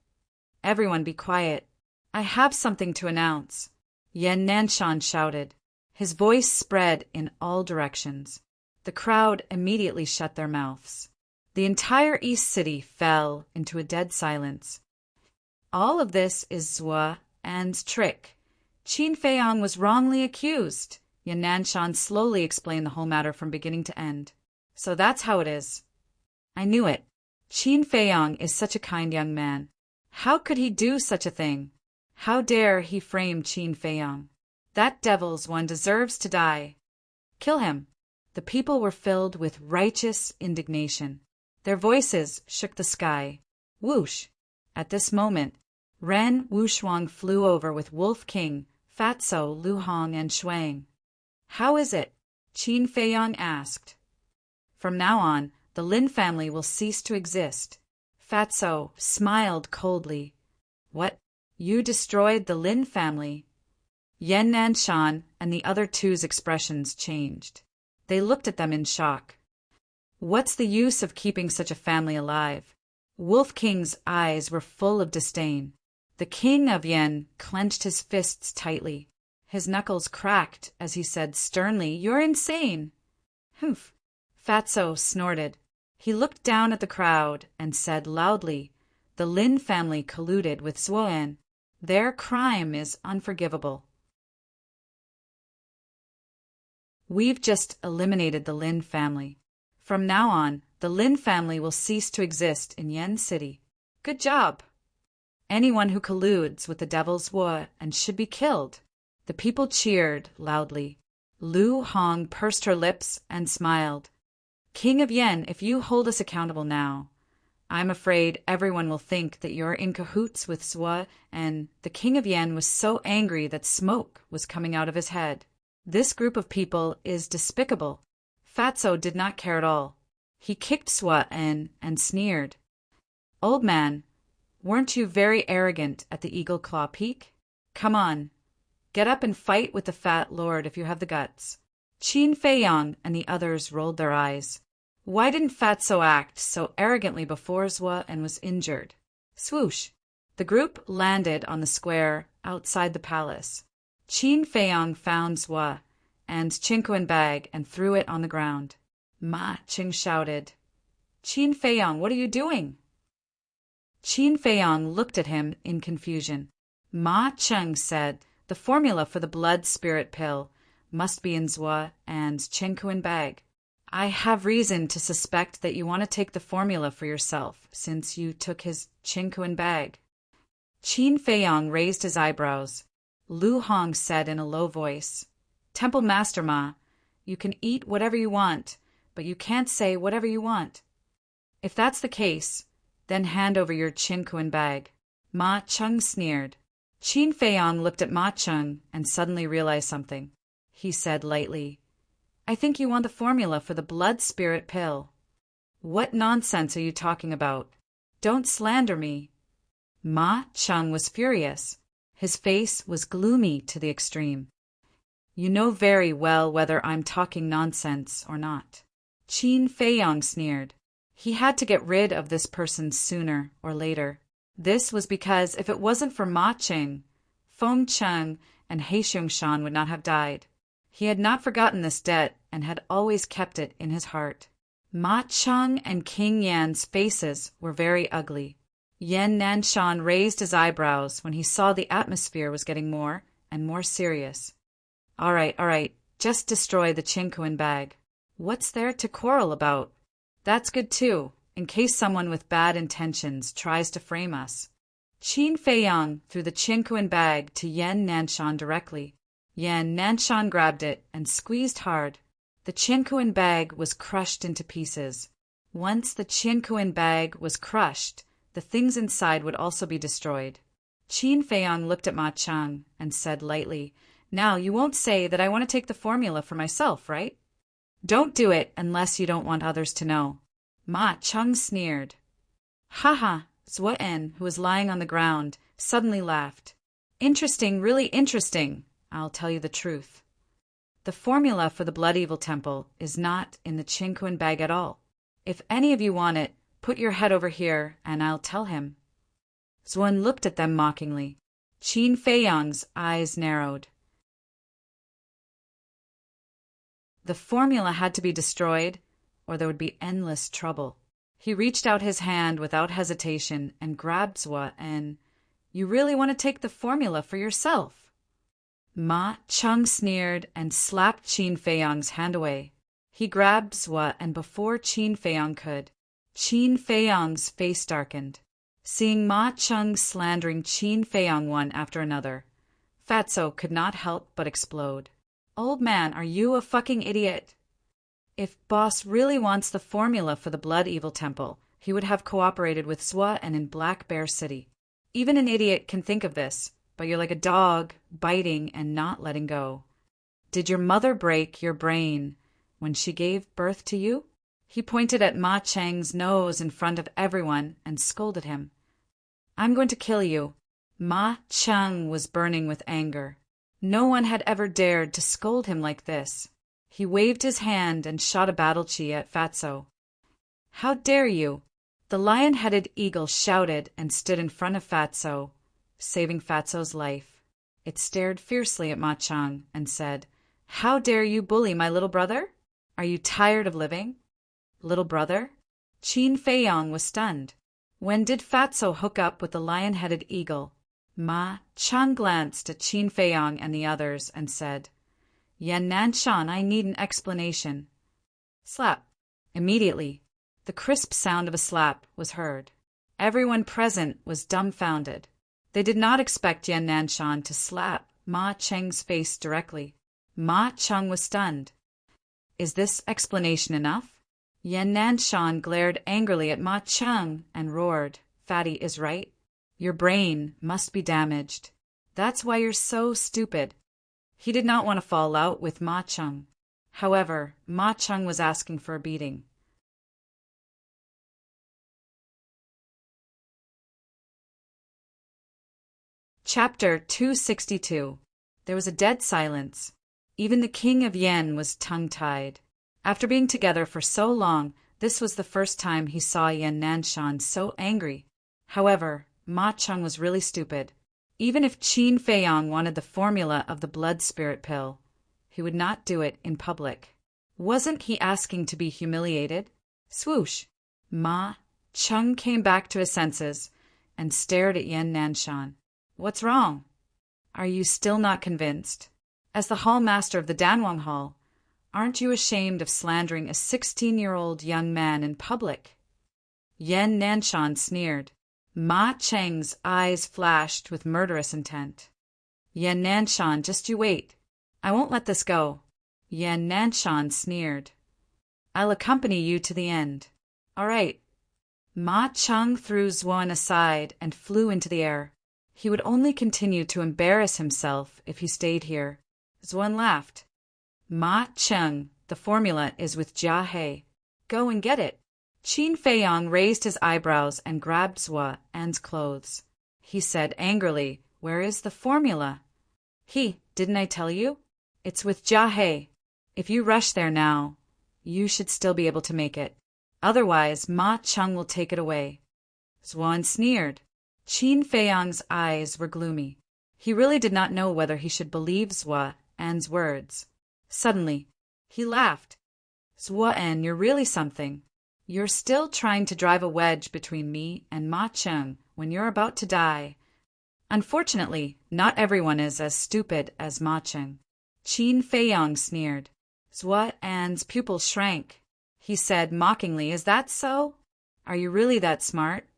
"Everyone be quiet. I have something to announce," Yan Nanshan shouted. His voice spread in all directions. The crowd immediately shut their mouths. The entire East City fell into a dead silence. "All of this is Zhou An's trick. Qin Feiyang was wrongly accused," Yan Nanshan slowly explained the whole matter from beginning to end. "So that's how it is. I knew it. Qin Feiyang is such a kind young man. How could he do such a thing? How dare he frame Qin Feiyang? That devil's one deserves to die. Kill him." The people were filled with righteous indignation. Their voices shook the sky. Whoosh! At this moment, Ren Wushuang flew over with Wolf King, Fatso, Lu Hong, and Shuang. "How is it?" Qin Feiyang asked. "From now on, the Lin family will cease to exist." Fatso smiled coldly. "What? You destroyed the Lin family?" Yan Nanshan and the other two's expressions changed. They looked at them in shock. "What's the use of keeping such a family alive?" Wolf King's eyes were full of disdain. The king of Yen clenched his fists tightly. His knuckles cracked as he said sternly, "You're insane." "Humph!" Fatso snorted. He looked down at the crowd and said loudly, "The Lin family colluded with Zhuan. Their crime is unforgivable. We've just eliminated the Lin family. From now on, the Lin family will cease to exist in Yen City. Good job! Anyone who colludes with the devil's Wu and should be killed." The people cheered loudly. Lu Hong pursed her lips and smiled. "King of Yen, if you hold us accountable now, I'm afraid everyone will think that you're in cahoots with Zhou." And the King of Yen was so angry that smoke was coming out of his head. This group of people is despicable. Fatso did not care at all. He kicked Zhou and sneered. "Old man, weren't you very arrogant at the Eagle Claw Peak? Come on, get up and fight with the fat lord if you have the guts." Qin Feiyang and the others rolled their eyes. Why didn't Fatso act so arrogantly before Zhou and was injured? Swoosh! The group landed on the square outside the palace. Qin Feiyang found Zhou and Qinquan bag and threw it on the ground. Ma Qing shouted, "Qin Feiyang, what are you doing?" Qin Feiyang looked at him in confusion. Ma Qing said, "The formula for the blood spirit pill must be in Zhou and Qinquan bag. I have reason to suspect that you want to take the formula for yourself, since you took his Qinquan bag." Qin Feiyang raised his eyebrows. Lu Hong said in a low voice, "Temple Master Ma, you can eat whatever you want, but you can't say whatever you want. If that's the case, then hand over your Qinquan bag." Ma Chung sneered. Qin Feiyang looked at Ma Chung and suddenly realized something. He said lightly, "I think you want the formula for the blood spirit pill." "What nonsense are you talking about? Don't slander me." Ma Chung was furious. His face was gloomy to the extreme. "You know very well whether I'm talking nonsense or not." Qin Feiyang sneered. He had to get rid of this person sooner or later. This was because if it wasn't for Ma Qing, Feng Cheng and He Xiong would not have died. He had not forgotten this debt and had always kept it in his heart. Ma Cheng and King Yan's faces were very ugly. Yan Nanshan raised his eyebrows when he saw the atmosphere was getting more and more serious. All right, just destroy the Qinquan bag. What's there to quarrel about? That's good too, in case someone with bad intentions tries to frame us." Qin Feiyang threw the Qinquan bag to Yan Nanshan directly. Yan Nanshan grabbed it and squeezed hard. The Qiankuan bag was crushed into pieces. Once the Qiankuan bag was crushed, the things inside would also be destroyed. Qin Feiyang looked at Ma Cheng and said lightly, "Now you won't say that I want to take the formula for myself, right? Don't do it unless you don't want others to know." Ma Cheng sneered. "Ha!" Zhuo En, who was lying on the ground, suddenly laughed. "Interesting, really interesting. I'll tell you the truth. The formula for the Blood Evil Temple is not in the Qiankuan bag at all. If any of you want it, put your head over here and I'll tell him." Zhuan looked at them mockingly. Qin Feiyang's eyes narrowed. The formula had to be destroyed, or there would be endless trouble. He reached out his hand without hesitation and grabbed Zhuo En. "You really want to take the formula for yourself?" Ma Cheng sneered and slapped Qin Feiyang's hand away. He grabbed Zhuo, and before Qin Feiyang could, Qin Feiyang's face darkened. Seeing Ma Cheng slandering Qin Feiyang one after another, Fatso could not help but explode. "Old man, are you a fucking idiot? If boss really wants the formula for the Blood Evil Temple, he would have cooperated with Zhuo En in Black Bear City. Even an idiot can think of this, but you're like a dog, biting and not letting go. Did your mother break your brain when she gave birth to you?" He pointed at Ma Cheng's nose in front of everyone and scolded him. "I'm going to kill you." Ma Cheng was burning with anger. No one had ever dared to scold him like this. He waved his hand and shot a battle chi at Fatso. "How dare you!" The lion-headed eagle shouted and stood in front of Fatso, saving Fatso's life. It stared fiercely at Ma Cheng and said, "How dare you bully my little brother? Are you tired of living? Little brother?" Qin Feiyang was stunned. When did Fatso hook up with the lion-headed eagle? Ma Cheng glanced at Qin Feiyang and the others and said, "Yan Nanshan, I need an explanation." Slap. Immediately, the crisp sound of a slap was heard. Everyone present was dumbfounded. They did not expect Yan Nanshan to slap Ma Cheng's face directly. Ma Cheng was stunned. "Is this explanation enough?" Yan Nanshan glared angrily at Ma Cheng and roared, "Fatty is right. Your brain must be damaged. That's why you're so stupid." He did not want to fall out with Ma Cheng. However, Ma Cheng was asking for a beating. Chapter 262. There was a dead silence. Even the king of Yen was tongue-tied. After being together for so long, this was the first time he saw Yan Nanshan so angry. However, Ma Cheng was really stupid. Even if Qin Feiyang wanted the formula of the blood spirit pill, he would not do it in public. Wasn't he asking to be humiliated? Swoosh! Ma Cheng came back to his senses and stared at Yan Nanshan. "What's wrong? Are you still not convinced? As the hall master of the Danwang Hall, aren't you ashamed of slandering a 16-year-old young man in public?" Yan Nanshan sneered. Ma Cheng's eyes flashed with murderous intent. "Yan Nanshan, just you wait. I won't let this go." Yan Nanshan sneered. "I'll accompany you to the end." "All right." Ma Cheng threw Zhuan aside and flew into the air. He would only continue to embarrass himself if he stayed here. Zhuan laughed. "Ma Cheng, the formula is with Jia He. Go and get it." Qin Feiyang raised his eyebrows and grabbed Zhuo En's clothes. He said angrily, "Where is the formula?" "Didn't I tell you? It's with Jia He. If you rush there now, you should still be able to make it. Otherwise, Ma Cheng will take it away." Zhuan sneered. Qin Feiyang's eyes were gloomy. He really did not know whether he should believe Zhuo En's words. Suddenly, he laughed. "Zhuo En, you're really something. You're still trying to drive a wedge between me and Ma Cheng when you're about to die. Unfortunately, not everyone is as stupid as Ma Cheng." Qin Feiyang sneered. Zhuo En's pupils shrank. He said mockingly, "Is that so? Are you really that smart?"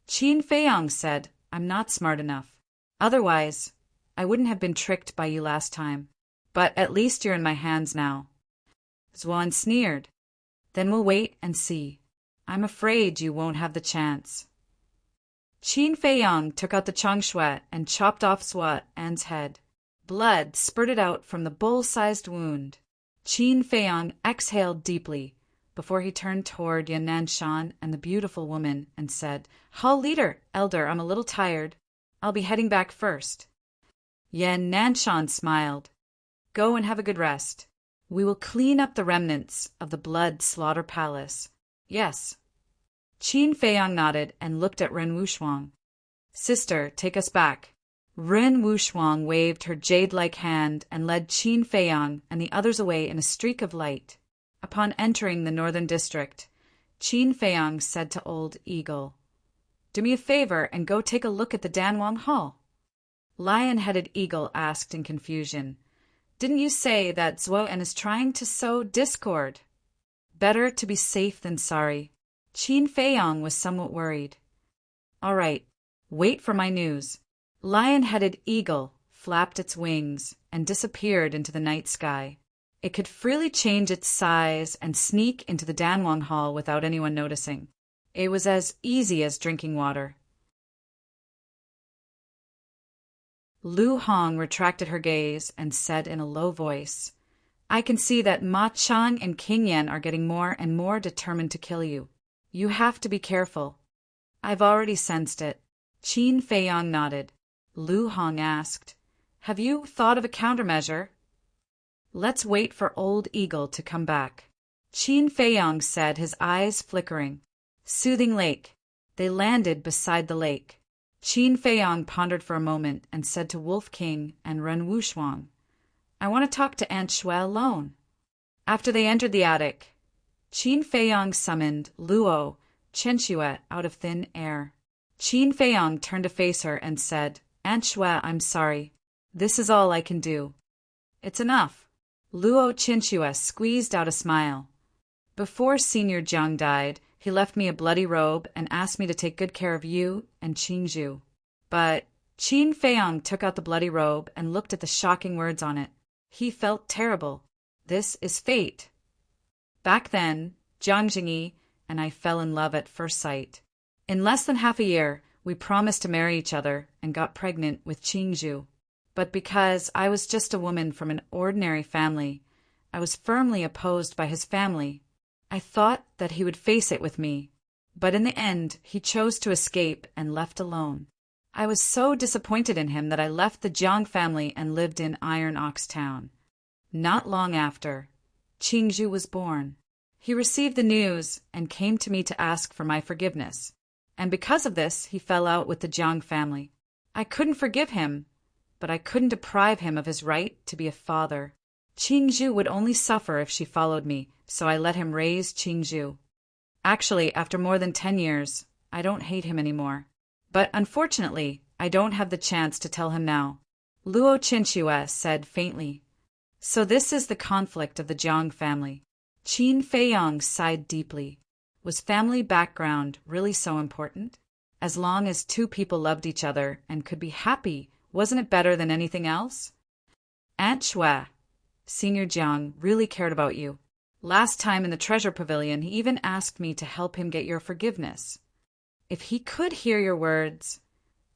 Qin Feiyang said, "I'm not smart enough. Otherwise, I wouldn't have been tricked by you last time. But at least you're in my hands now." Zuan sneered. Then we'll wait and see. I'm afraid you won't have the chance. Qin Feiyang took out the changshui and chopped off Zuan's head. Blood spurted out from the bull-sized wound. Qin Feiyang exhaled deeply before he turned toward Yan Nanshan and the beautiful woman and said, Hall leader, elder, I'm a little tired. I'll be heading back first. Yan Nanshan smiled. Go and have a good rest. We will clean up the remnants of the blood slaughter palace. Yes. Qin Feiyang nodded and looked at Ren Wuxuang. Sister, take us back. Ren Wuxuang waved her jade-like hand and led Qin Feiyang and the others away in a streak of light. Upon entering the northern district, Qin Feiyang said to Old Eagle, Do me a favor and go take a look at the Danwang Hall. Lion-headed Eagle asked in confusion, Didn't you say that Zuan is trying to sow discord? Better to be safe than sorry. Qin Feiyang was somewhat worried. All right, wait for my news. Lion-headed Eagle flapped its wings and disappeared into the night sky. It could freely change its size and sneak into the Danwang Hall without anyone noticing. It was as easy as drinking water. Lu Hong retracted her gaze and said in a low voice, I can see that Ma Chang and King Yan are getting more and more determined to kill you. You have to be careful. I've already sensed it. Qin Feiyang nodded. Lu Hong asked, Have you thought of a countermeasure? Let's wait for Old Eagle to come back. Qin Feiyang said, his eyes flickering. Soothing Lake. They landed beside the lake. Qin Feiyang pondered for a moment and said to Wolf King and Ren Wuxuang, I want to talk to Aunt Shui alone. After they entered the attic, Qin Feiyang summoned Luo Chenxue out of thin air. Qin Feiyang turned to face her and said, Aunt Shui, I'm sorry. This is all I can do. It's enough. Luo Chenxue squeezed out a smile. Before Senior Jiang died, he left me a bloody robe and asked me to take good care of you and Qingzhu. But Qin Feiyang took out the bloody robe and looked at the shocking words on it. He felt terrible. This is fate. Back then, Jiang Jingyi and I fell in love at first sight. In less than half a year, we promised to marry each other and got pregnant with Qingzhu. But because I was just a woman from an ordinary family, I was firmly opposed by his family. I thought that he would face it with me, but in the end he chose to escape and left alone. I was so disappointed in him that I left the Jiang family and lived in Iron Ox Town. Not long after, Qingzhu was born. He received the news and came to me to ask for my forgiveness, and because of this he fell out with the Jiang family. I couldn't forgive him, but I couldn't deprive him of his right to be a father. Qingzhu would only suffer if she followed me, so I let him raise Qingzhu. Actually, after more than 10 years, I don't hate him anymore. But unfortunately, I don't have the chance to tell him now. Luo Chenxue said faintly. So this is the conflict of the Jiang family. Qin Feiyang sighed deeply. Was family background really so important? As long as two people loved each other and could be happy, wasn't it better than anything else? Aunt Shui, Senior Jiang really cared about you. Last time in the treasure pavilion, he even asked me to help him get your forgiveness. If he could hear your words,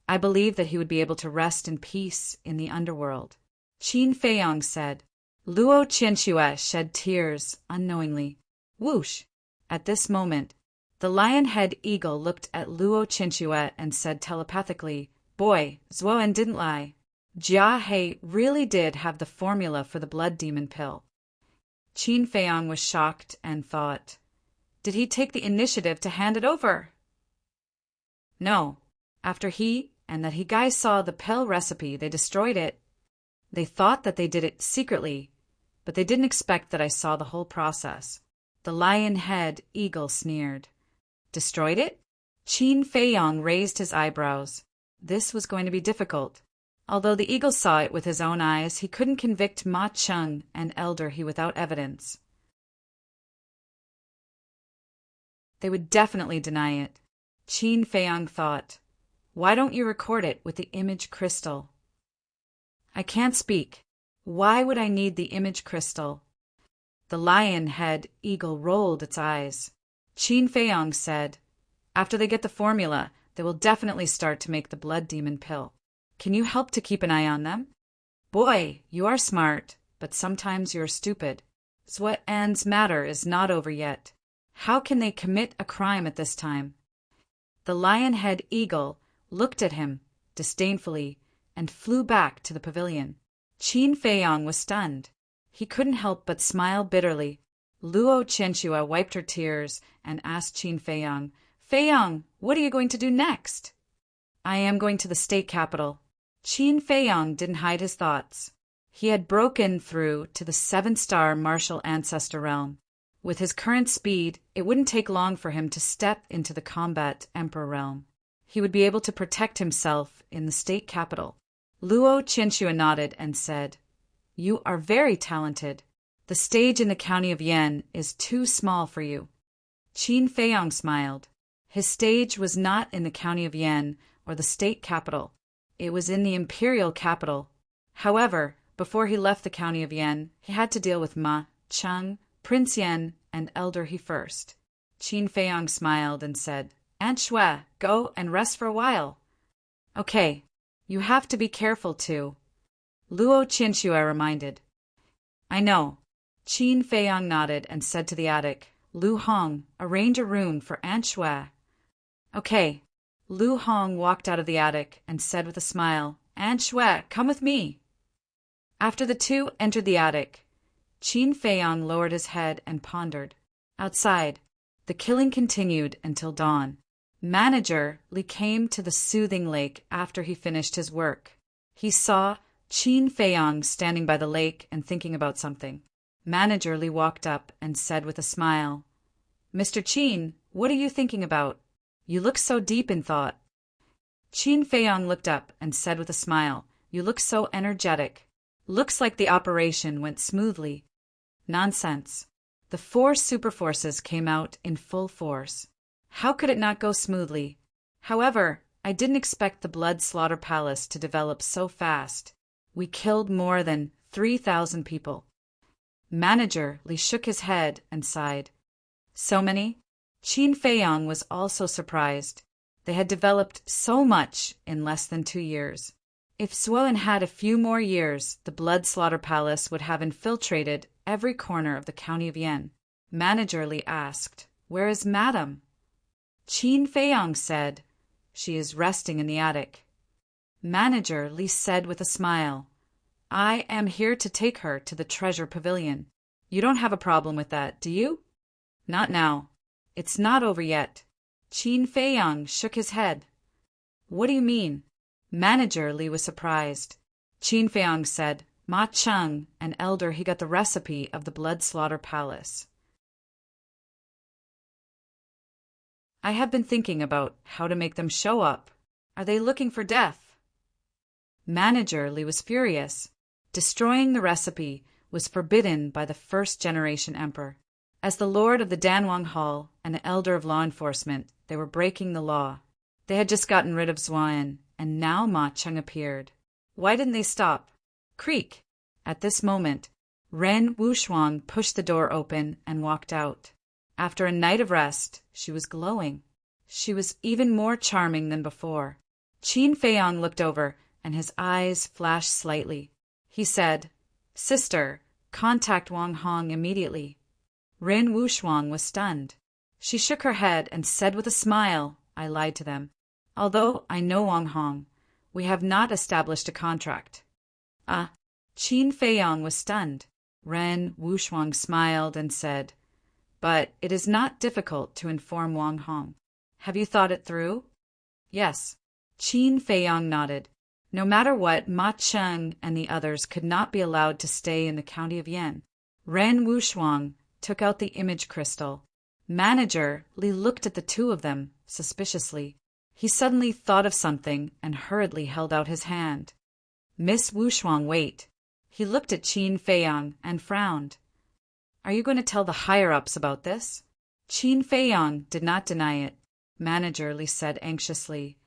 I believe that he would be able to rest in peace in the underworld. Qin Feiyang said. Luo Chenxue shed tears unknowingly. Whoosh! At this moment, the lion-head eagle looked at Luo Chenxue and said telepathically, Boy, Zuoan didn't lie. Jia He really did have the formula for the blood demon pill. Qin Feiyang was shocked and thought, Did he take the initiative to hand it over? No. After he and that he guys saw the pill recipe, they destroyed it. They thought that they did it secretly, but they didn't expect that I saw the whole process. The lion-head eagle sneered. Destroyed it? Qin Feiyang raised his eyebrows. This was going to be difficult. Although the eagle saw it with his own eyes, he couldn't convict Ma Cheng and Elder He without evidence. They would definitely deny it. Qin Feiyang thought, Why don't you record it with the image crystal? I can't speak. Why would I need the image crystal? The lion-head eagle rolled its eyes. Qin Feiyong said, "After they get the formula, they will definitely start to make the blood demon pill. Can you help to keep an eye on them?" "Boy, you are smart, but sometimes you're stupid. Zuan's matter is not over yet. How can they commit a crime at this time?" The lion-head eagle looked at him disdainfully and flew back to the pavilion. Qin Feiyong was stunned. He couldn't help but smile bitterly. Luo Qianxue wiped her tears and asked Qin Feiyong, "Feiyong, what are you going to do next?" "I am going to the state capital." Qin Feiyong didn't hide his thoughts. He had broken through to the 7-star martial ancestor realm. With his current speed, it wouldn't take long for him to step into the combat emperor realm. He would be able to protect himself in the state capital. Luo Qianxue nodded and said, "You are very talented. The stage in the county of Yan is too small for you." Qin Feiyong smiled. His stage was not in the county of Yan or the state capital. It was in the imperial capital. However, before he left the county of Yan, he had to deal with Ma, Cheng, Prince Yan, and Elder He first. Qin Feiyong smiled and said, "Aunt Shui, go and rest for a while." "Okay, you have to be careful too," Luo Qianxue reminded. "I know." Qin Feiyong nodded and said to the attic, "Lu Hong, arrange a room for Aunt Shui." "Okay." Lu Hong walked out of the attic and said with a smile, "Aunt Shui, come with me." After the two entered the attic, Qin Feiyong lowered his head and pondered. Outside, the killing continued until dawn. Manager Li came to the soothing lake after he finished his work. He saw Qin Feiyong standing by the lake and thinking about something. Manager Li walked up and said with a smile, "Mr. Qin, what are you thinking about? You look so deep in thought." Qin Feiyong looked up and said with a smile, "You look so energetic. Looks like the operation went smoothly." Nonsense. The 4 superforces came out in full force. How could it not go smoothly? However, I didn't expect the Blood Slaughter Palace to develop so fast. We killed more than 3,000 people. Manager Li shook his head and sighed. So many? Qin Feiyong was also surprised. They had developed so much in less than 2 years. If Zuan had a few more years, the Blood Slaughter Palace would have infiltrated every corner of the county of Yan. Manager Li asked, "Where is Madam?" Qin Feiyong said, "She is resting in the attic." Manager Li said with a smile, "I am here to take her to the treasure pavilion. You don't have a problem with that, do you?" "Not now. It's not over yet." Qin Feiyong shook his head. "What do you mean?" Manager Li was surprised. Qin Feiyong said, "Ma Cheng, an elder, he got the recipe of the Blood Slaughter Palace. I have been thinking about how to make them show up. Are they looking for death?" Manager Li was furious. Destroying the recipe was forbidden by the first-generation emperor. As the lord of the Danwang Hall and an elder of law enforcement, they were breaking the law. They had just gotten rid of Zuan, and now Ma Cheng appeared. Why didn't they stop? Creak! At this moment, Ren Wushuang pushed the door open and walked out. After a night of rest, she was glowing. She was even more charming than before. Qin Feiyong looked over, and his eyes flashed slightly. He said, "Sister, contact Wang Hong immediately." Ren Wushuang was stunned. She shook her head and said with a smile, "I lied to them. Although I know Wang Hong, we have not established a contract." Ah, Qin Feiyong was stunned. Ren Wushuang smiled and said, "But it is not difficult to inform Wang Hong. Have you thought it through?" "Yes." Qin Feiyong nodded. No matter what, Ma Cheng and the others could not be allowed to stay in the county of Yan. Ren Wushuang took out the image crystal. Manager Li looked at the two of them suspiciously. He suddenly thought of something and hurriedly held out his hand. "Miss Wushuang, wait." He looked at Qin Feiyong and frowned. "Are you going to tell the higher-ups about this?" Qin Feiyong did not deny it. Manager Li said anxiously,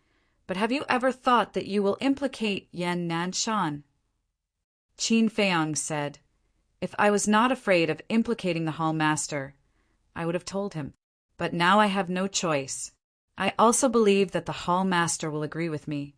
"But have you ever thought that you will implicate Yan Nanshan?" Qin Feiyong said, If I was not afraid of implicating the hall master, I would have told him. But now I have no choice. I also believe that the hall master will agree with me.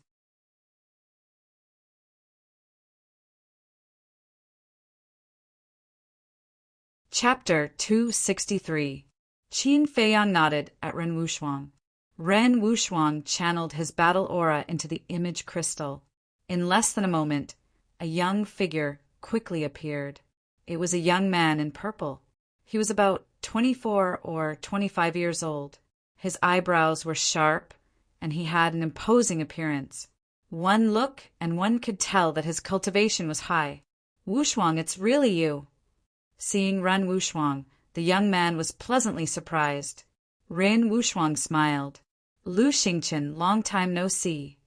Chapter 263. Qin Feiyang nodded at Ren Wuxuang. Ren Wuxuang channeled his battle aura into the image crystal. In less than a moment, a young figure quickly appeared. It was a young man in purple. He was about 24 or 25 years old. His eyebrows were sharp, and he had an imposing appearance. One look, and one could tell that his cultivation was high. "Wuxuang, it's really you." Seeing Ren Wuxuang, the young man was pleasantly surprised. Ren Wuxuang smiled. "Lu Xingqian, long time no see."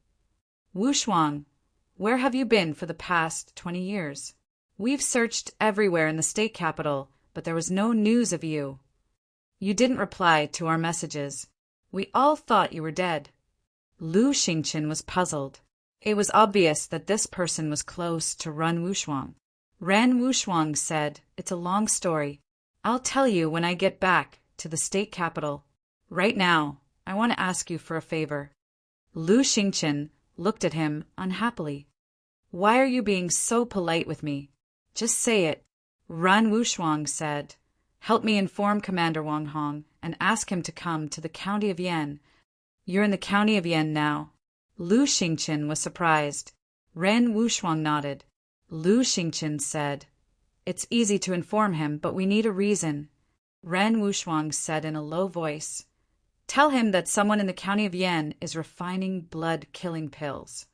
"Wuxuang, where have you been for the past 20 years? We've searched everywhere in the state capital, but there was no news of you. You didn't reply to our messages. We all thought you were dead." Lu Xingqian was puzzled. It was obvious that this person was close to Ren Wuxuang. Ren Wuxuang said, "It's a long story. I'll tell you when I get back to the state capital. Right now, I want to ask you for a favor." Lu Xingqian looked at him unhappily. "Why are you being so polite with me? Just say it." Ren Wuxuang said, "Help me inform Commander Wang Hong and ask him to come to the county of Yan." "You're in the county of Yan now." Lu Xingqian was surprised. Ren Wuxuang nodded. Lu Xingqian said, "It's easy to inform him, but we need a reason." Ren Wuxuang said in a low voice, "Tell him that someone in the county of Yan is refining blood-killing pills."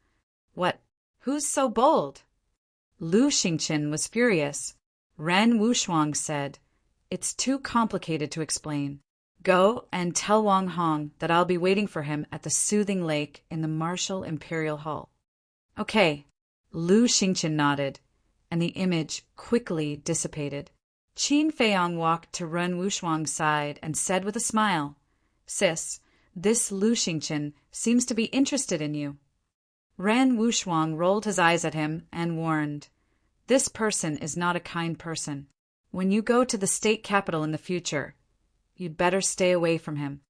"What? Who's so bold?" Lu Xingqian was furious. Ren Wuxuang said, "It's too complicated to explain. Go and tell Wang Hong that I'll be waiting for him at the Soothing Lake in the Martial Imperial Hall." "Okay." Lu Xingqian nodded, and the image quickly dissipated. Qin Feiyang walked to Ren Wuxuang's side and said with a smile, "Sis, this Lu Xingqian seems to be interested in you." Ren Wuxuang rolled his eyes at him and warned, "This person is not a kind person. When you go to the state capital in the future, you'd better stay away from him."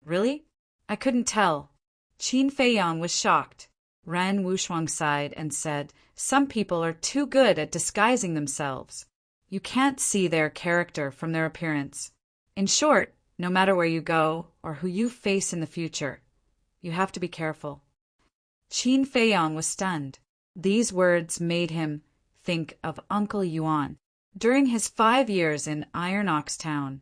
"Really? I couldn't tell." Qin Feiyang was shocked. Ren Wuxuang sighed and said, "Some people are too good at disguising themselves. You can't see their character from their appearance. In short, no matter where you go or who you face in the future, you have to be careful." Qin Feiyang was stunned. These words made him think of Uncle Yuan. During his 5 years in Iron Ox Town,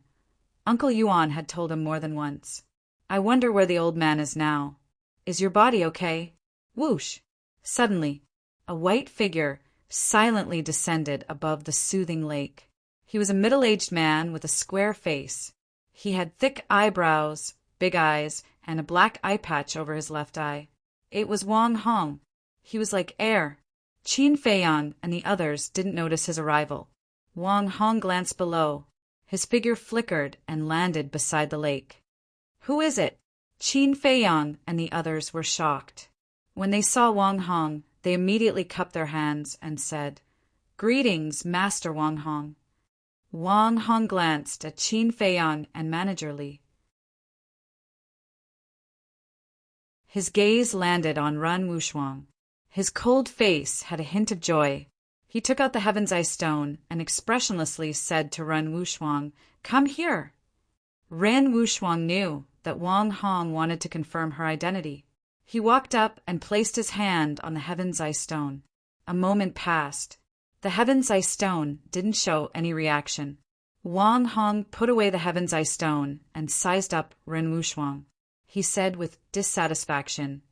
Uncle Yuan had told him more than once, "I wonder where the old man is now. Is your body okay?" Whoosh! Suddenly, a white figure silently descended above the Soothing Lake. He was a middle-aged man with a square face. He had thick eyebrows, big eyes, and a black eye patch over his left eye. It was Wang Hong. He was like air. Qin Feiyang and the others didn't notice his arrival. Wang Hong glanced below. His figure flickered and landed beside the lake. "Who is it?" Qin Feiyang and the others were shocked. When they saw Wang Hong, they immediately cupped their hands and said, "Greetings, Master Wang Hong." Wang Hong glanced at Qin Feiyang and Manager Li. His gaze landed on Ren Wuxuang. His cold face had a hint of joy. He took out the Heaven's Eye Stone and expressionlessly said to Ren Wuxuang, "Come here." Ren Wuxuang knew that Wang Hong wanted to confirm her identity. He walked up and placed his hand on the Heaven's Eye Stone. A moment passed. The Heaven's Eye Stone didn't show any reaction. Wang Hong put away the Heaven's Eye Stone and sized up Ren Wuxuang. He said with dissatisfaction,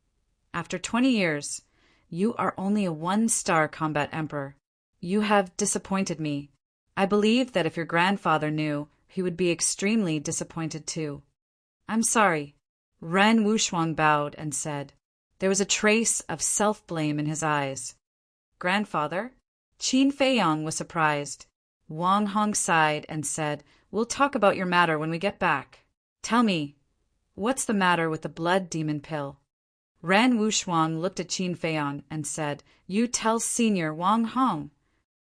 "After 20 years, you are only a 1-star combat emperor. You have disappointed me. I believe that if your grandfather knew, he would be extremely disappointed too." "I'm sorry." Ren Wuxuang bowed and said. There was a trace of self-blame in his eyes. "Grandfather?" Qin Feiyang was surprised. Wang Hong sighed and said, "We'll talk about your matter when we get back. Tell me, what's the matter with the blood demon pill?" Ren Wuxuang looked at Qin Feiyang and said, "You tell Senior Wang Hong."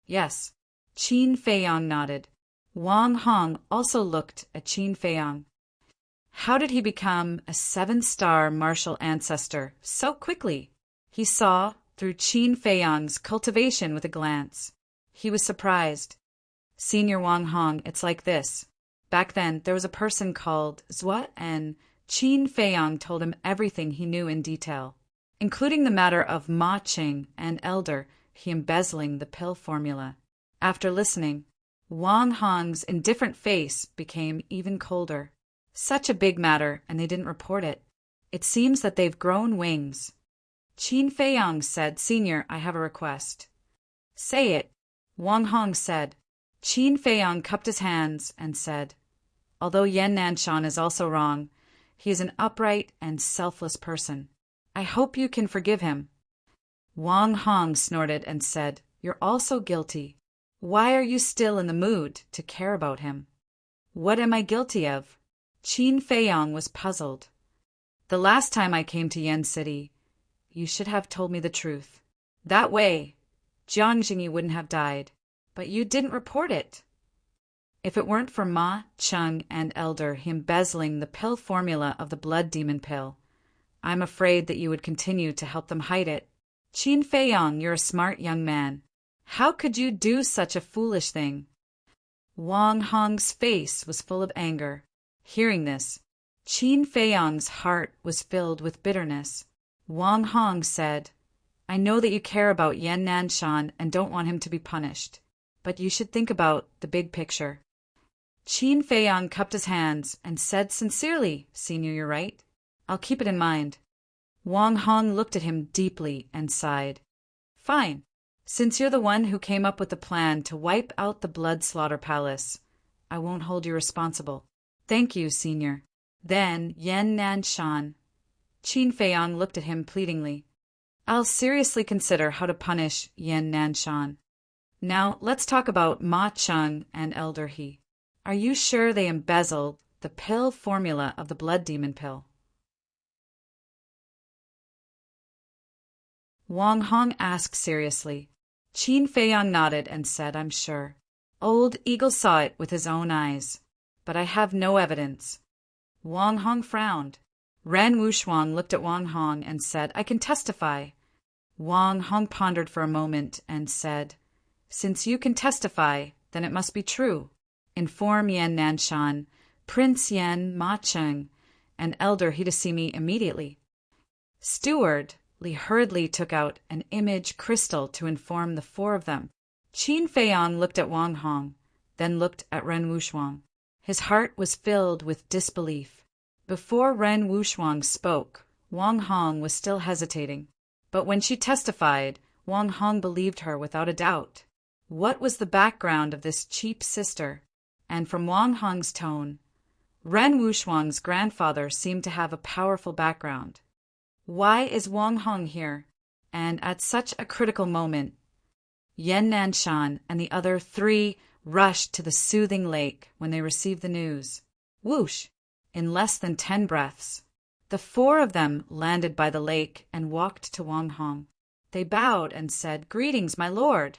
"Yes." Qin Feiyong nodded. Wang Hong also looked at Qin Feiyong. How did he become a 7-star martial ancestor so quickly? He saw through Qin Feiyong's cultivation with a glance. He was surprised. Senior Wang Hong, it's like this. Back then, there was a person called Zhua, and Qin Feiyong told him everything he knew in detail, including the matter of Ma Qing and Elder, he embezzling the pill formula. After listening, Wang Hong's indifferent face became even colder. Such a big matter, and they didn't report it. It seems that they've grown wings. Qin Feiyong said, Senior, I have a request. Say it, Wang Hong said. Qin Feiyong cupped his hands and said, Although Yan Nanshan is also wrong, he is an upright and selfless person. I hope you can forgive him. Wang Hong snorted and said, You're also guilty. Why are you still in the mood to care about him? What am I guilty of? Qin Feiyong was puzzled. The last time I came to Yen City, you should have told me the truth. That way, Jiang Jingyi wouldn't have died. But you didn't report it. If it weren't for Ma, Chung, and Elder embezzling the pill formula of the blood demon pill, I'm afraid that you would continue to help them hide it. Qin Feiyong, you're a smart young man. How could you do such a foolish thing? Wang Hong's face was full of anger. Hearing this, Qin Feiyong's heart was filled with bitterness. Wang Hong said, I know that you care about Yan Nanshan and don't want him to be punished. But you should think about the big picture. Qin Feiyong cupped his hands and said sincerely, Senior, you're right. I'll keep it in mind. Wang Hong looked at him deeply and sighed. Fine. Since you're the one who came up with the plan to wipe out the Blood Slaughter Palace, I won't hold you responsible. Thank you, Senior. Then Yan Nanshan. Qin Feiyong looked at him pleadingly. I'll seriously consider how to punish Yan Nanshan. Now, let's talk about Ma Chung and Elder He. Are you sure they embezzled the pill formula of the blood demon pill? Wang Hong asked seriously. Qin Feiyong nodded and said, I'm sure. Old Eagle saw it with his own eyes. But I have no evidence. Wang Hong frowned. Ren Wuxuang looked at Wang Hong and said, I can testify. Wang Hong pondered for a moment and said, Since you can testify, then it must be true. Inform Yan Nanshan, Prince Yan Ma Cheng, and Elder Hidesimi immediately. Steward Li hurriedly took out an image crystal to inform the 4 of them. Qin Feiyong looked at Wang Hong, then looked at Ren Wuxuang. His heart was filled with disbelief. Before Ren Wuxuang spoke, Wang Hong was still hesitating. But when she testified, Wang Hong believed her without a doubt. What was the background of this cheap sister? And from Wang Hong's tone, Ren Wuxuang's grandfather seemed to have a powerful background. Why is Wang Hong here? And at such a critical moment, Yan Nanshan and the other 3 rushed to the soothing lake when they received the news. Whoosh! In less than 10 breaths, the 4 of them landed by the lake and walked to Wang Hong. They bowed and said, Greetings, my lord.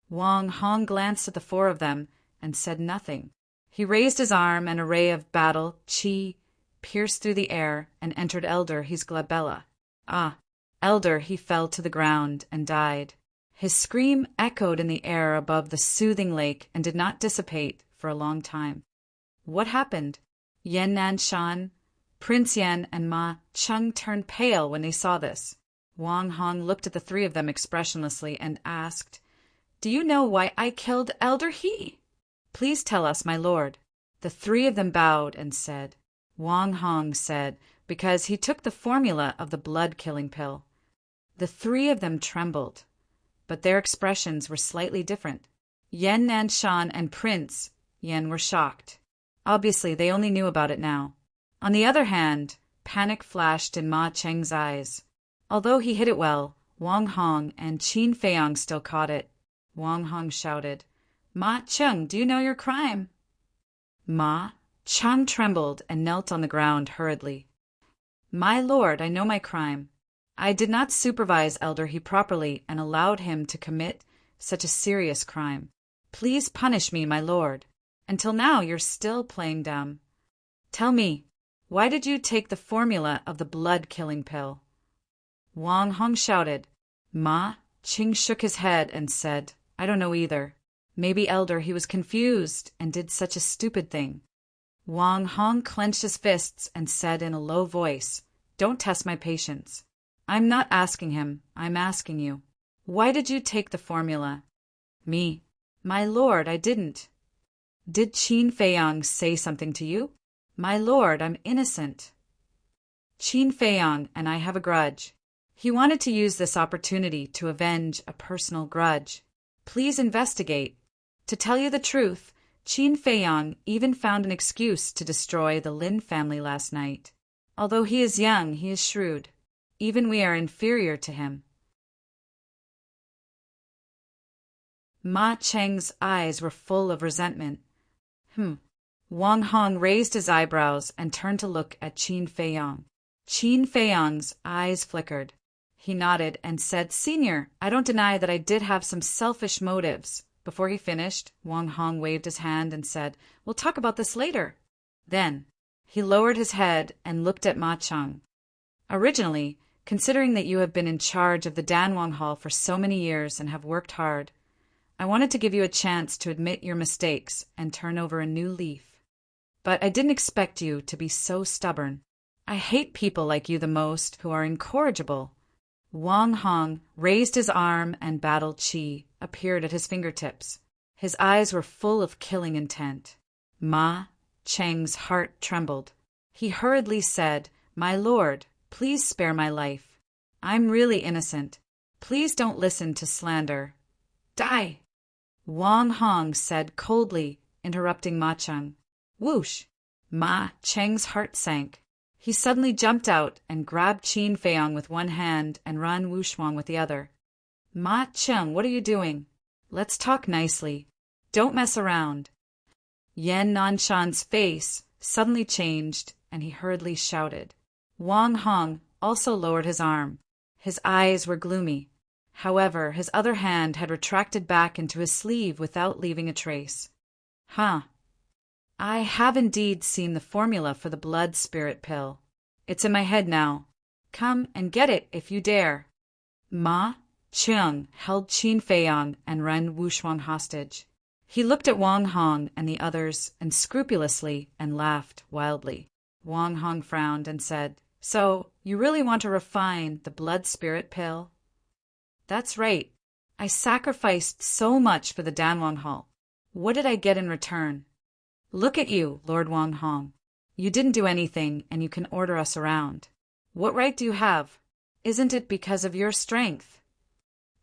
Wang Hong glanced at the 4 of them and said nothing. He raised his arm, and a ray of battle, chi, pierced through the air and entered Elder He's glabella. Ah! Elder He fell to the ground and died. His scream echoed in the air above the soothing lake and did not dissipate for a long time. What happened? Yan Nanshan, Prince Yan, and Ma Chung turned pale when they saw this. Wang Hong looked at the 3 of them expressionlessly and asked, Do you know why I killed Elder He? Please tell us, my lord. The 3 of them bowed and said. Wang Hong said, Because he took the formula of the blood-killing pill. The 3 of them trembled, but their expressions were slightly different. Yan Nanshan and Prince Yan were shocked. Obviously, they only knew about it now. On the other hand, panic flashed in Ma Cheng's eyes. Although he hid it well, Wang Hong and Qin Feiyong still caught it. Wang Hong shouted, Ma Cheng, do you know your crime? Ma Cheng trembled and knelt on the ground hurriedly. My lord, I know my crime. I did not supervise Elder He properly and allowed him to commit such a serious crime. Please punish me, my lord. Until now you're still playing dumb. Tell me, why did you take the formula of the blood-killing pill? Wang Hong shouted. Ma Qing shook his head and said, I don't know either. Maybe, elder, he was confused and did such a stupid thing. Wang Hong clenched his fists and said in a low voice, Don't test my patience. I'm not asking him, I'm asking you. Why did you take the formula? Me. My lord, I didn't. Did Qin Feiyang say something to you? My lord, I'm innocent. Qin Feiyang and I have a grudge. He wanted to use this opportunity to avenge a personal grudge. Please investigate. To tell you the truth, Qin Feiyang even found an excuse to destroy the Lin family last night. Although he is young, he is shrewd. Even we are inferior to him. Ma Cheng's eyes were full of resentment. Wang Hong raised his eyebrows and turned to look at Qin Feiyang. Qin Feiyang's eyes flickered. He nodded and said, Senior, I don't deny that I did have some selfish motives. Before he finished, Wang Hong waved his hand and said, We'll talk about this later. Then, he lowered his head and looked at Ma Cheng. Originally, considering that you have been in charge of the Danwang Hall for so many years and have worked hard, I wanted to give you a chance to admit your mistakes and turn over a new leaf. But I didn't expect you to be so stubborn. I hate people like you the most who are incorrigible. Wang Hong raised his arm and battle qi appeared at his fingertips. His eyes were full of killing intent. Ma Cheng's heart trembled. He hurriedly said, My lord, please spare my life. I'm really innocent. Please don't listen to slander. Die! Wang Hong said coldly, interrupting Ma Cheng. Whoosh! Ma Cheng's heart sank. He suddenly jumped out and grabbed Qin Feiyang with one hand and Ran Wushuang with the other. Ma Cheng, what are you doing? Let's talk nicely. Don't mess around. Yan Nanshan's face suddenly changed and he hurriedly shouted. Wang Hong also lowered his arm. His eyes were gloomy. However, his other hand had retracted back into his sleeve without leaving a trace. I have indeed seen the formula for the blood spirit pill. It's in my head now. Come and get it if you dare. Ma Cheng held Qin Feiyang and Ren Wushuang hostage. He looked at Wang Hong and the others unscrupulously and laughed wildly. Wang Hong frowned and said, So, you really want to refine the blood spirit pill? That's right. I sacrificed so much for the Danwang Hall. What did I get in return? Look at you, Lord Wang Hong. You didn't do anything and you can order us around. What right do you have? Isn't it because of your strength?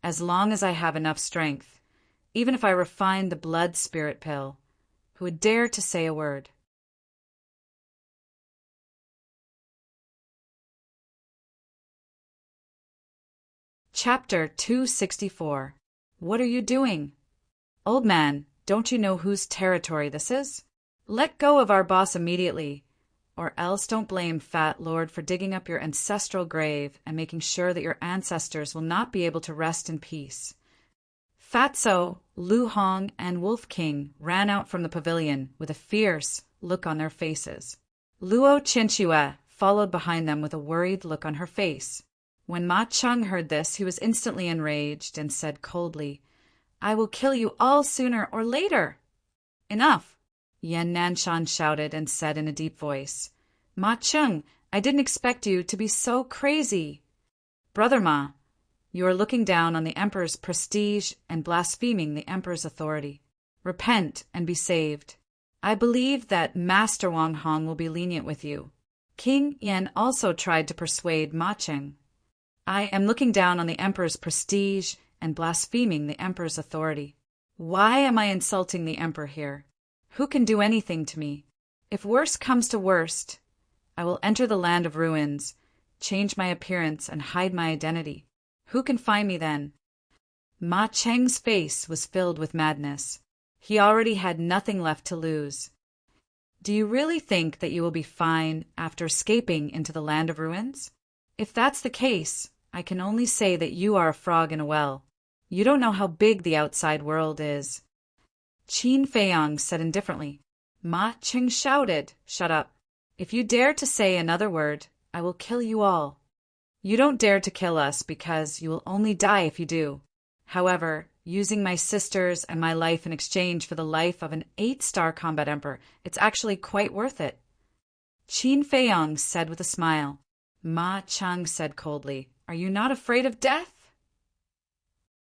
As long as I have enough strength, even if I refine the blood spirit pill, who would dare to say a word? Chapter 264. What are you doing? Old man, don't you know whose territory this is? Let go of our boss immediately, or else don't blame Fat Lord for digging up your ancestral grave and making sure that your ancestors will not be able to rest in peace. Fatso, Lu Hong, and Wolf King ran out from the pavilion with a fierce look on their faces. Luo Chinchua followed behind them with a worried look on her face. When Ma Cheng heard this, he was instantly enraged and said coldly, I will kill you all sooner or later. Enough! Yan Nanshan shouted and said in a deep voice, Ma Cheng, I didn't expect you to be so crazy. Brother Ma, you are looking down on the Emperor's prestige and blaspheming the Emperor's authority. Repent and be saved. I believe that Master Wang Hong will be lenient with you. King Yan also tried to persuade Ma Cheng. I am looking down on the Emperor's prestige and blaspheming the Emperor's authority. Why am I insulting the Emperor here? Who can do anything to me? If worst comes to worst, I will enter the land of ruins, change my appearance, and hide my identity. Who can find me then? Ma Cheng's face was filled with madness. He already had nothing left to lose. Do you really think that you will be fine after escaping into the land of ruins? If that's the case, I can only say that you are a frog in a well. You don't know how big the outside world is. Qin Feiyang said indifferently. Ma Cheng shouted, "Shut up. If you dare to say another word, I will kill you all. You don't dare to kill us because you will only die if you do. However, using my sisters and my life in exchange for the life of an 8-star combat emperor, it's actually quite worth it." Qin Feiyang said with a smile. Ma Cheng said coldly, "Are you not afraid of death?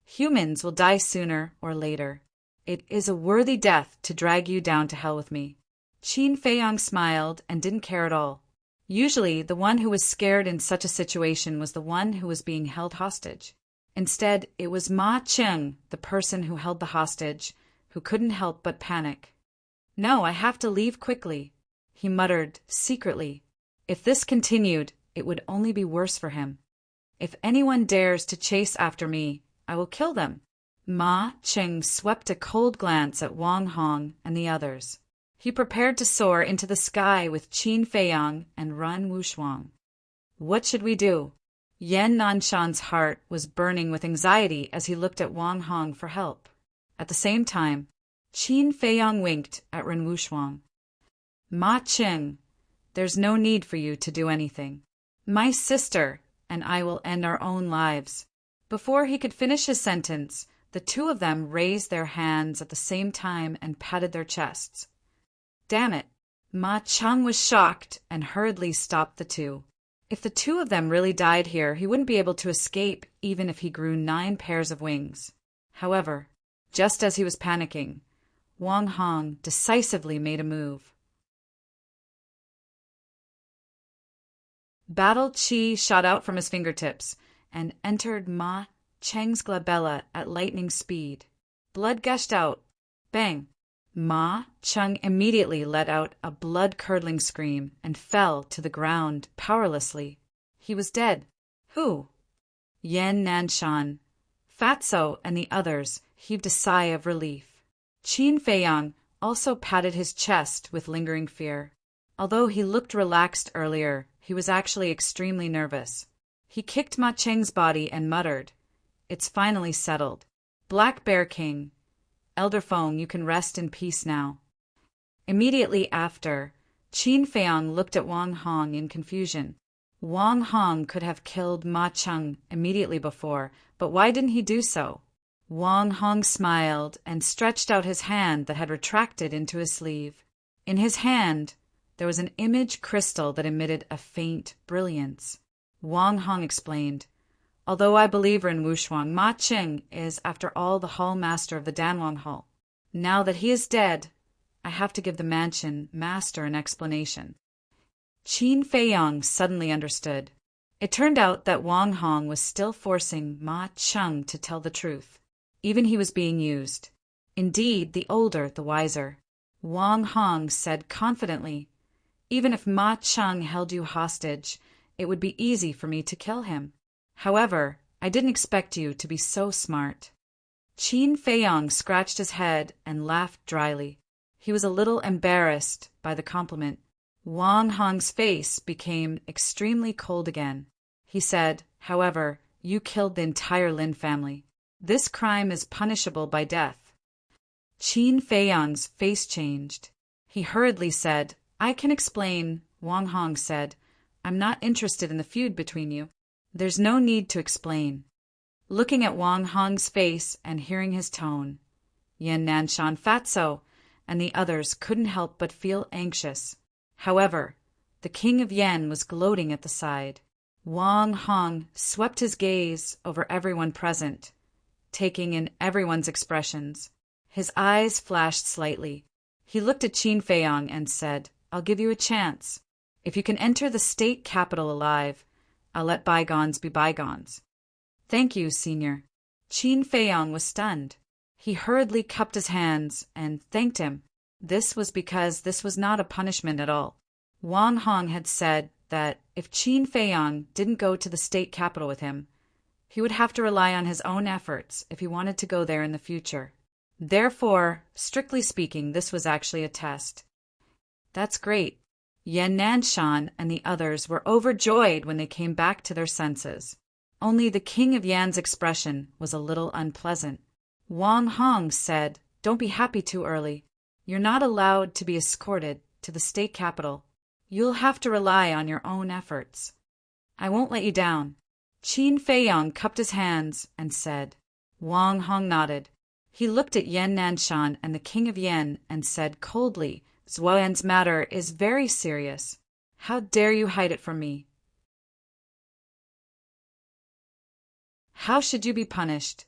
Humans will die sooner or later. It is a worthy death to drag you down to hell with me." Qin Feiyang smiled and didn't care at all. Usually, the one who was scared in such a situation was the one who was being held hostage. Instead, it was Ma Cheng, the person who held the hostage, who couldn't help but panic. "No, I have to leave quickly," he muttered secretly. If this continued, it would only be worse for him. "If anyone dares to chase after me, I will kill them." Ma Cheng swept a cold glance at Wang Hong and the others. He prepared to soar into the sky with Qin Feiyang and Ran Wushuang. What should we do? Yan Nanshan's heart was burning with anxiety as he looked at Wang Hong for help. At the same time, Qin Feiyang winked at Ran Wushuang. "Ma Cheng, there's no need for you to do anything. My sister and I will end our own lives." Before he could finish his sentence, the two of them raised their hands at the same time and patted their chests. Damn it! Ma Cheng was shocked and hurriedly stopped the two. If the two of them really died here, he wouldn't be able to escape even if he grew 9 pairs of wings. However, just as he was panicking, Wang Hong decisively made a move. Battle Qi shot out from his fingertips and entered Ma Cheng's glabella at lightning speed. Blood gushed out. Bang! Ma Cheng immediately let out a blood-curdling scream and fell to the ground powerlessly. He was dead. Who? Yan Nanshan, Fatso, and the others heaved a sigh of relief. Qin Feiyang also patted his chest with lingering fear. Although he looked relaxed earlier, he was actually extremely nervous. He kicked Ma Cheng's body and muttered, "It's finally settled. Black Bear King, Elder Feng, you can rest in peace now." Immediately after, Qin Feiyang looked at Wang Hong in confusion. Wang Hong could have killed Ma Cheng immediately before, but why didn't he do so? Wang Hong smiled and stretched out his hand that had retracted into his sleeve. In his hand, there was an image crystal that emitted a faint brilliance. Wang Hong explained, "Although I believe in Wushuang, Ma Cheng is, after all, the hall master of the Danwang Hall. Now that he is dead, I have to give the mansion master an explanation." Qin Feiyang suddenly understood. It turned out that Wang Hong was still forcing Ma Cheng to tell the truth. Even he was being used. Indeed, the older, the wiser. Wang Hong said confidently, "Even if Ma Cheng held you hostage, it would be easy for me to kill him. However, I didn't expect you to be so smart." Qin Feiyang scratched his head and laughed dryly. He was a little embarrassed by the compliment. Wang Hong's face became extremely cold again. He said, "However, you killed the entire Lin family. This crime is punishable by death." Qin Feiyang's face changed. He hurriedly said, "I can explain." Wang Hong said, "I'm not interested in the feud between you. There's no need to explain." Looking at Wang Hong's face and hearing his tone, Yan Nanshan, Fatso, and the others couldn't help but feel anxious. However, the king of Yan was gloating at the side. Wang Hong swept his gaze over everyone present, taking in everyone's expressions. His eyes flashed slightly. He looked at Qin Feiyang and said, "I'll give you a chance. If you can enter the state capital alive, I'll let bygones be bygones." "Thank you, senior." Qin Feiyang was stunned. He hurriedly cupped his hands and thanked him. This was because this was not a punishment at all. Wang Hong had said that if Qin Feiyang didn't go to the state capital with him, he would have to rely on his own efforts if he wanted to go there in the future. Therefore, strictly speaking, this was actually a test. "That's great." Yan Nanshan and the others were overjoyed when they came back to their senses. Only the king of Yan's expression was a little unpleasant. Wang Hong said, Don't be happy too early. You're not allowed to be escorted to the state capital. You'll have to rely on your own efforts. I won't let you down." Qin Feiyong cupped his hands and said. Wang Hong nodded. He looked at Yan Nanshan and the king of Yan and said coldly, "Zuoyan's matter is very serious. How dare you hide it from me? How should you be punished?"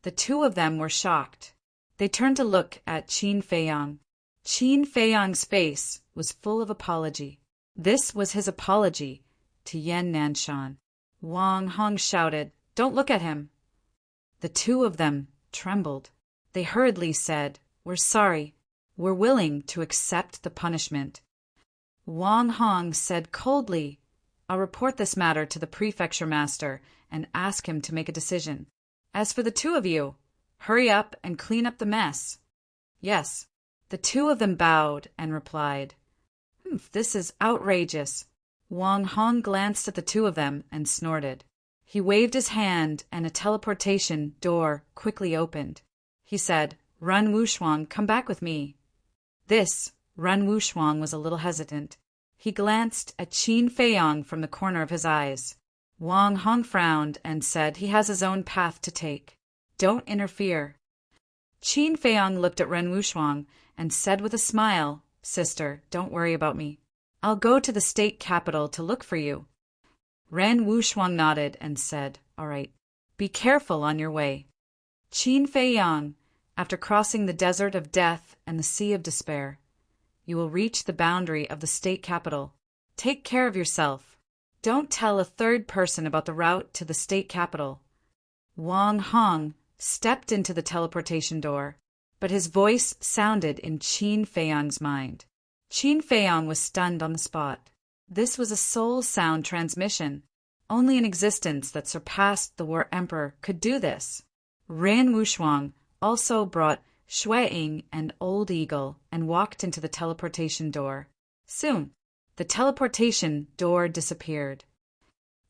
The two of them were shocked. They turned to look at Qin Feiyong. Qin Feiyong's face was full of apology. This was his apology to Yan Nanshan. Wang Hong shouted, "Don't look at him." The two of them trembled. They hurriedly said, "We're sorry. We're willing to accept the punishment." Wang Hong said coldly, "I'll report this matter to the prefecture master and ask him to make a decision. As for the two of you, hurry up and clean up the mess." "Yes." The two of them bowed and replied, "This is outrageous." Wang Hong glanced at the two of them and snorted. He waved his hand and a teleportation door quickly opened. He said, "Run Wushuang, come back with me." Run Wushuang was a little hesitant. He glanced at Qin Feiyong from the corner of his eyes. Wang Hong frowned and said he has his own path to take. "Don't interfere." Qin Feiyong looked at Ren Wushuang and said with a smile, "Sister, don't worry about me. I'll go to the state capital to look for you." Ren Wushuang nodded and said, "All right. Be careful on your way." Qin Feiyong, after crossing the desert of death and the sea of despair, you will reach the boundary of the state capital. Take care of yourself. Don't tell a third person about the route to the state capital. Wang Hong stepped into the teleportation door, but his voice sounded in Qin Feiyong's mind. Qin Feiyong was stunned on the spot. This was a soul sound transmission. Only an existence that surpassed the War Emperor could do this. Ran Wushuang also brought Shueying and Old Eagle and walked into the teleportation door. Soon, the teleportation door disappeared.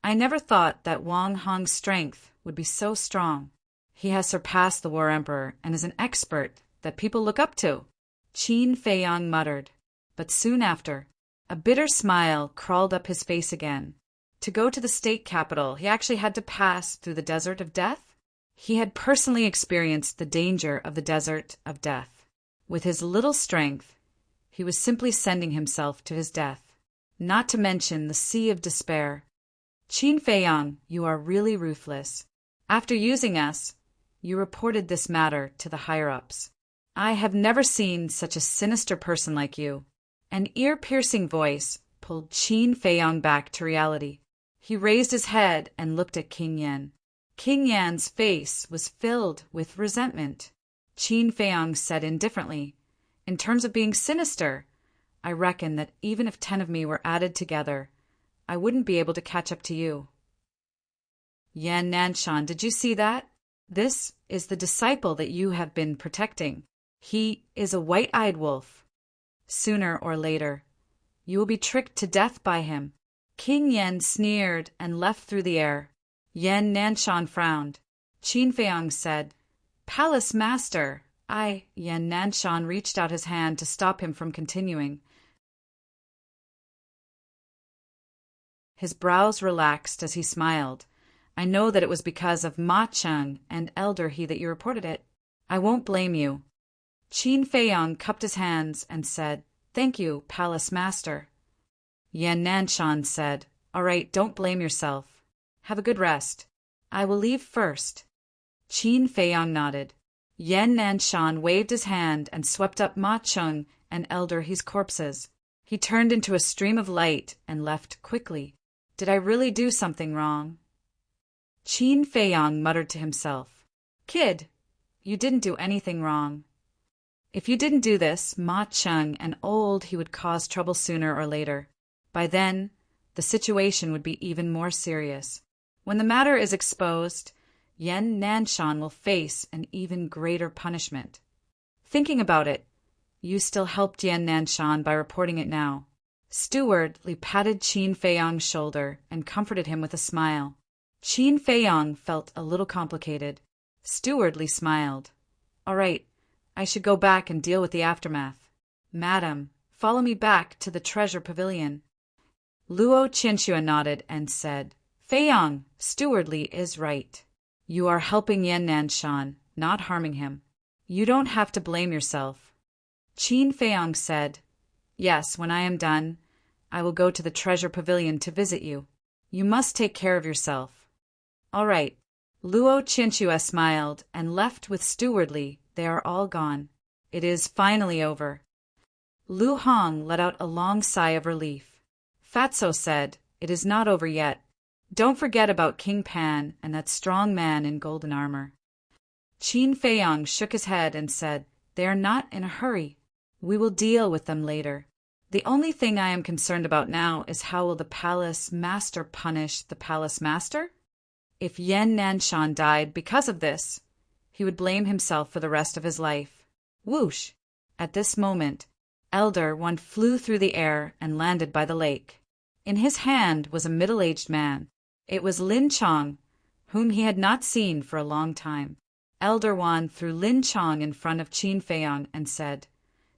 I never thought that Wang Hong's strength would be so strong. He has surpassed the War Emperor and is an expert that people look up to, Qin Feiyong muttered. But soon after, a bitter smile crawled up his face again. To go to the state capital, he actually had to pass through the desert of death? He had personally experienced the danger of the desert of death. With his little strength, he was simply sending himself to his death, not to mention the sea of despair. Qin Feiyong, you are really ruthless. After using us, you reported this matter to the higher-ups. I have never seen such a sinister person like you. An ear-piercing voice pulled Qin Feiyong back to reality. He raised his head and looked at King Yan. King Yan's face was filled with resentment. Qin Feiyong said indifferently, "In terms of being sinister, I reckon that even if 10 of me were added together, I wouldn't be able to catch up to you." Yan Nanshan, did you see that? This is the disciple that you have been protecting. He is a white-eyed wolf. Sooner or later, you will be tricked to death by him. King Yan sneered and left through the air. Yan Nanshan frowned. Qin Feiyong said, "Palace Master, Yan Nanshan reached out his hand to stop him from continuing. His brows relaxed as he smiled. "I know that it was because of Ma Cheng and Elder He that you reported it. I won't blame you." Qin Feiyong cupped his hands and said, "Thank you, Palace Master." Yan Nanshan said, "All right, don't blame yourself. Have a good rest. I will leave first." Qin Feiyong nodded. Yan Nanshan waved his hand and swept up Ma Cheng and Elder He's corpses. He turned into a stream of light and left quickly. Did I really do something wrong? Qin Feiyong muttered to himself, "Kid, you didn't do anything wrong. If you didn't do this, Ma Cheng and Old He would cause trouble sooner or later. By then, the situation would be even more serious. When the matter is exposed, Yan Nanshan will face an even greater punishment. Thinking about it, you still helped Yan Nanshan by reporting it now." Stewardly patted Qin Feiyong's shoulder and comforted him with a smile. Qin Feiyong felt a little complicated. Stewardly smiled. All right, I should go back and deal with the aftermath. Madam, follow me back to the treasure pavilion. Luo Chinchua nodded and said, Feiyang, stewardly is right. You are helping Yan Nanshan, not harming him. You don't have to blame yourself. Qin Feiyang said, Yes, when I am done, I will go to the treasure pavilion to visit you. You must take care of yourself. All right. Luo Chinchua smiled and left with stewardly. They are all gone. It is finally over. Lu Hong let out a long sigh of relief. Fatso said, It is not over yet. Don't forget about King Pan and that strong man in golden armor. Qin Feiyang shook his head and said, They are not in a hurry. We will deal with them later. The only thing I am concerned about now is how will the palace master punish the palace master? If Yan Nanshan died because of this, he would blame himself for the rest of his life. Whoosh! At this moment, Elder One flew through the air and landed by the lake. In his hand was a middle-aged man. It was Lin Chong, whom he had not seen for a long time. Elder One threw Lin Chong in front of Qin Feiyang and said,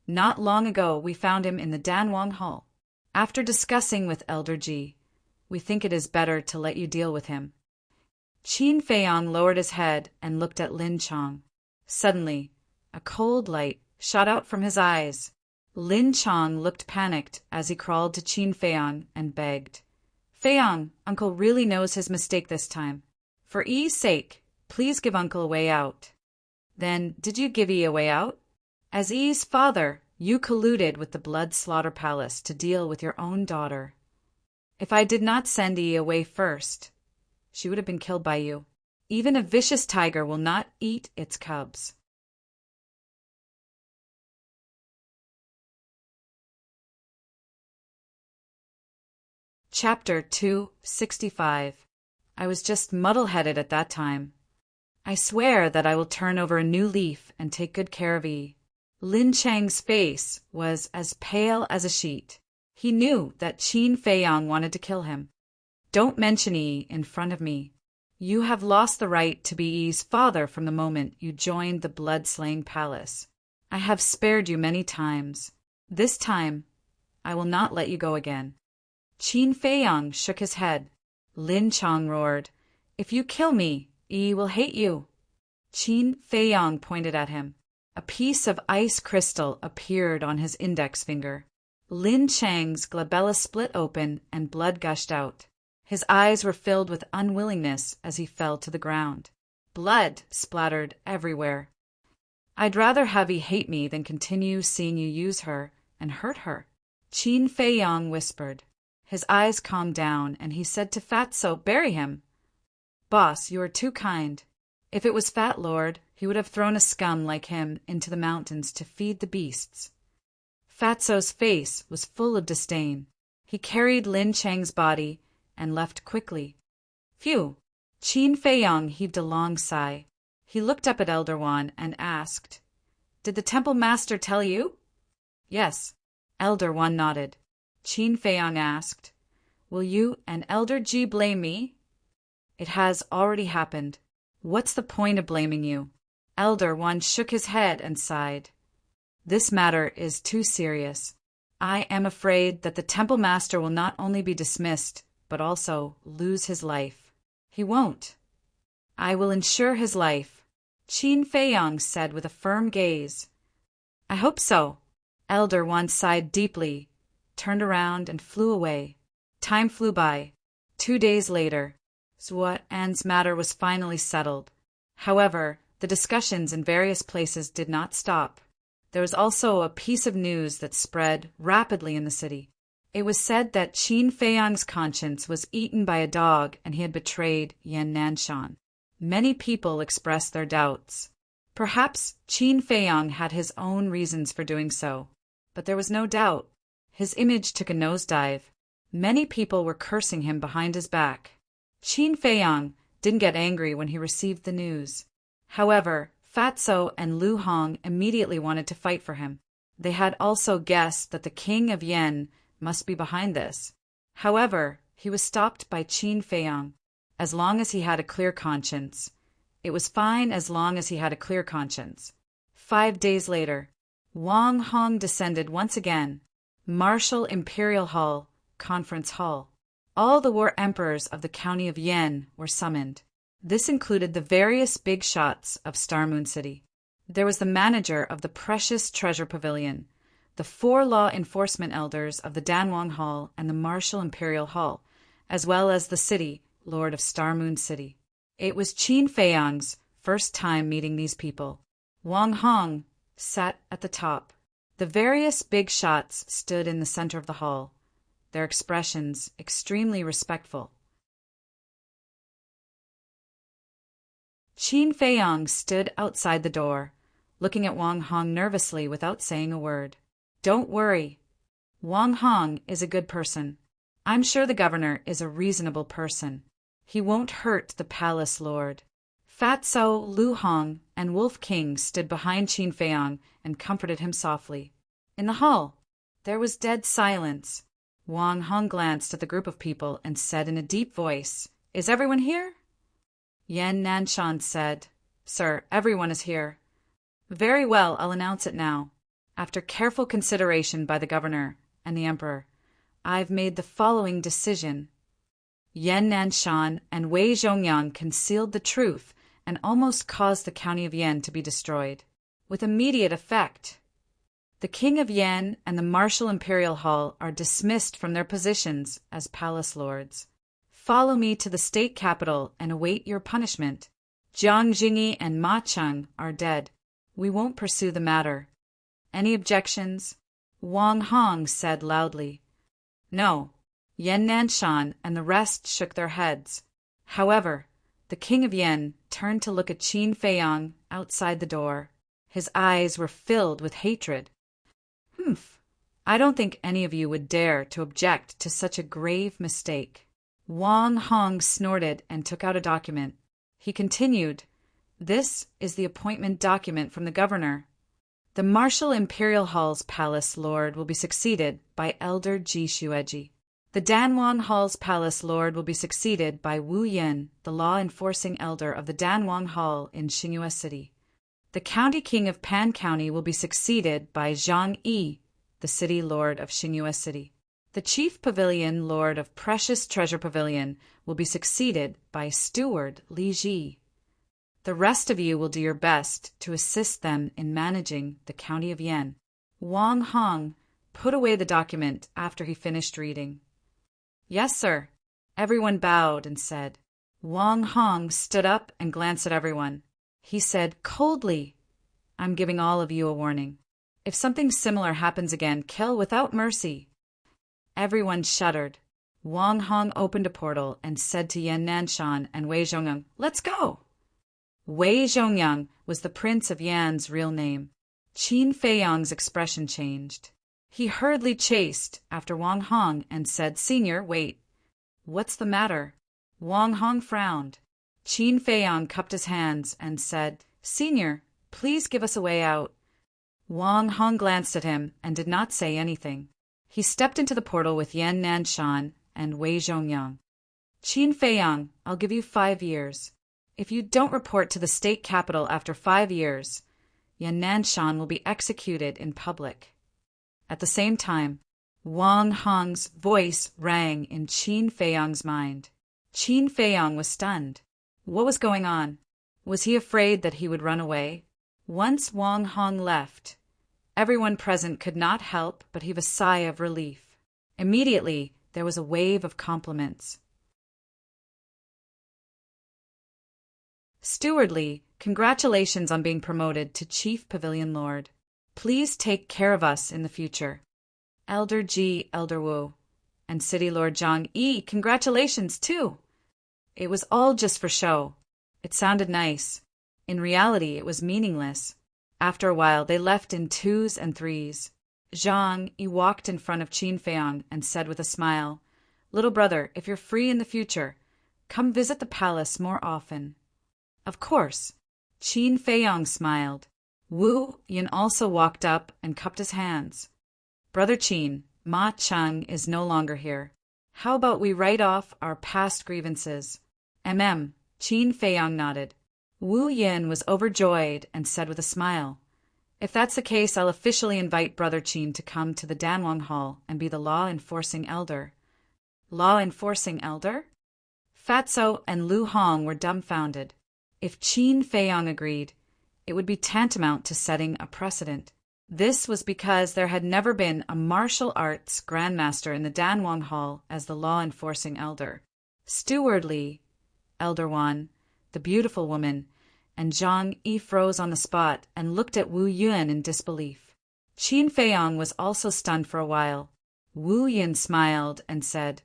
Not long ago we found him in the Danwang Hall. After discussing with Elder Ji, we think it is better to let you deal with him. Qin Feiyang lowered his head and looked at Lin Chong. Suddenly, a cold light shot out from his eyes. Lin Chong looked panicked as he crawled to Qin Feiyang and begged, Feiyang, Uncle really knows his mistake this time. For Yi's sake, please give Uncle a way out. Then, did you give Yi a way out? As Yi's father, you colluded with the Blood Slaughter Palace to deal with your own daughter. If I did not send Yi away first, she would have been killed by you. Even a vicious tiger will not eat its cubs. Chapter 265. I was just muddle-headed at that time. I swear that I will turn over a new leaf and take good care of Yi. Lin Chang's face was as pale as a sheet. He knew that Qin Feiyang wanted to kill him. Don't mention Yi in front of me. You have lost the right to be Yi's father from the moment you joined the blood-slaying palace. I have spared you many times. This time, I will not let you go again. Qin Feiyang shook his head. Lin Chong roared, If you kill me, Yi will hate you. Qin Feiyang pointed at him. A piece of ice crystal appeared on his index finger. Lin Chang's glabella split open and blood gushed out. His eyes were filled with unwillingness as he fell to the ground. Blood splattered everywhere. I'd rather have Yi hate me than continue seeing you use her and hurt her, Qin Feiyang whispered. His eyes calmed down, and he said to Fatso, Bury him. Boss, you are too kind. If it was Fat Lord, he would have thrown a scum like him into the mountains to feed the beasts. Fatso's face was full of disdain. He carried Lin Chang's body and left quickly. Phew! Qin Feiyang heaved a long sigh. He looked up at Elder Wan and asked, Did the temple master tell you? Yes. Elder Wan nodded. Qin Feiyang asked, Will you and Elder Ji blame me? It has already happened. What's the point of blaming you? Elder Wan shook his head and sighed. This matter is too serious. I am afraid that the temple master will not only be dismissed, but also lose his life. He won't. I will ensure his life, Qin Feiyang said with a firm gaze. I hope so. Elder Wan sighed deeply, turned around and flew away. Time flew by. 2 days later, Zhuo An's matter was finally settled. However, the discussions in various places did not stop. There was also a piece of news that spread rapidly in the city. It was said that Qin Feiyang's conscience was eaten by a dog and he had betrayed Yan Nanshan. Many people expressed their doubts. Perhaps Qin Feiyang had his own reasons for doing so, but there was no doubt. His image took a nosedive. Many people were cursing him behind his back. Qin Feiyang didn't get angry when he received the news. However, Fatso and Lu Hong immediately wanted to fight for him. They had also guessed that the king of Yen must be behind this. However, he was stopped by Qin Feiyang. As long as he had a clear conscience. It was fine as long as he had a clear conscience. 5 days later, Wang Hong descended once again. Martial Imperial Hall, Conference Hall. All the war emperors of the county of Yan were summoned. This included the various big shots of Star Moon City. There was the manager of the Precious Treasure Pavilion, the 4 law enforcement elders of the Danwang Hall and the Martial Imperial Hall, as well as the city lord of Star Moon City. It was Qin Feiyang's first time meeting these people. Wang Hong sat at the top. The various big shots stood in the center of the hall, their expressions extremely respectful. Qin Feiyang stood outside the door, looking at Wang Hong nervously without saying a word. Don't worry. Wang Hong is a good person. I'm sure the governor is a reasonable person. He won't hurt the palace lord. Fatso, Lu Hong, and Wolf King stood behind Qin Feiyang and comforted him softly. In the hall, there was dead silence. Wang Hong glanced at the group of people and said in a deep voice, "Is everyone here?" Yan Nanshan said, "Sir, everyone is here." "Very well, I'll announce it now. After careful consideration by the governor and the emperor, I've made the following decision." Yan Nanshan and Wei Zhongyang concealed the truth and almost caused the county of Yan to be destroyed. With immediate effect, the king of Yan and the Martial Imperial Hall are dismissed from their positions as palace lords. Follow me to the state capital and await your punishment. Jiang Jingyi and Ma Cheng are dead. We won't pursue the matter. Any objections? Wang Hong said loudly. No. Yan Nanshan and the rest shook their heads. However, the king of Yan turned to look at Qin Feiyang outside the door. His eyes were filled with hatred. "Humph. I don't think any of you would dare to object to such a grave mistake." Wang Hong snorted and took out a document. He continued, "This is the appointment document from the governor. The Martial Imperial Hall's palace lord will be succeeded by Elder Ji Shueji. The Danwang Hall's palace lord will be succeeded by Wu Yin, the law-enforcing elder of the Danwang Hall in Xinghua City. The county king of Pan County will be succeeded by Zhang Yi, the city lord of Xinghua City. The chief pavilion lord of Precious Treasure Pavilion will be succeeded by steward Li Ji. The rest of you will do your best to assist them in managing the county of Yan." Wang Hong put away the document after he finished reading. "Yes, sir." Everyone bowed and said. Wang Hong stood up and glanced at everyone. He said coldly, "I'm giving all of you a warning. If something similar happens again, kill without mercy." Everyone shuddered. Wang Hong opened a portal and said to Yan Nanshan and Wei Zhongyang, "Let's go." Wei Zhongyang was the prince of Yan's real name. Qin Feiyang's expression changed. He hurriedly chased after Wang Hong and said, "Senior, wait. What's the matter?" Wang Hong frowned. Qin Feiyang cupped his hands and said, "Senior, please give us a way out." Wang Hong glanced at him and did not say anything. He stepped into the portal with Yan Nanshan and Wei Zhongyang. "Qin Feiyang, I'll give you 5 years. If you don't report to the state capital after 5 years, Yan Nanshan will be executed in public." At the same time, Wang Hong's voice rang in Qin Feiyang's mind. Qin Feiyang was stunned. What was going on? Was he afraid that he would run away? Once Wang Hong left, everyone present could not help but heave a sigh of relief. Immediately, there was a wave of compliments. "Steward Li, congratulations on being promoted to Chief Pavilion Lord. Please take care of us in the future." "Elder Ji, Elder Wu, and City Lord Zhang Yi, congratulations too." It was all just for show. It sounded nice. In reality, it was meaningless. After a while, they left in 2s and 3s. Zhang Yi walked in front of Qin Feiyang and said with a smile, "Little brother, if you're free in the future, come visit the palace more often." "Of course." Qin Feiyang smiled. Wu Yin also walked up and cupped his hands. "Brother Qin, Ma Cheng is no longer here. How about we write off our past grievances?" Qin Feiyang nodded. Wu Yin was overjoyed and said with a smile, If that's the case, I'll officially invite Brother Qin to come to the Danwang Hall and be the law-enforcing elder. Law-enforcing elder? Fatso and Lu Hong were dumbfounded. If Qin Feiyong agreed, it would be tantamount to setting a precedent. This was because there had never been a martial arts grandmaster in the Danwang Hall as the law-enforcing elder. Stewardly, Elder Wan, the beautiful woman, and Zhang Yi froze on the spot and looked at Wu Yun in disbelief. Qin Feiyong was also stunned for a while. Wu Yun smiled and said,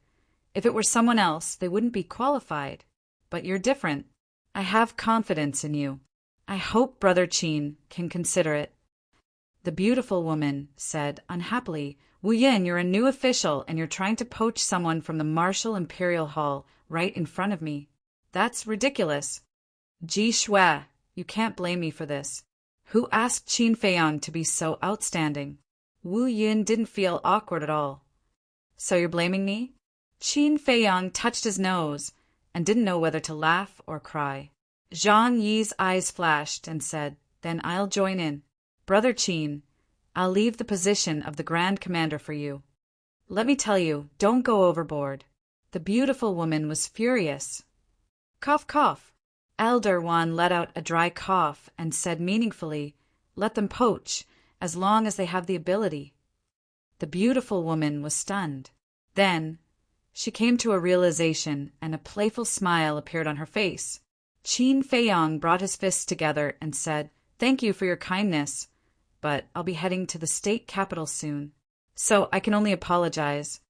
"If it were someone else, they wouldn't be qualified. But you're different. I have confidence in you. I hope Brother Qin can consider it." The beautiful woman said unhappily, "Wu Yin, you're a new official and you're trying to poach someone from the Martial Imperial Hall right in front of me. That's ridiculous. Ji Shui, you can't blame me for this. Who asked Qin Feiyong to be so outstanding?" Wu Yin didn't feel awkward at all. "So you're blaming me?" Qin Feiyong touched his nose and didn't know whether to laugh or cry. Zhang Yi's eyes flashed and said, "Then I'll join in. Brother Qin, I'll leave the position of the Grand Commander for you. Let me tell you, don't go overboard." The beautiful woman was furious. Cough, cough. Elder Wan let out a dry cough and said meaningfully, "Let them poach, as long as they have the ability." The beautiful woman was stunned. Then she came to a realization, and a playful smile appeared on her face. Qin Feiyong brought his fists together and said, "Thank you for your kindness, but I'll be heading to the state capital soon, so I can only apologize."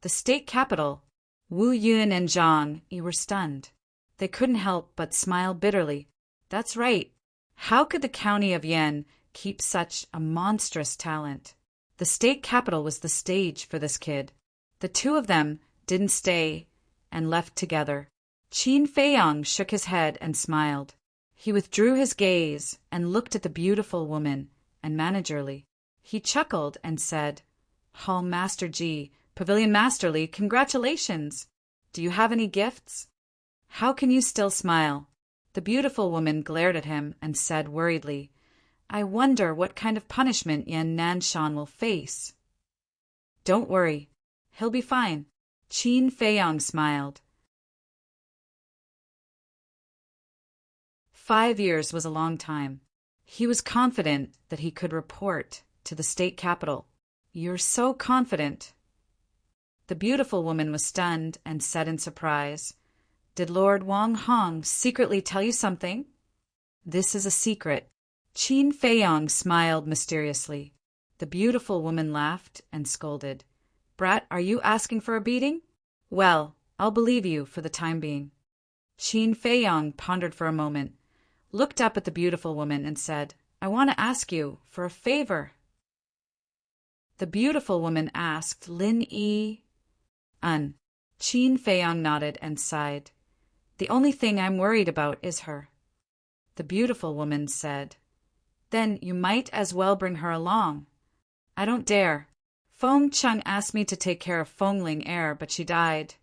The state capital? Wu Yun and Zhang Yi were stunned. They couldn't help but smile bitterly. That's right. How could the county of Yan keep such a monstrous talent? The state capital was the stage for this kid. The two of them didn't stay and left together. Qin Feiyong shook his head and smiled. He withdrew his gaze and looked at the beautiful woman, and managerly. He chuckled and said, "Hall Master Ji, Pavilion Masterly, congratulations! Do you have any gifts? How can you still smile?" The beautiful woman glared at him and said worriedly, "I wonder what kind of punishment Yan Nanshan will face." "Don't worry. He'll be fine." Qin Feiyong smiled. 5 years was a long time. He was confident that he could report to the state capital. "You're so confident." The beautiful woman was stunned and said in surprise, "Did Lord Wang Hong secretly tell you something?" "This is a secret." Qin Feiyong smiled mysteriously. The beautiful woman laughed and scolded, "Brat, are you asking for a beating? Well, I'll believe you for the time being." Qin Feiyong pondered for a moment, looked up at the beautiful woman and said, "I want to ask you for a favor." The beautiful woman asked, "Lin Yi?" "Un." Qin Feiyong nodded and sighed. "The only thing I'm worried about is her." The beautiful woman said, "Then you might as well bring her along." "I don't dare. Feng Chung asked me to take care of Fengling Heir, but she died.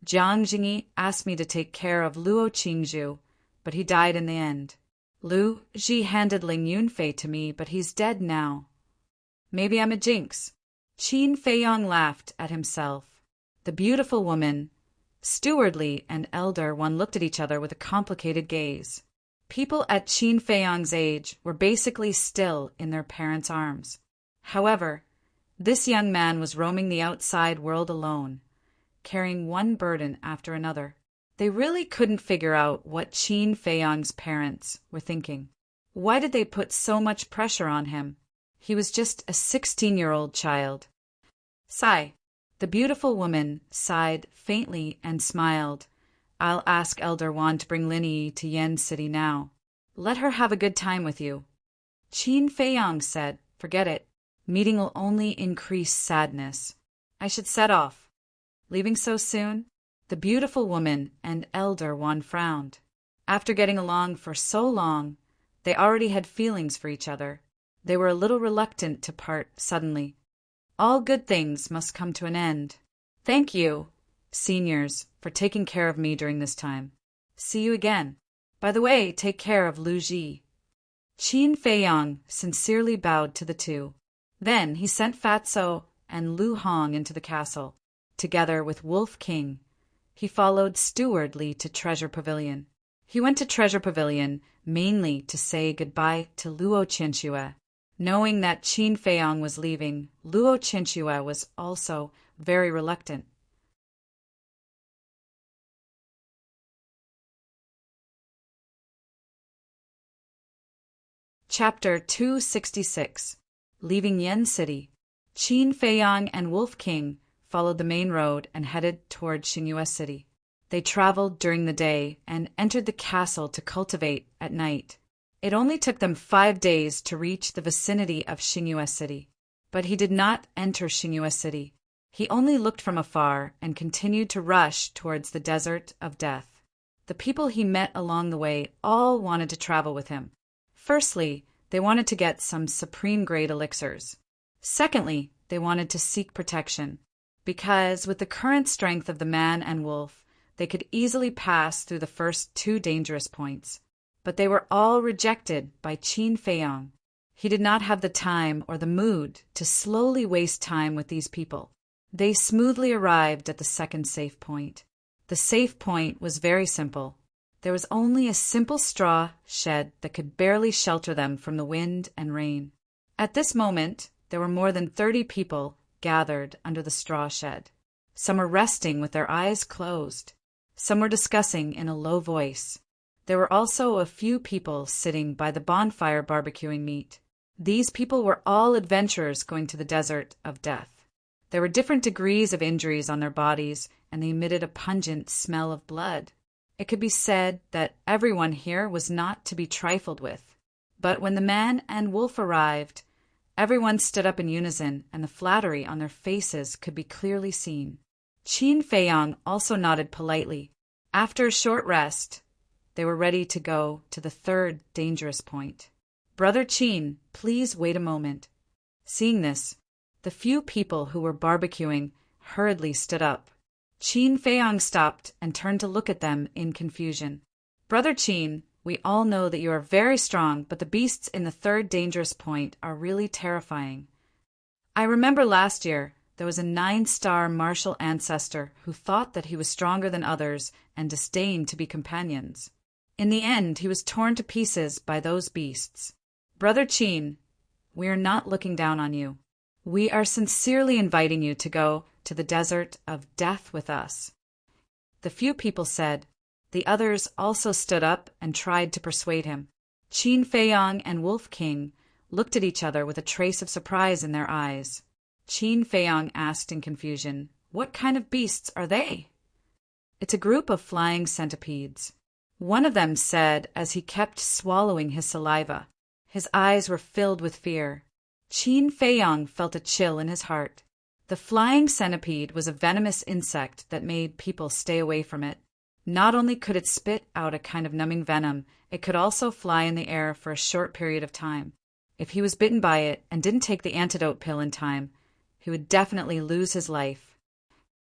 Jiang Jingyi asked me to take care of Luo Qingzhu, but he died in the end. Lu Ji handed Ling Yunfei to me, but he's dead now. Maybe I'm a jinx." Qin Feiyong laughed at himself. The beautiful woman, Stewardly, and Elder One looked at each other with a complicated gaze. People at Qin Feiyong's age were basically still in their parents' arms. However, this young man was roaming the outside world alone, carrying one burden after another. They really couldn't figure out what Qin Feiyong's parents were thinking. Why did they put so much pressure on him? He was just a 16-year-old child. Sigh. The beautiful woman sighed faintly and smiled. "I'll ask Elder Wan to bring Lin Yi to Yen City now. Let her have a good time with you." Qin Feiyong said, "Forget it. Meeting will only increase sadness. I should set off." Leaving so soon? The beautiful woman and Elder Wan frowned. After getting along for so long, they already had feelings for each other. They were a little reluctant to part suddenly. All good things must come to an end. "Thank you, seniors, for taking care of me during this time. See you again. By the way, take care of Lu Ji." Qin Feiyang sincerely bowed to the two. Then he sent Fatso and Lu Hong into the castle, together with Wolf King. He followed stewardly to Treasure Pavilion. He went to Treasure Pavilion mainly to say goodbye to Luo Qianxue. Knowing that Qin Feiyang was leaving, Luo Qianxue was also very reluctant. Chapter 266. Leaving Yen City. Qin Feiyang and Wolf King followed the main road and headed toward Xingyue City. They traveled during the day and entered the castle to cultivate at night. It only took them 5 days to reach the vicinity of Xingyue City. But he did not enter Xingyue City. He only looked from afar and continued to rush towards the desert of death. The people he met along the way all wanted to travel with him. Firstly, they wanted to get some supreme-grade elixirs. Secondly, they wanted to seek protection, because with the current strength of the man and wolf, they could easily pass through the first 2 dangerous points. But they were all rejected by Qin Feiyang. He did not have the time or the mood to slowly waste time with these people. They smoothly arrived at the second safe point. The safe point was very simple. There was only a simple straw shed that could barely shelter them from the wind and rain. At this moment, there were more than 30 people gathered under the straw shed. Some were resting with their eyes closed. Some were discussing in a low voice. There were also a few people sitting by the bonfire barbecuing meat. These people were all adventurers going to the desert of death. There were different degrees of injuries on their bodies, and they emitted a pungent smell of blood. It could be said that everyone here was not to be trifled with. But when the man and wolf arrived, everyone stood up in unison, and the flattery on their faces could be clearly seen. Qin Feiyang also nodded politely. After a short rest, they were ready to go to the 3rd dangerous point. "Brother Qin, please wait a moment." Seeing this, the few people who were barbecuing hurriedly stood up. Qin Feiyang stopped and turned to look at them in confusion. "Brother Qin, we all know that you are very strong, but the beasts in the 3rd dangerous point are really terrifying. I remember last year there was a 9-star martial ancestor who thought that he was stronger than others and disdained to be companions. In the end, he was torn to pieces by those beasts. Brother Qin, we are not looking down on you. We are sincerely inviting you to go to the desert of death with us." The few people said. The others also stood up and tried to persuade him. Qin Feiyang and Wolf King looked at each other with a trace of surprise in their eyes. Qin Feiyang asked in confusion, "What kind of beasts are they?" "It's a group of flying centipedes," one of them said as he kept swallowing his saliva. His eyes were filled with fear. Qin Feiyang felt a chill in his heart. The flying centipede was a venomous insect that made people stay away from it. Not only could it spit out a kind of numbing venom, it could also fly in the air for a short period of time. If he was bitten by it and didn't take the antidote pill in time, he would definitely lose his life.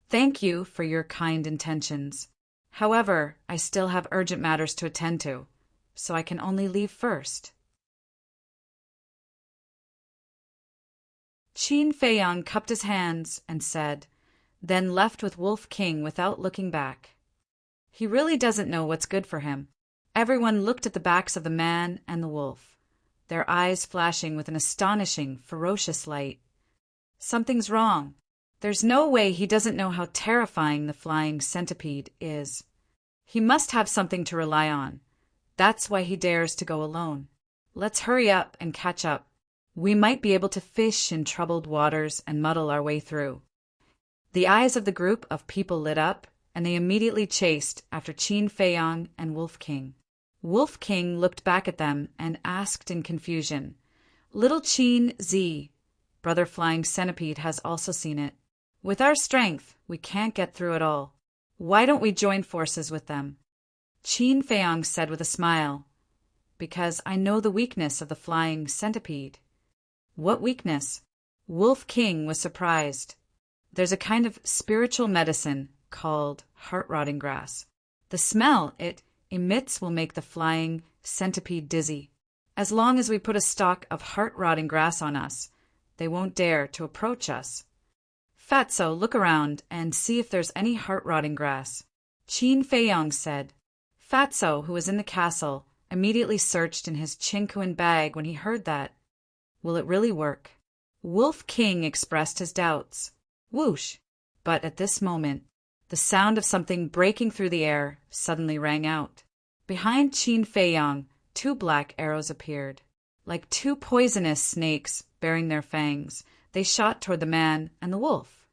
"Thank you for your kind intentions. However, I still have urgent matters to attend to, so I can only leave first." Qin Feiyang cupped his hands and said, then left with Wolf King without looking back. He really doesn't know what's good for him. Everyone looked at the backs of the man and the wolf, their eyes flashing with an astonishing, ferocious light. Something's wrong. There's no way he doesn't know how terrifying the flying centipede is. He must have something to rely on. That's why he dares to go alone. Let's hurry up and catch up. We might be able to fish in troubled waters and muddle our way through. The eyes of the group of people lit up, and they immediately chased after Qin Feiyang and Wolf King. Wolf King looked back at them and asked in confusion, "Little Qin Z, Brother Flying Centipede has also seen it. With our strength, we can't get through it all. Why don't we join forces with them?" Qin Feiyang said with a smile, "Because I know the weakness of the flying centipede." "What weakness?" Wolf King was surprised. "There's a kind of spiritual medicine called heart-rotting grass. The smell it emits will make the flying centipede dizzy. As long as we put a stalk of heart-rotting grass on us, they won't dare to approach us. Fatso, look around and see if there's any heart-rotting grass, Qin Feiyong said. Fatso, who was in the castle, immediately searched in his Chinquan bag when he heard that. Will it really work? Wolf King expressed his doubts. Whoosh! But at this moment, the sound of something breaking through the air suddenly rang out. Behind Qin Feiyong, 2 black arrows appeared. Like 2 poisonous snakes bearing their fangs, they shot toward the man and the wolf.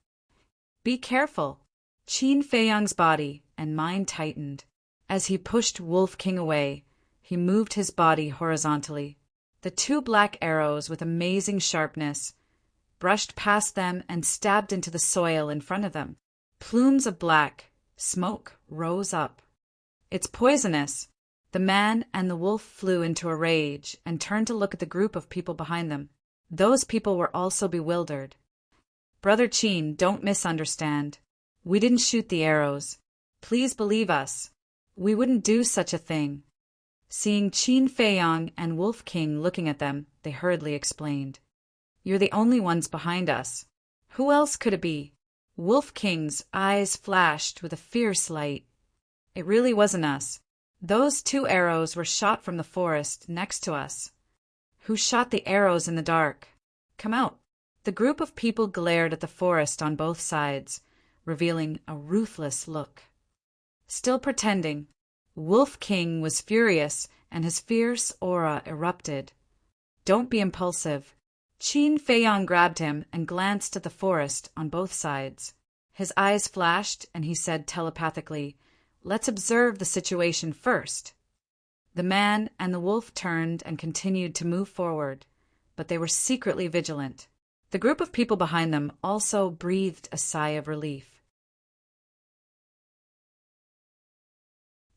Be careful! Qin Feiyong's body and mind tightened. As he pushed Wolf King away, he moved his body horizontally. The 2 black arrows, with amazing sharpness, brushed past them and stabbed into the soil in front of them. Plumes of black smoke rose up. It's poisonous! The man and the wolf flew into a rage and turned to look at the group of people behind them. Those people were also bewildered. Brother Qin, don't misunderstand. We didn't shoot the arrows. Please believe us. We wouldn't do such a thing. Seeing Qin Feiyong and Wolf King looking at them, they hurriedly explained. You're the only ones behind us. Who else could it be? Wolf King's eyes flashed with a fierce light. It really wasn't us. Those 2 arrows were shot from the forest next to us. Who shot the arrows in the dark? Come out. The group of people glared at the forest on both sides, revealing a ruthless look. Still pretending, Wolf King was furious and his fierce aura erupted. Don't be impulsive. Qin Feiyong grabbed him and glanced at the forest on both sides. His eyes flashed and he said telepathically, Let's observe the situation first. The man and the wolf turned and continued to move forward, but they were secretly vigilant. The group of people behind them also breathed a sigh of relief.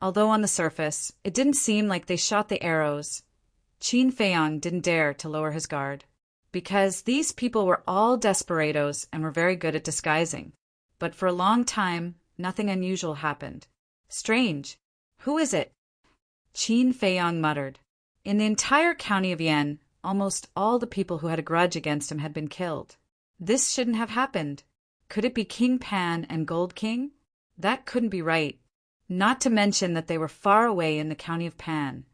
Although on the surface, it didn't seem like they shot the arrows, Qin Feiyong didn't dare to lower his guard, because these people were all desperados and were very good at disguising. But for a long time, nothing unusual happened. Strange. Who is it? Qin Feiyong muttered. In the entire county of Yan, almost all the people who had a grudge against him had been killed. This shouldn't have happened. Could it be King Pan and Gold King? That couldn't be right. Not to mention that they were far away in the county of Pan.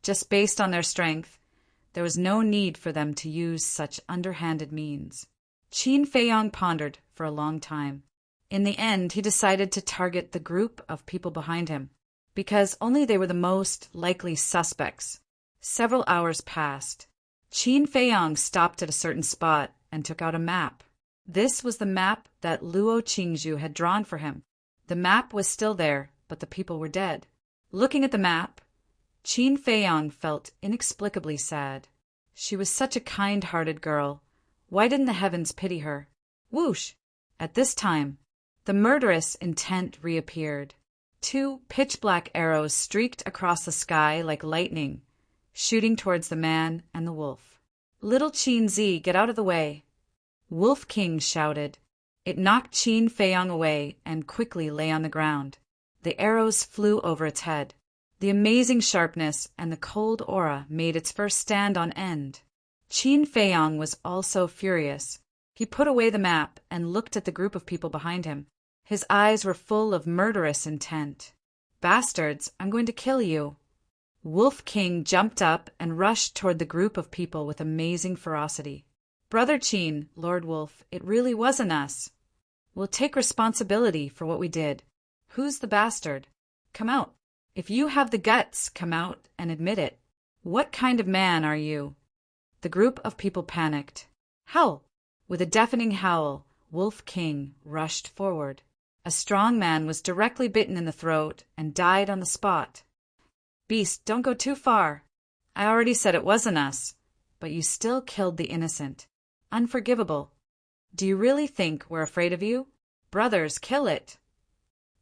Just based on their strength, there was no need for them to use such underhanded means. Qin Feiyong pondered for a long time. In the end, he decided to target the group of people behind him, because only they were the most likely suspects. Several hours passed. Qin Feiyong stopped at a certain spot and took out a map. This was the map that Luo Qingzhu had drawn for him. The map was still there, but the people were dead. Looking at the map, Qin Feiyong felt inexplicably sad. She was such a kind-hearted girl. Why didn't the heavens pity her? Whoosh! At this time, the murderous intent reappeared. 2 pitch-black arrows streaked across the sky like lightning, shooting towards the man and the wolf. Little Qin Zi, get out of the way! Wolf King shouted. It knocked Qin Feiyong away and quickly lay on the ground. The arrows flew over its head. The amazing sharpness and the cold aura made its first stand on end. Qin Feiyong was also furious. He put away the map and looked at the group of people behind him. His eyes were full of murderous intent. Bastards, I'm going to kill you. Wolf King jumped up and rushed toward the group of people with amazing ferocity. Brother Qin, Lord Wolf, it really wasn't us. We'll take responsibility for what we did. Who's the bastard? Come out. If you have the guts, come out and admit it. What kind of man are you? The group of people panicked. Howl! With a deafening howl, Wolf King rushed forward. A strong man was directly bitten in the throat and died on the spot. Beast, don't go too far. I already said it wasn't us, but you still killed the innocent. Unforgivable. Do you really think we're afraid of you? Brothers, kill it.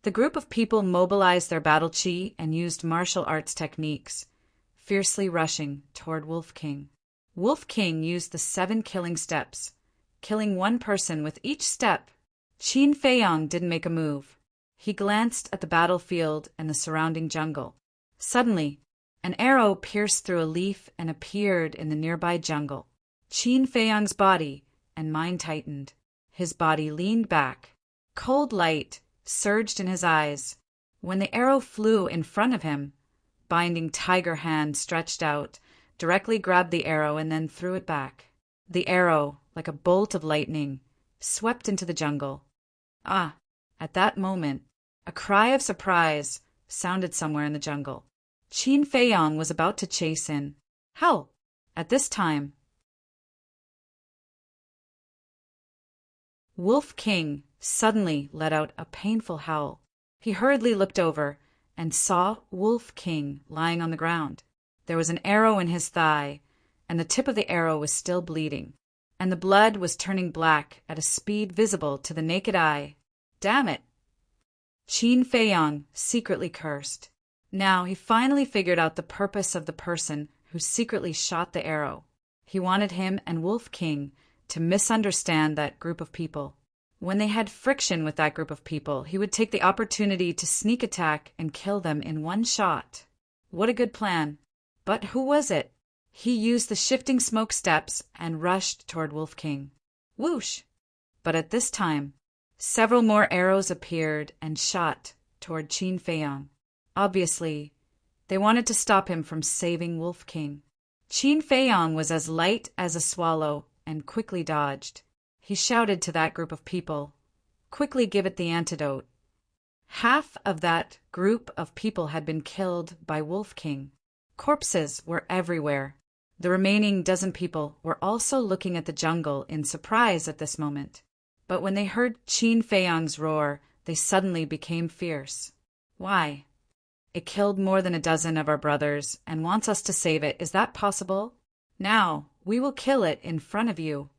The group of people mobilized their battle chi and used martial arts techniques, fiercely rushing toward Wolf King. Wolf King used the 7 killing steps, killing 1 person with each step. Qin Feiyong didn't make a move. He glanced at the battlefield and the surrounding jungle. Suddenly, An arrow pierced through a leaf and appeared in the nearby jungle. Qin Feiyang's body and mind tightened. His body leaned back. Cold light surged in his eyes. When the arrow flew in front of him, binding tiger hand stretched out, directly grabbed the arrow and then threw it back. The arrow, like a bolt of lightning, swept into the jungle. Ah! At that moment, a cry of surprise sounded somewhere in the jungle. Qin Feiyang was about to chase in. How? At this time, Wolf King suddenly let out a painful howl. He hurriedly looked over and saw Wolf King lying on the ground. There was an arrow in his thigh, and the tip of the arrow was still bleeding, and the blood was turning black at a speed visible to the naked eye. Damn it! Qin Feiyang secretly cursed. Now he finally figured out the purpose of the person who secretly shot the arrow. He wanted him and Wolf King to misunderstand that group of people. When they had friction with that group of people, he would take the opportunity to sneak attack and kill them in one shot. What a good plan. But who was it? He used the shifting smoke steps and rushed toward Wolf King. Whoosh! But at this time, several more arrows appeared and shot toward Qin Feiyang. Obviously, they wanted to stop him from saving Wolf King. Qin Feiyang was as light as a swallow and quickly dodged. He shouted to that group of people, "Quickly give it the antidote." Half of that group of people had been killed by Wolf King. Corpses were everywhere. The remaining dozen people were also looking at the jungle in surprise at this moment. But when they heard Qin Feiyang's roar, they suddenly became fierce. Why? It killed more than a dozen of our brothers and wants us to save it. Is that possible? Now, we will kill it in front of you.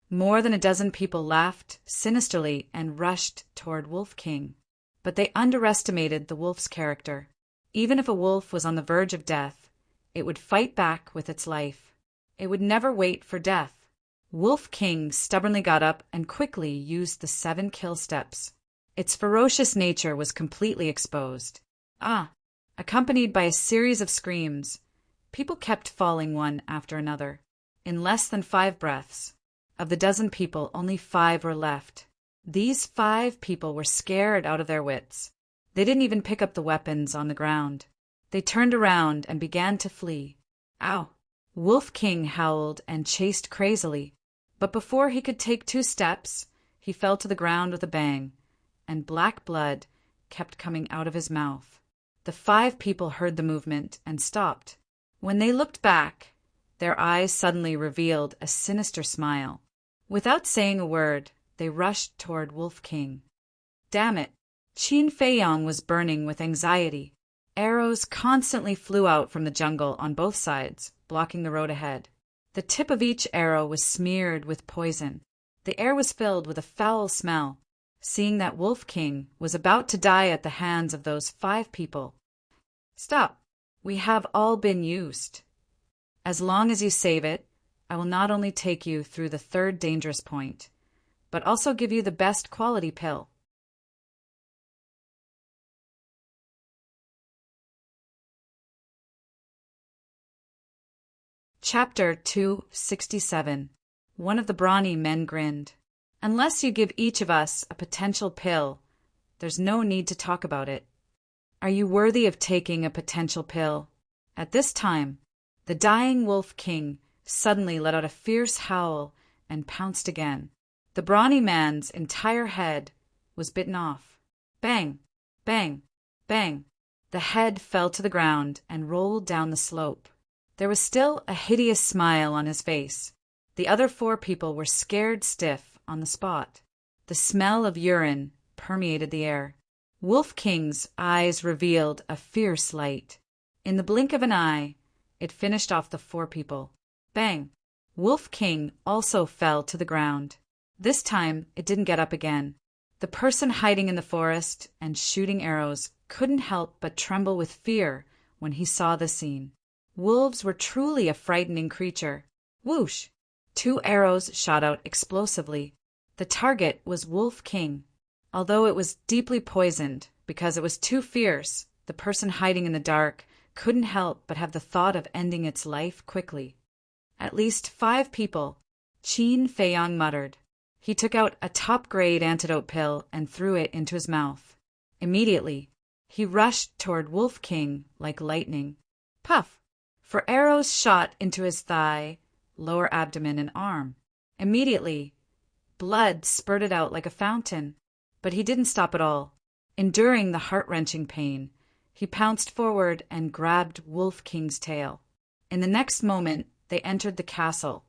More than a dozen people laughed sinisterly and rushed toward Wolf King. But they underestimated the wolf's character. Even if a wolf was on the verge of death, it would fight back with its life. It would never wait for death. Wolf King stubbornly got up and quickly used the 7 kill steps. Its ferocious nature was completely exposed. Accompanied by a series of screams, people kept falling one after another. In less than 5 breaths, of the dozen people, only 5 were left. These 5 people were scared out of their wits. They didn't even pick up the weapons on the ground. They turned around and began to flee. Ow! Wolf King howled and chased crazily, but before he could take 2 steps, he fell to the ground with a bang, and black blood kept coming out of his mouth. The 5 people heard the movement and stopped. When they looked back, their eyes suddenly revealed a sinister smile. Without saying a word, they rushed toward Wolf King. Damn it! Qin Feiyang was burning with anxiety. Arrows constantly flew out from the jungle on both sides, blocking the road ahead. The tip of each arrow was smeared with poison. The air was filled with a foul smell. Seeing that Wolf King was about to die at the hands of those 5 people. Stop! We have all been used. As long as you save it, I will not only take you through the 3rd dangerous point, but also give you the best quality pill. Chapter 267. One of the brawny men grinned. Unless you give each of us a potential pill, there's no need to talk about it. Are you worthy of taking a potential pill? At this time, the dying Wolf King suddenly let out a fierce howl and pounced again. The brawny man's entire head was bitten off. Bang! Bang! Bang! The head fell to the ground and rolled down the slope. There was still a hideous smile on his face. The other 4 people were scared stiff on the spot. The smell of urine permeated the air. Wolf King's eyes revealed a fierce light. In the blink of an eye, it finished off the 4 people. Bang! Wolf King also fell to the ground. This time, it didn't get up again. The person hiding in the forest and shooting arrows couldn't help but tremble with fear when he saw the scene. Wolves were truly a frightening creature. Whoosh! 2 arrows shot out explosively. The target was Wolf King. Although it was deeply poisoned because it was too fierce, the person hiding in the dark couldn't help but have the thought of ending its life quickly. At least 5 people, Qin Feiyang muttered. He took out a top-grade antidote pill and threw it into his mouth. Immediately, he rushed toward Wolf King like lightning. Puff! For arrows shot into his thigh, lower abdomen, and arm. Immediately, blood spurted out like a fountain. But he didn't stop at all. Enduring the heart-wrenching pain, he pounced forward and grabbed Wolf King's tail. In the next moment, they entered the castle.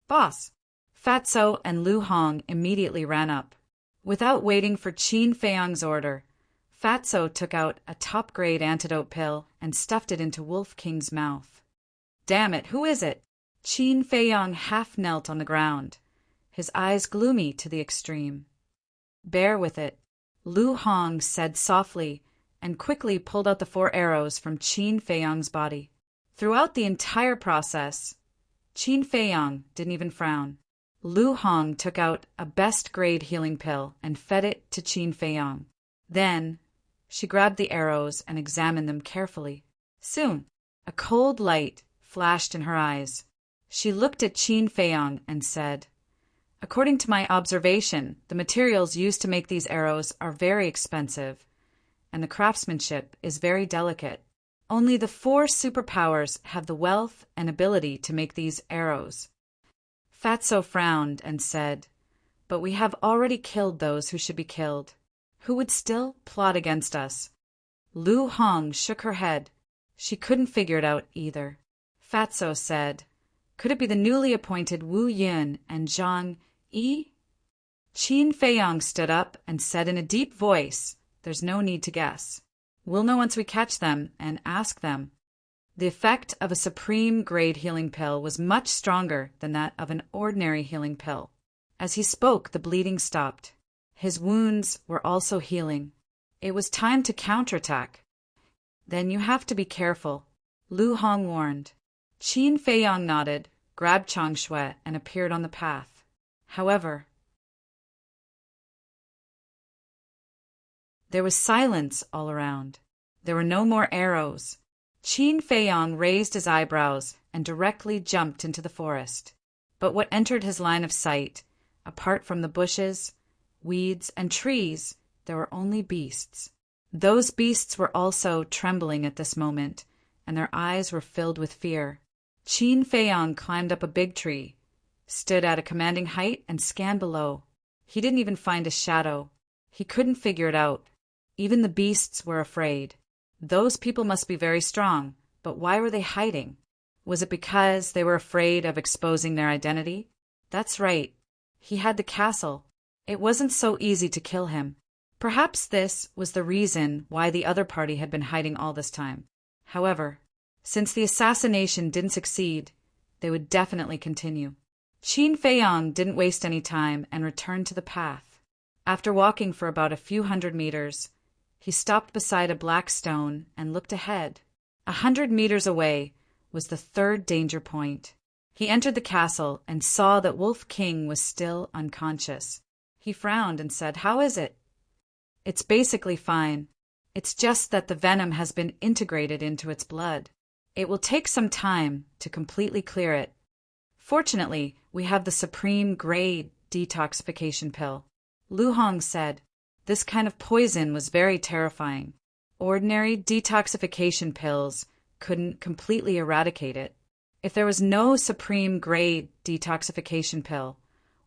Boss! Fatso and Lu Hong immediately ran up. Without waiting for Qin Feiyang's order, Fatso took out a top-grade antidote pill and stuffed it into Wolf King's mouth. Damn it, who is it? Qin Feiyang half knelt on the ground, his eyes gloomy to the extreme. Bear with it, Lu Hong said softly, and quickly pulled out the 4 arrows from Qin Feiyang's body. Throughout the entire process, Qin Feiyang didn't even frown. Lu Hong took out a best-grade healing pill and fed it to Qin Feiyang. Then, she grabbed the arrows and examined them carefully. Soon, a cold light flashed in her eyes. She looked at Qin Feiyang and said, "According to my observation, the materials used to make these arrows are very expensive, and the craftsmanship is very delicate. Only the 4 superpowers have the wealth and ability to make these arrows." Fatso frowned and said, "But we have already killed those who should be killed. Who would still plot against us?" Lu Hong shook her head. She couldn't figure it out either. Fatso said, "Could it be the newly appointed Wu Yun and Zhang Yi?" Qin Feiyang stood up and said in a deep voice, "There's no need to guess. We'll know once we catch them and ask them." The effect of a supreme-grade healing pill was much stronger than that of an ordinary healing pill. As he spoke, the bleeding stopped. His wounds were also healing. It was time to counterattack. "Then you have to be careful," Lu Hong warned. Qin Feiyang nodded, grabbed Chang Shui, and appeared on the path. However, there was silence all around. There were no more arrows. Qin Feiyang raised his eyebrows and directly jumped into the forest. But what entered his line of sight, apart from the bushes, weeds, and trees, there were only beasts. Those beasts were also trembling at this moment, and their eyes were filled with fear. Qin Feiyang climbed up a big tree, stood at a commanding height, and scanned below. He didn't even find a shadow. He couldn't figure it out. Even the beasts were afraid. Those people must be very strong, but why were they hiding? Was it because they were afraid of exposing their identity? That's right. He had the castle. It wasn't so easy to kill him. Perhaps this was the reason why the other party had been hiding all this time. However, since the assassination didn't succeed, they would definitely continue. Qin Feiyang didn't waste any time and returned to the path. After walking for about a few hundred meters, he stopped beside a black stone and looked ahead. 100 meters away was the 3rd danger point. He entered the castle and saw that Wolf King was still unconscious. He frowned and said, "How is it?" "It's basically fine. It's just that the venom has been integrated into its blood. It will take some time to completely clear it. Fortunately, we have the supreme-grade detoxification pill," Lu Hong said. This kind of poison was very terrifying. Ordinary detoxification pills couldn't completely eradicate it. If there was no supreme-grade detoxification pill,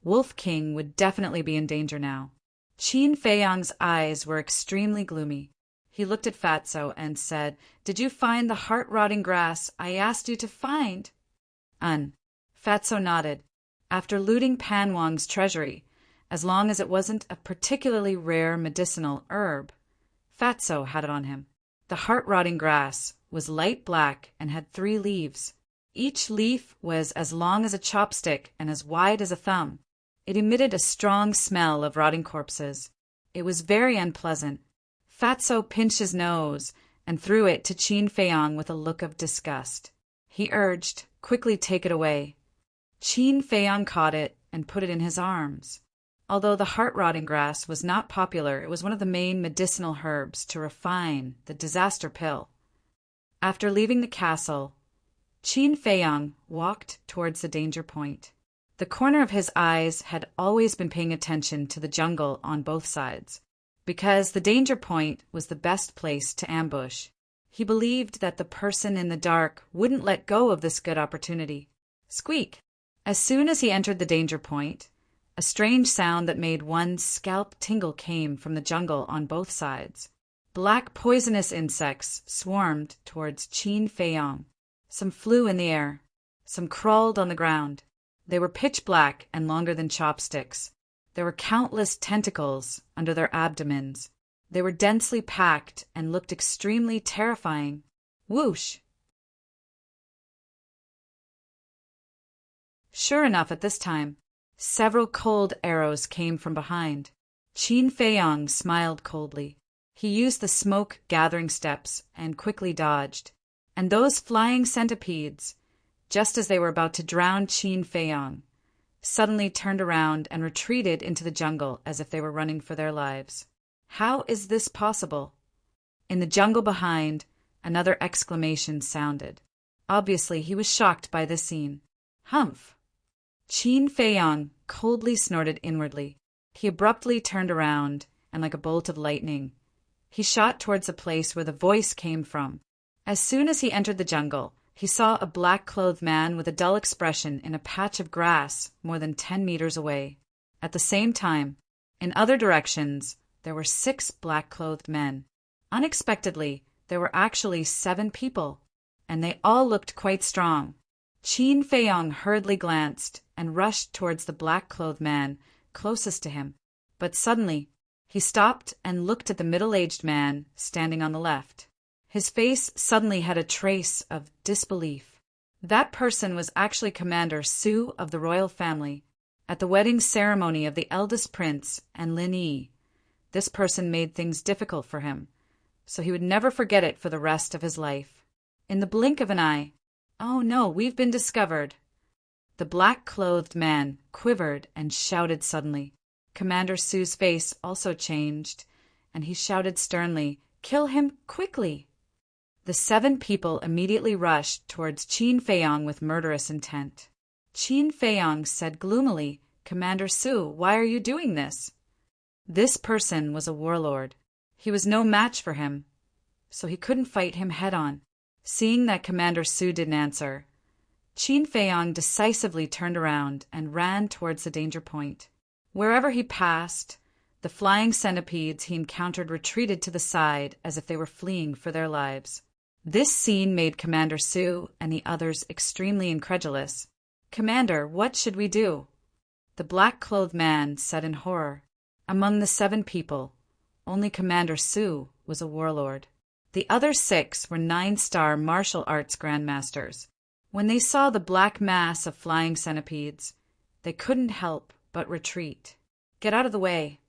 Wolf King would definitely be in danger now. Qin Feiyang's eyes were extremely gloomy. He looked at Fatso and said, "Did you find the heart-rotting grass I asked you to find?" Fatso nodded. After looting Pan Wang's treasury, as long as it wasn't a particularly rare medicinal herb, Fatso had it on him. The heart-rotting grass was light black and had 3 leaves. Each leaf was as long as a chopstick and as wide as a thumb. It emitted a strong smell of rotting corpses. It was very unpleasant. Fatso pinched his nose and threw it to Qin Feiyang with a look of disgust. He urged, "Quickly take it away." Qin Feiyang caught it and put it in his arms. Although the heart-rotting grass was not popular, it was one of the main medicinal herbs to refine the disaster pill. After leaving the castle, Qin Feiyang walked towards the danger point. The corner of his eyes had always been paying attention to the jungle on both sides, because the danger point was the best place to ambush. He believed that the person in the dark wouldn't let go of this good opportunity. Squeak! As soon as he entered the danger point, a strange sound that made one's scalp tingle came from the jungle on both sides. Black poisonous insects swarmed towards Qin Feiyang. Some flew in the air. Some crawled on the ground. They were pitch black and longer than chopsticks. There were countless tentacles under their abdomens. They were densely packed and looked extremely terrifying. Whoosh! Sure enough, at this time, several cold arrows came from behind. Qin Feiyang smiled coldly. He used the smoke-gathering steps and quickly dodged. And those flying centipedes, just as they were about to drown Qin Feiyang, suddenly turned around and retreated into the jungle as if they were running for their lives. How is this possible? In the jungle behind, another exclamation sounded. Obviously, he was shocked by this scene. Humph! Qin Feiyang coldly snorted inwardly. He abruptly turned around, and like a bolt of lightning, he shot towards the place where the voice came from. As soon as he entered the jungle, he saw a black-clothed man with a dull expression in a patch of grass more than 10 meters away. At the same time, in other directions, there were 6 black-clothed men. Unexpectedly, there were actually 7 people, and they all looked quite strong. Qin Feiyang hurriedly glanced and rushed towards the black-clothed man closest to him. But suddenly, he stopped and looked at the middle-aged man standing on the left. His face suddenly had a trace of disbelief. That person was actually Commander Su of the royal family. At the wedding ceremony of the eldest prince and Lin Yi, this person made things difficult for him, so he would never forget it for the rest of his life. In the blink of an eye, "Oh no, we've been discovered!" The black-clothed man quivered and shouted suddenly. Commander Su's face also changed, and he shouted sternly, "Kill him quickly!" The 7 people immediately rushed towards Qin Feiyang with murderous intent. Qin Feiyang said gloomily, "Commander Su, why are you doing this?" This person was a warlord. He was no match for him, so he couldn't fight him head-on. Seeing that Commander Su didn't answer, Qin Feiyang decisively turned around and ran towards the danger point. Wherever he passed, the flying centipedes he encountered retreated to the side as if they were fleeing for their lives. This scene made Commander Su and the others extremely incredulous. "Commander, what should we do?" The black-clothed man said in horror. Among the 7 people, only Commander Su was a warlord. The other 6 were 9-star martial arts grandmasters. When they saw the black mass of flying centipedes, they couldn't help but retreat. "Get out of the way!"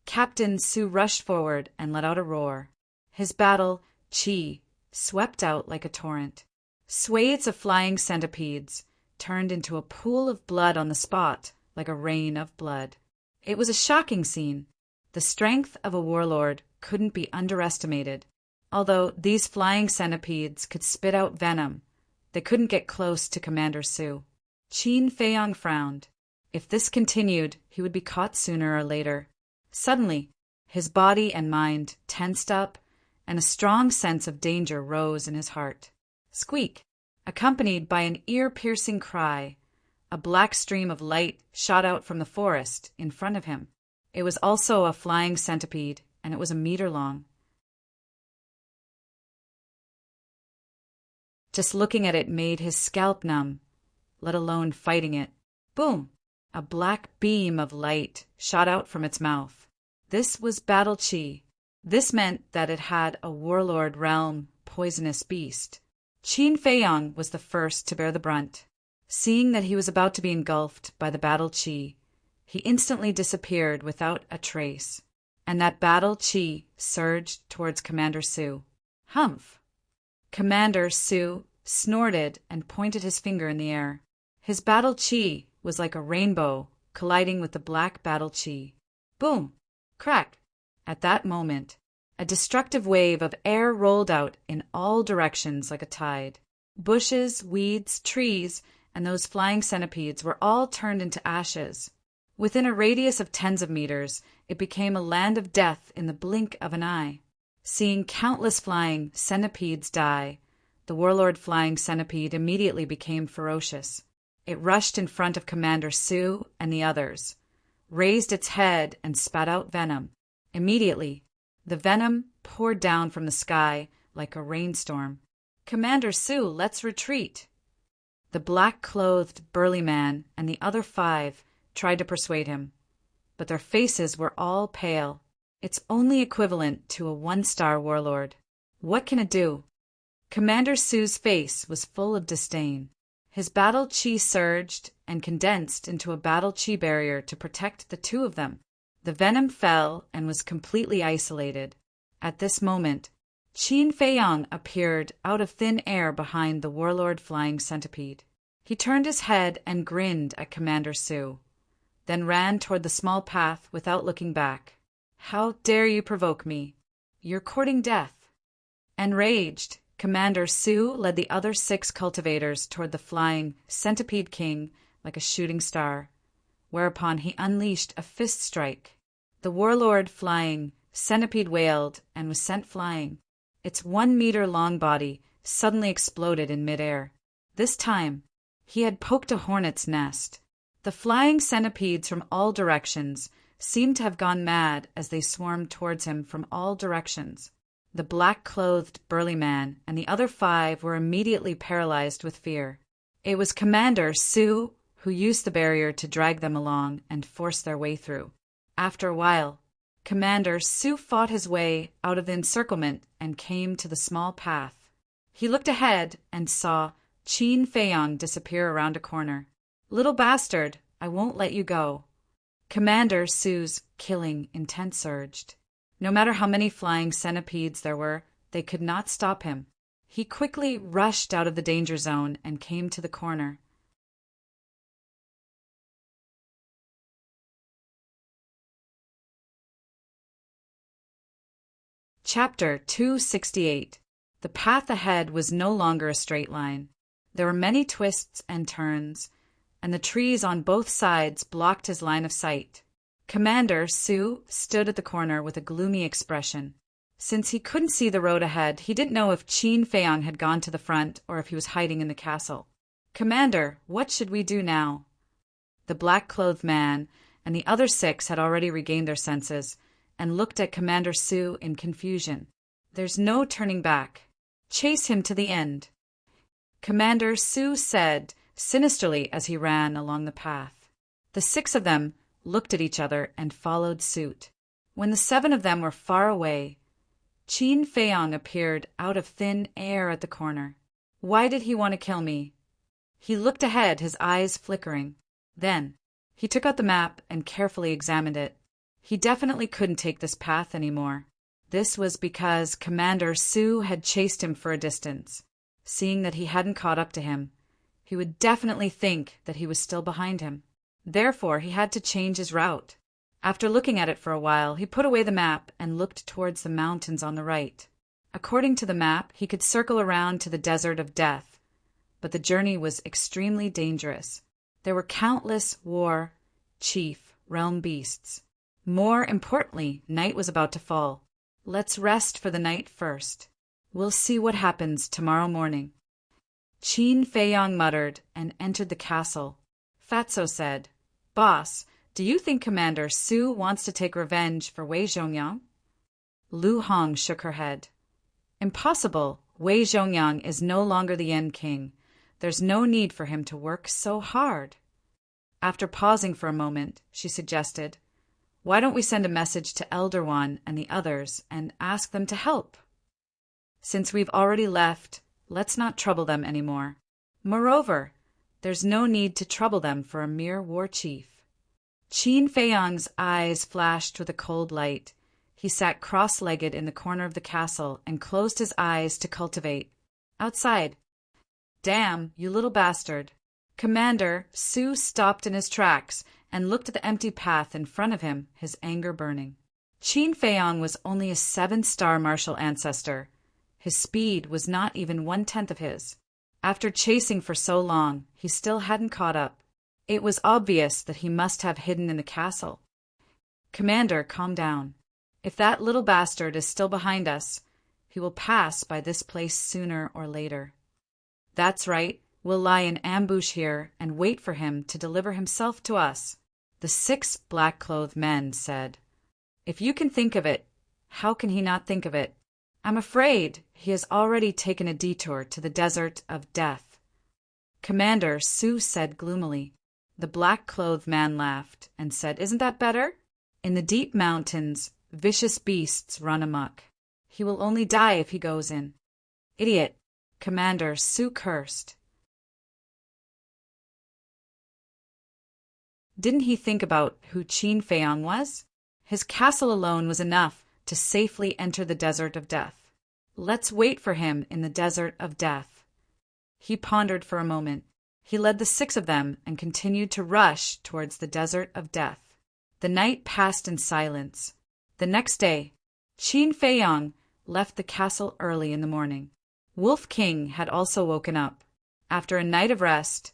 Captain Su rushed forward and let out a roar. His battle chi swept out like a torrent. Swathes of flying centipedes turned into a pool of blood on the spot, like a rain of blood. It was a shocking scene. The strength of a warlord couldn't be underestimated. Although these flying centipedes could spit out venom, they couldn't get close to Commander Su. Qin Feiyang frowned. If this continued, he would be caught sooner or later. Suddenly, his body and mind tensed up, and a strong sense of danger rose in his heart. Squeak! Accompanied by an ear-piercing cry, a black stream of light shot out from the forest in front of him. It was also a flying centipede, and it was a meter long. Just looking at it made his scalp numb, let alone fighting it. Boom! A black beam of light shot out from its mouth. This was battle chi. This meant that it had a warlord realm poisonous beast. Qin Feiyang was the first to bear the brunt. Seeing that he was about to be engulfed by the battle chi, he instantly disappeared without a trace, and that battle chi surged towards Commander Su. Humph! Commander Su snorted and pointed his finger in the air. His battle chi was like a rainbow colliding with the black battle chi. Boom! Crack! At that moment, A destructive wave of air rolled out in all directions like a tide. Bushes, weeds, trees, and those flying centipedes were all turned into ashes. Within a radius of tens of meters, it became a land of death in the blink of an eye. Seeing countless flying centipedes die, the warlord flying centipede immediately became ferocious. It rushed in front of Commander Sue and the others, raised its head and spat out venom. Immediately, the venom poured down from the sky like a rainstorm. "Commander Sue, let's retreat." The black-clothed burly man and the other 5 tried to persuade him, but their faces were all pale. It's only equivalent to a 1-star warlord. What can it do? Commander Sue's face was full of disdain. His battle chi surged and condensed into a battle chi barrier to protect the 2 of them. The venom fell and was completely isolated. At this moment, Qin Feiyang appeared out of thin air behind the warlord flying centipede. He turned his head and grinned at Commander Sue, then ran toward the small path without looking back. "How dare you provoke me? You're courting death." Enraged, Commander Sue led the other 6 cultivators toward the flying centipede king like a shooting star, whereupon he unleashed a fist strike. The warlord flying centipede wailed and was sent flying. Its 1-meter-long body suddenly exploded in midair. This time, he had poked a hornet's nest. The flying centipedes from all directions seemed to have gone mad as they swarmed towards him from all directions. The black-clothed burly man and the other 5 were immediately paralyzed with fear. It was Commander Sue who used the barrier to drag them along and force their way through. After a while, Commander Sue fought his way out of the encirclement and came to the small path. He looked ahead and saw Qin Feiyang disappear around a corner. "Little bastard, I won't let you go." Commander Sue's killing intent surged. No matter how many flying centipedes there were, they could not stop him. He quickly rushed out of the danger zone and came to the corner. Chapter 268. The path ahead was no longer a straight line. There were many twists and turns, and the trees on both sides blocked his line of sight. Commander Sue stood at the corner with a gloomy expression. Since he couldn't see the road ahead, he didn't know if Qin Feiyang had gone to the front or if he was hiding in the castle. "Commander, what should we do now?" The black-clothed man and the other 6 had already regained their senses and looked at Commander Sue in confusion. "There's no turning back. Chase him to the end," Commander Sue said sinisterly as he ran along the path. The 6 of them looked at each other and followed suit. When the 7 of them were far away, Qin Feiyang appeared out of thin air at the corner. "Why did he want to kill me?" He looked ahead, his eyes flickering. Then, he took out the map and carefully examined it. He definitely couldn't take this path anymore. This was because Commander Sue had chased him for a distance. Seeing that he hadn't caught up to him, he would definitely think that he was still behind him. Therefore, he had to change his route. After looking at it for a while, he put away the map and looked towards the mountains on the right. According to the map, he could circle around to the desert of death, but the journey was extremely dangerous. There were countless war, chief, realm beasts. More importantly, night was about to fall. "Let's rest for the night first. We'll see what happens tomorrow morning." Qin Feiyang muttered and entered the castle. Fatso said, "Boss, do you think Commander Sue wants to take revenge for Wei Zhongyang?" Lu Hong shook her head. "Impossible. Wei Zhongyang is no longer the Yen King. There's no need for him to work so hard." After pausing for a moment, she suggested, "Why don't we send a message to Elder One and the others and ask them to help? Since we've already left, let's not trouble them anymore. Moreover, there's no need to trouble them for a mere war chief." Qin Feiyang's eyes flashed with a cold light. He sat cross-legged in the corner of the castle and closed his eyes to cultivate. Outside, "Damn, you little bastard." Commander Sue stopped in his tracks and looked at the empty path in front of him, his anger burning. Qin Feiyong was only a 7-star martial ancestor. His speed was not even 1/10 of his. After chasing for so long, he still hadn't caught up. It was obvious that he must have hidden in the castle. Commander, calm down. If that little bastard is still behind us, he will pass by this place sooner or later. That's right, we'll lie in ambush here and wait for him to deliver himself to us, the 6 black-clothed men said. If you can think of it, how can he not think of it? I'm afraid he has already taken a detour to the desert of death. Commander, Su said gloomily. The black-clothed man laughed and said, Isn't that better? In the deep mountains, vicious beasts run amok. He will only die if he goes in. Idiot, Commander, Su cursed. Didn't he think about who Qin Feiyong was? His castle alone was enough to safely enter the desert of death. Let's wait for him in the desert of death. He pondered for a moment. He led the 6 of them and continued to rush towards the desert of death. The night passed in silence. The next day, Qin Feiyong left the castle early in the morning. Wolf King had also woken up. After a night of rest,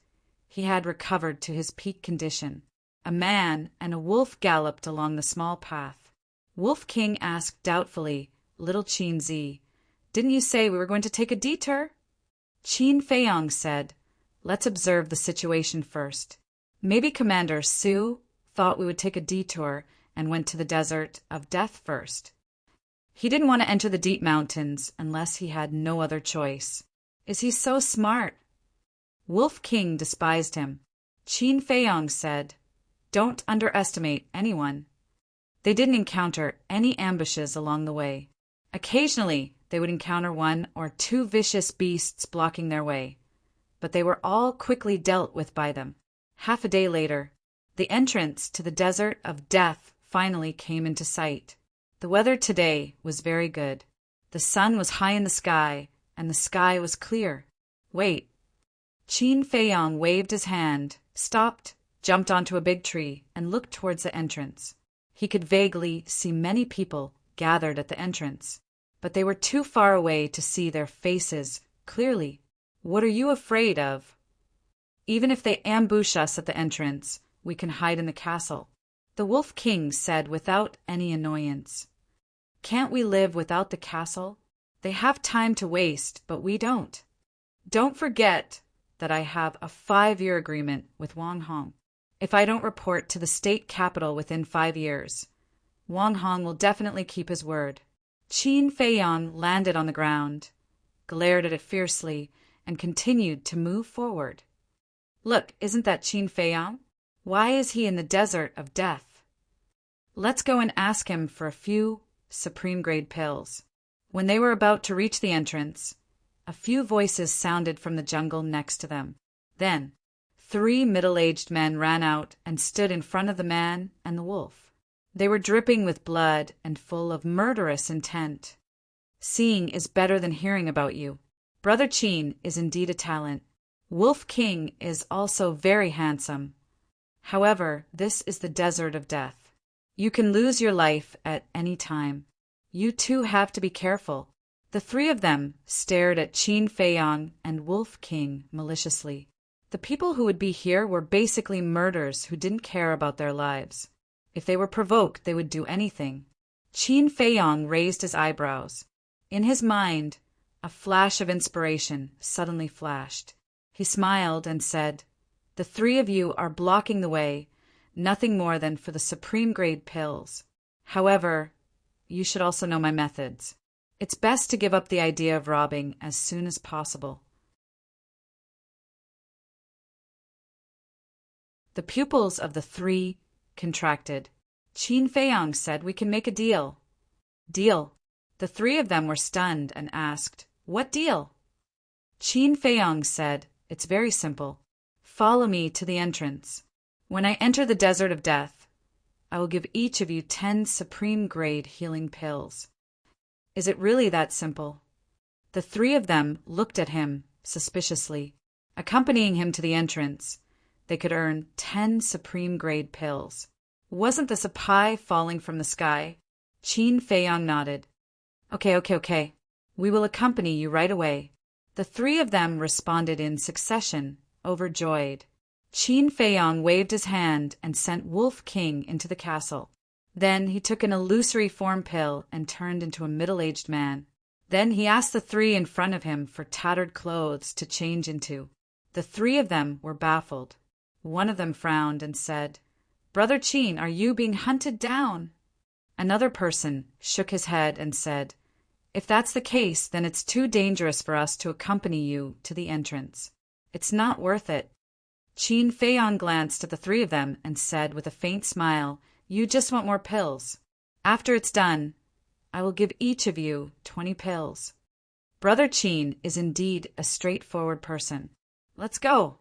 he had recovered to his peak condition. A man and a wolf galloped along the small path. Wolf King asked doubtfully, Little Qin Zi, didn't you say we were going to take a detour? Qin Feiyong said, Let's observe the situation first. Maybe Commander Su thought we would take a detour and went to the desert of death first. He didn't want to enter the deep mountains unless he had no other choice. Is he so smart? Wolf King despised him. Qin Feiyong said, Don't underestimate anyone. They didn't encounter any ambushes along the way. Occasionally, they would encounter 1 or 2 vicious beasts blocking their way, but they were all quickly dealt with by them. Half a day later, the entrance to the desert of death finally came into sight. The weather today was very good. The sun was high in the sky, and the sky was clear. Wait. Qin Feiyong waved his hand, stopped, jumped onto a big tree, and looked towards the entrance. He could vaguely see many people gathered at the entrance, but they were too far away to see their faces clearly. What are you afraid of? Even if they ambush us at the entrance, we can hide in the castle, the Wolf King said without any annoyance. Can't we live without the castle? They have time to waste, but we don't. Don't forget that I have a 5-year agreement with Wang Hong. If I don't report to the state capital within 5 years, Wang Hong will definitely keep his word. Qin Feiyong landed on the ground, glared at it fiercely, and continued to move forward. Look, isn't that Qin Feiyong? Why is he in the desert of death? Let's go and ask him for a few supreme-grade pills. When they were about to reach the entrance, a few voices sounded from the jungle next to them. Then, 3 middle-aged men ran out and stood in front of the man and the wolf. They were dripping with blood and full of murderous intent. Seeing is better than hearing about you. Brother Qin is indeed a talent. Wolf King is also very handsome. However, this is the desert of death. You can lose your life at any time. You too have to be careful. The 3 of them stared at Qin Feiyong and Wolf King maliciously. The people who would be here were basically murderers who didn't care about their lives. If they were provoked, they would do anything. Qin Feiyong raised his eyebrows. In his mind, a flash of inspiration suddenly flashed. He smiled and said, The 3 of you are blocking the way, nothing more than for the supreme-grade pills. However, you should also know my methods. It's best to give up the idea of robbing as soon as possible. The pupils of the 3 contracted. Qin Feiyong said, We can make a deal. Deal? The 3 of them were stunned and asked, What deal? Qin Feiyong said, It's very simple. Follow me to the entrance. When I enter the desert of death, I will give each of you 10 supreme-grade healing pills. Is it really that simple? The 3 of them looked at him suspiciously. Accompanying him to the entrance, they could earn 10 supreme-grade pills. Wasn't this a pie falling from the sky? Qin Feiyong nodded. Okay. We will accompany you right away. The three of them responded in succession, overjoyed. Qin Feiyong waved his hand and sent Wolf King into the castle. Then he took an illusory form pill and turned into a middle-aged man. Then he asked the three in front of him for tattered clothes to change into. The three of them were baffled. One of them frowned and said, "Brother Qin, are you being hunted down?" Another person shook his head and said, "If that's the case, then it's too dangerous for us to accompany you to the entrance. It's not worth it." Qin Feiyong glanced at the three of them and said with a faint smile, "You just want more pills. After it's done, I will give each of you 20 pills. Brother Qin is indeed a straightforward person. Let's go."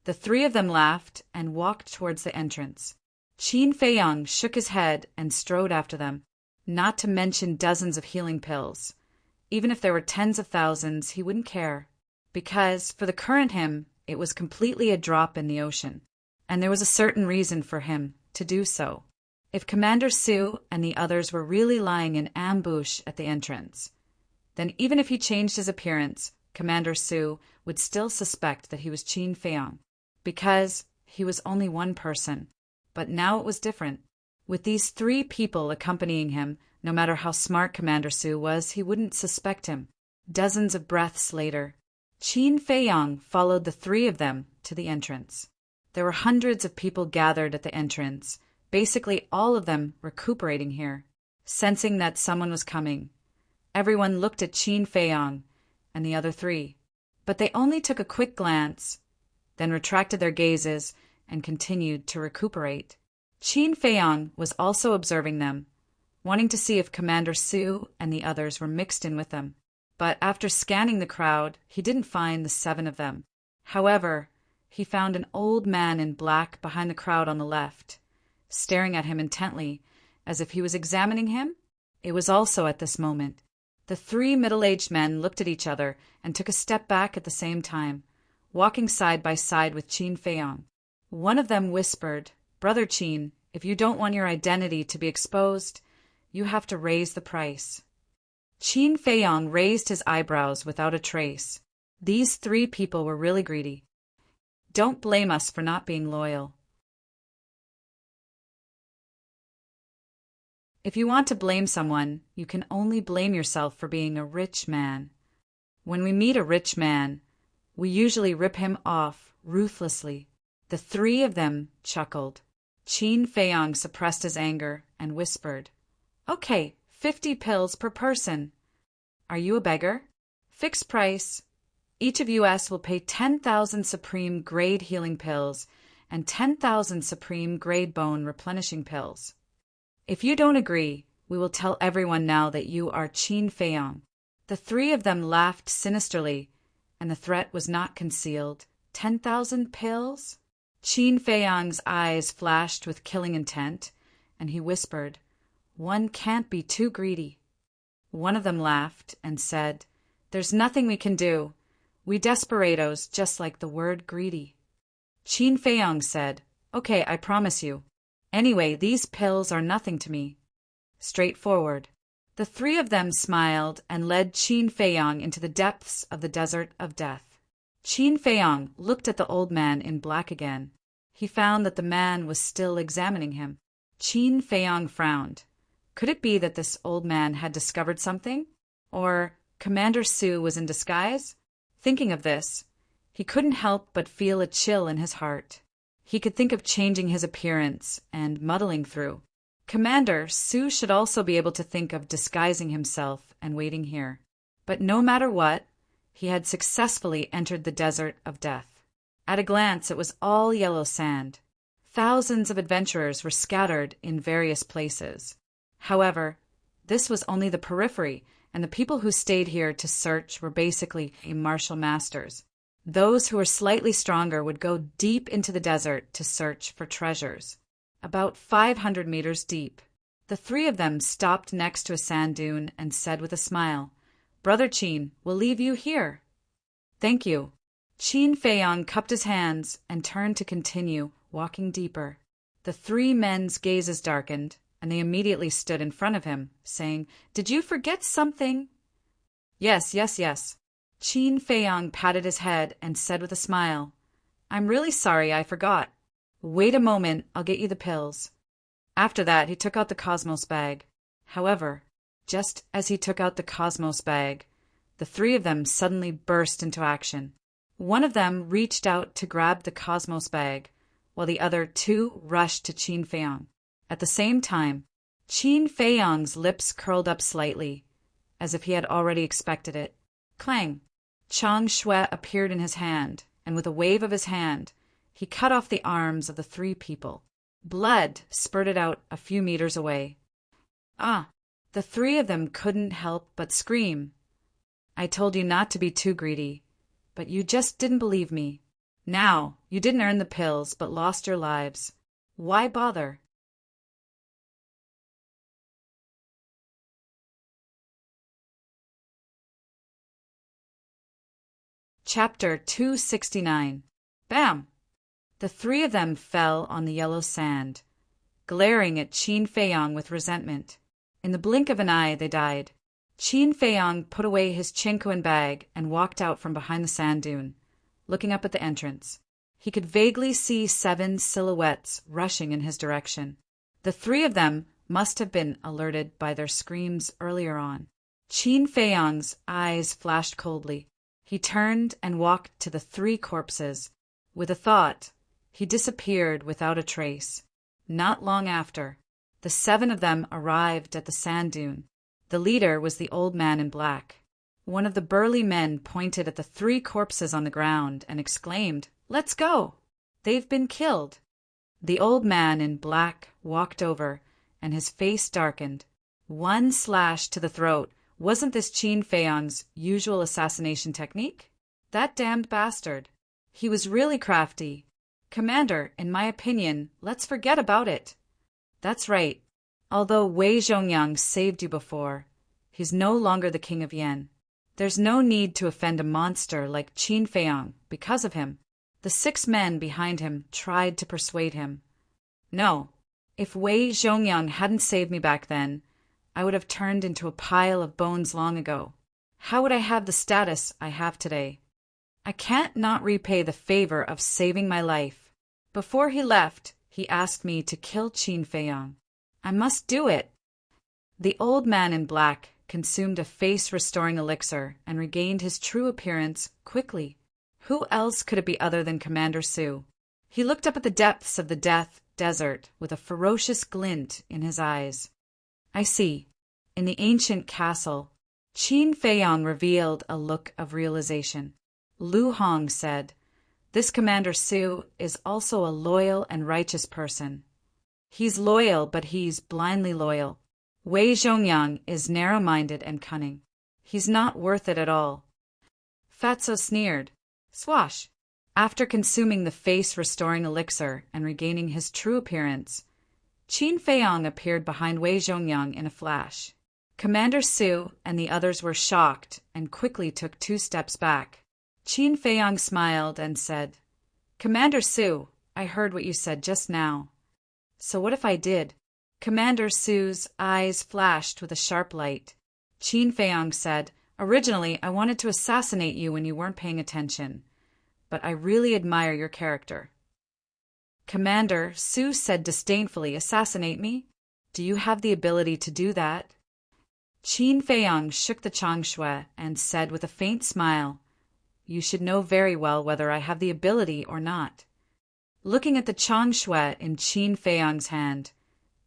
The three of them laughed and walked towards the entrance. Qin Feiyong shook his head and strode after them, not to mention dozens of healing pills. Even if there were tens of thousands, he wouldn't care, because, for the current him, it was completely a drop in the ocean, and there was a certain reason for him to do so. If Commander Su and the others were really lying in ambush at the entrance, then even if he changed his appearance, Commander Su would still suspect that he was Qin Feiyong, because he was only one person. But now it was different. With these three people accompanying him, no matter how smart Commander Su was, he wouldn't suspect him. Dozens of breaths later, Qin Feiyong followed the three of them to the entrance. There were hundreds of people gathered at the entrance, basically all of them recuperating here, sensing that someone was coming. Everyone looked at Qin Feiyong and the other three, but they only took a quick glance, then retracted their gazes and continued to recuperate. Qin Feiyong was also observing them, wanting to see if Commander Su and the others were mixed in with them. But after scanning the crowd, he didn't find the 7 of them. However, he found an old man in black behind the crowd on the left, staring at him intently, as if he was examining him. It was also at this moment. The 3 middle-aged men looked at each other and took a step back at the same time, walking side by side with Qin Feiyong. One of them whispered, "Brother Qin, if you don't want your identity to be exposed, you have to raise the price." Qin Feiyong raised his eyebrows without a trace. These 3 people were really greedy. Don't blame us for not being loyal. If you want to blame someone, you can only blame yourself for being a rich man. When we meet a rich man, we usually rip him off ruthlessly. The 3 of them chuckled. Qin Feiyong suppressed his anger and whispered, "Okay, 50 pills per person. Are you a beggar? Fixed price. Each of us will pay 10,000 supreme grade healing pills and 10,000 supreme grade bone replenishing pills. If you don't agree, we will tell everyone now that you are Qin Feiyong." The 3 of them laughed sinisterly, and the threat was not concealed. 10,000 pills? Qin Feiyong's eyes flashed with killing intent, and he whispered, "One can't be too greedy." One of them laughed and said, "There's nothing we can do. We desperados just like the word greedy." Qin Feiyong said, "Okay, I promise you. Anyway, these pills are nothing to me." Straightforward. The 3 of them smiled and led Qin Feiyong into the depths of the desert of death. Qin Feiyong looked at the old man in black again. He found that the man was still examining him. Qin Feiyong frowned. Could it be that this old man had discovered something? Or Commander Su was in disguise? Thinking of this, he couldn't help but feel a chill in his heart. He could think of changing his appearance and muddling through. Commander Su should also be able to think of disguising himself and waiting here. But no matter what, he had successfully entered the desert of death. At a glance, it was all yellow sand. Thousands of adventurers were scattered in various places. However, this was only the periphery, and the people who stayed here to search were basically martial masters. Those who were slightly stronger would go deep into the desert to search for treasures, about 500 meters deep. The 3 of them stopped next to a sand dune and said with a smile, "Brother Qin, we'll leave you here." "Thank you." Qin Feiyong cupped his hands and turned to continue walking deeper. The 3 men's gazes darkened, and they immediately stood in front of him, saying, "Did you forget something?" "Yes, yes, yes." Qin Feiyang patted his head and said with a smile, "I'm really sorry I forgot. Wait a moment, I'll get you the pills." After that, he took out the Cosmos bag. However, just as he took out the Cosmos bag, the three of them suddenly burst into action. One of them reached out to grab the Cosmos bag, while the other two rushed to Qin Feiyang. At the same time, Qin Feiyang's lips curled up slightly, as if he had already expected it. Clang! Chang Shui appeared in his hand, and with a wave of his hand, he cut off the arms of the three people. Blood spurted out a few meters away. Ah! The three of them couldn't help but scream. "I told you not to be too greedy, but you just didn't believe me. Now, you didn't earn the pills, but lost your lives. Why bother?" Chapter 269. Bam! The three of them fell on the yellow sand, glaring at Qin Feiyang with resentment. In the blink of an eye, they died. Qin Feiyang put away his chinquan bag and walked out from behind the sand dune, looking up at the entrance. He could vaguely see 7 silhouettes rushing in his direction. The three of them must have been alerted by their screams earlier on. Qin Feiyang's eyes flashed coldly. He turned and walked to the 3 corpses. With a thought, he disappeared without a trace. Not long after, the 7 of them arrived at the sand dune. The leader was the old man in black. One of the burly men pointed at the 3 corpses on the ground and exclaimed, "Let's go! They've been killed." The old man in black walked over, and his face darkened. 1 slash to the throat. Wasn't this Qin Feiyang's usual assassination technique? That damned bastard. He was really crafty. "Commander, in my opinion, let's forget about it." "That's right. Although Wei Zhongyang saved you before, he's no longer the king of Yan. There's no need to offend a monster like Qin Feiyang because of him." The 6 men behind him tried to persuade him. "No. If Wei Zhongyang hadn't saved me back then, I would have turned into a pile of bones long ago. How would I have the status I have today? I can't not repay the favor of saving my life." Before he left, he asked me to kill Qin Feiyang. I must do it. The old man in black consumed a face-restoring elixir and regained his true appearance quickly. Who else could it be other than Commander Su? He looked up at the depths of the death desert with a ferocious glint in his eyes. "I see." In the ancient castle, Qin Feiyang revealed a look of realization. Lu Hong said, "This Commander Su is also a loyal and righteous person. He's loyal, but he's blindly loyal. Wei Zhongyang is narrow-minded and cunning. He's not worth it at all." Fatso sneered. Swash! After consuming the face-restoring elixir and regaining his true appearance, Qin Feiyang appeared behind Wei Zhongyang in a flash. Commander Su and the others were shocked and quickly took 2 steps back. Qin Feiyang smiled and said, "Commander Su, I heard what you said just now. So what if I did?" Commander Su's eyes flashed with a sharp light. Qin Feiyang said, "Originally, I wanted to assassinate you when you weren't paying attention, but I really admire your character." Commander Su said disdainfully, "Assassinate me? Do you have the ability to do that?" Qin Feiyang shook the Chang Shui and said with a faint smile, "You should know very well whether I have the ability or not." Looking at the Chang Shui in Qin Feiyang's hand,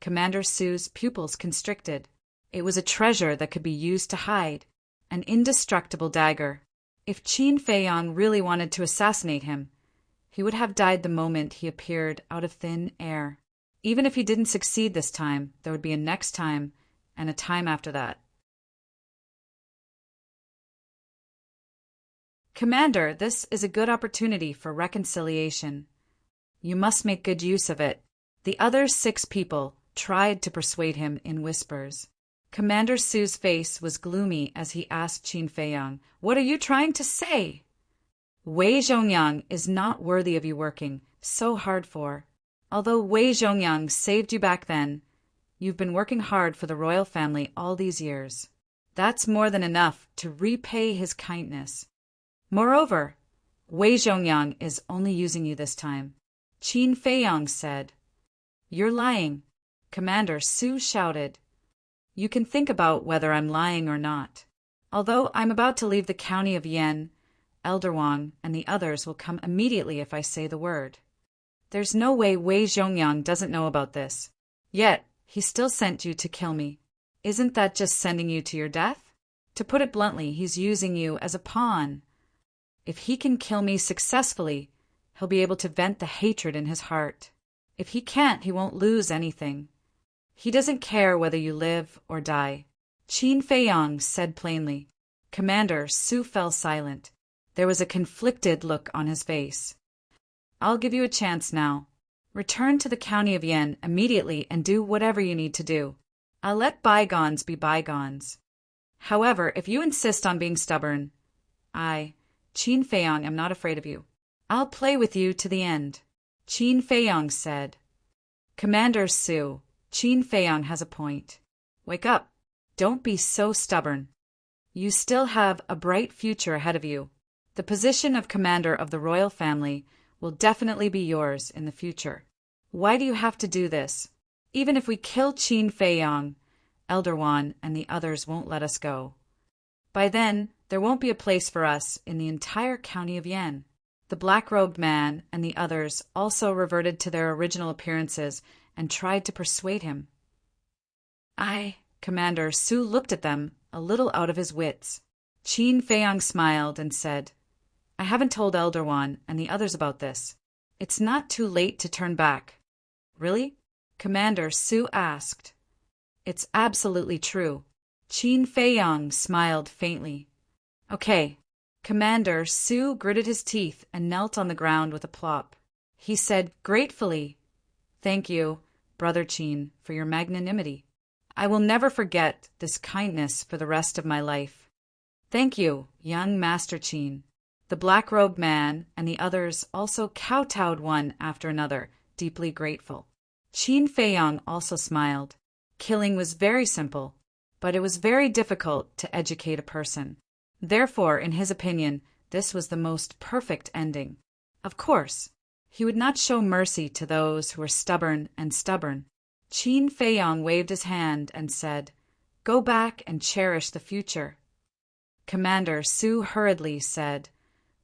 Commander Su's pupils constricted. It was a treasure that could be used to hide, an indestructible dagger. If Qin Feiyang really wanted to assassinate him, he would have died the moment he appeared out of thin air. Even if he didn't succeed this time, there would be a next time and a time after that. "Commander, this is a good opportunity for reconciliation. You must make good use of it." The other 6 people tried to persuade him in whispers. Commander Su's face was gloomy as he asked Qin Feiyang, "What are you trying to say?" "Wei Zhongyang is not worthy of you working so hard for. Although Wei Zhongyang saved you back then, You've been working hard for the royal family all these years. That's more than enough to repay his kindness. Moreover, Wei Zhongyang is only using you this time. Qin Feiyang said. You're lying, Commander Su shouted. You can think about whether I'm lying or not. Although I'm about to leave the county of Yan, Elder Wang and the others will come immediately if I say the word. There's no way Wei Zhongyang doesn't know about this. Yet, he still sent you to kill me. Isn't that just sending you to your death? To put it bluntly, he's using you as a pawn. If he can kill me successfully, he'll be able to vent the hatred in his heart. If he can't, he won't lose anything. He doesn't care whether you live or die. Qin Feiyang said plainly. Commander Su fell silent. There was a conflicted look on his face. I'll give you a chance now. Return to the county of Yan immediately and do whatever you need to do. I'll let bygones be bygones. However, if you insist on being stubborn, I, Qin Feiyang, am not afraid of you. I'll play with you to the end. Qin Feiyang said. Commander Su, Qin Feiyang has a point. Wake up. Don't be so stubborn. You still have a bright future ahead of you. The position of commander of the royal family will definitely be yours in the future. Why do you have to do this? Even if we kill Qin Feiyang, Elder Wan and the others won't let us go. By then, there won't be a place for us in the entire county of Yan. The black-robed man and the others also reverted to their original appearances and tried to persuade him. Commander Su looked at them, a little out of his wits. Qin Feiyang smiled and said, I haven't told Elder Wan and the others about this. It's not too late to turn back. Really? Commander Su asked. It's absolutely true. Qin Feiyang smiled faintly. Okay. Commander Su gritted his teeth and knelt on the ground with a plop. He said gratefully, Thank you, Brother Qin, for your magnanimity. I will never forget this kindness for the rest of my life. Thank you, young Master Qin. The black-robed man and the others also kowtowed one after another, deeply grateful. Qin Feiyang also smiled. Killing was very simple, but it was very difficult to educate a person. Therefore, in his opinion, this was the most perfect ending. Of course, he would not show mercy to those who were stubborn. Qin Feiyang waved his hand and said, Go back and cherish the future. Commander Su hurriedly said,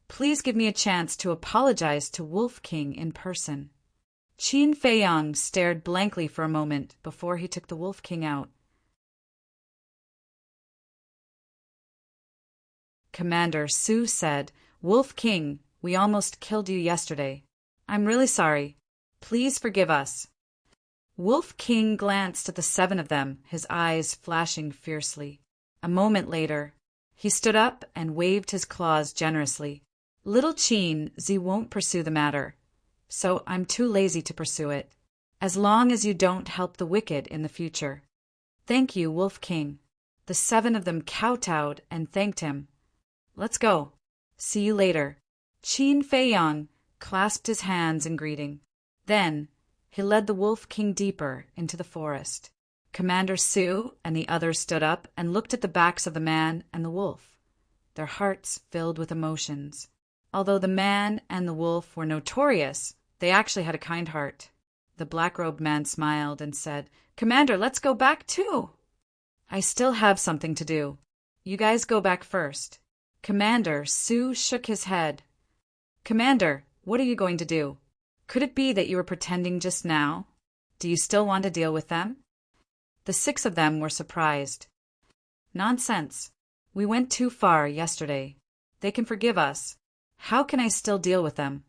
Please give me a chance to apologize to Wolf King in person. Qin Feiyang stared blankly for a moment before he took the Wolf King out. Commander Su said, Wolf King, we almost killed you yesterday. I'm really sorry. Please forgive us. Wolf King glanced at the 7 of them, his eyes flashing fiercely. A moment later, he stood up and waved his claws generously. Little Qin, Z won't pursue the matter, so I'm too lazy to pursue it, as long as you don't help the wicked in the future. Thank you, Wolf King. The 7 of them kowtowed and thanked him. Let's go. See you later. Qin Feiyang clasped his hands in greeting. Then, he led the Wolf King deeper into the forest. Commander Su and the others stood up and looked at the backs of the man and the wolf, their hearts filled with emotions. Although the man and the wolf were notorious, they actually had a kind heart. The black-robed man smiled and said, Commander, let's go back too. I still have something to do. You guys go back first. Commander Su shook his head. Commander, what are you going to do? Could it be that you were pretending just now? Do you still want to deal with them? The 6 of them were surprised. Nonsense. We went too far yesterday. They can forgive us. How can I still deal with them?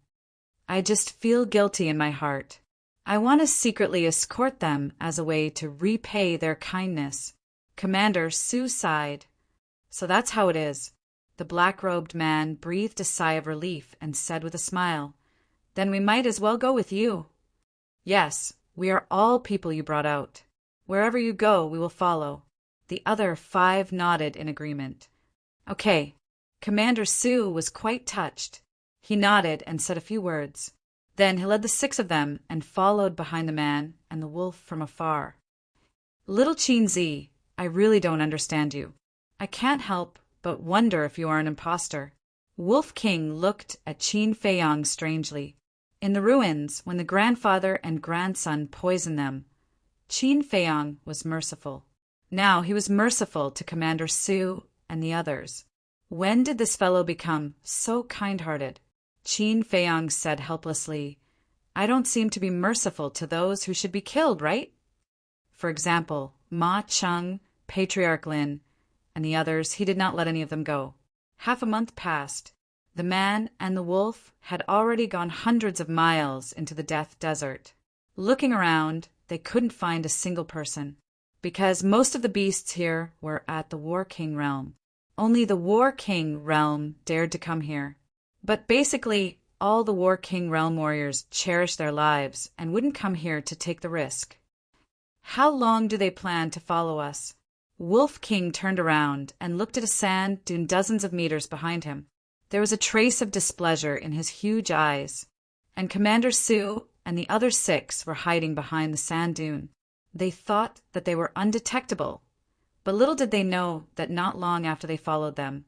I just feel guilty in my heart. I want to secretly escort them as a way to repay their kindness. Commander Su sighed. So that's how it is. The black-robed man breathed a sigh of relief and said with a smile, Then we might as well go with you. Yes, we are all people you brought out. Wherever you go, we will follow. The other 5 nodded in agreement. Okay. Commander Su was quite touched. He nodded and said a few words. Then he led the 6 of them and followed behind the man and the wolf from afar. Little Qinzi, I really don't understand you. I can't help but wonder if you are an imposter. Wolf King looked at Qin Feiyong strangely. In the ruins, when the grandfather and grandson poisoned them, Qin Feiyong was merciful. Now he was merciful to Commander Su and the others. When did this fellow become so kind-hearted? Qin Feiyong said helplessly, I don't seem to be merciful to those who should be killed, right? For example, Ma Cheng, Patriarch Lin, and the others, he did not let any of them go. Half a month passed. The man and the wolf had already gone hundreds of miles into the Death Desert. Looking around, they couldn't find a single person, because most of the beasts here were at the War King realm. Only the War King realm dared to come here. But basically, all the War King realm warriors cherished their lives and wouldn't come here to take the risk. How long do they plan to follow us? Wolf King turned around and looked at a sand dune dozens of meters behind him. There was a trace of displeasure in his huge eyes, and Commander Su and the other 6 were hiding behind the sand dune. They thought that they were undetectable, but little did they know that not long after they followed them,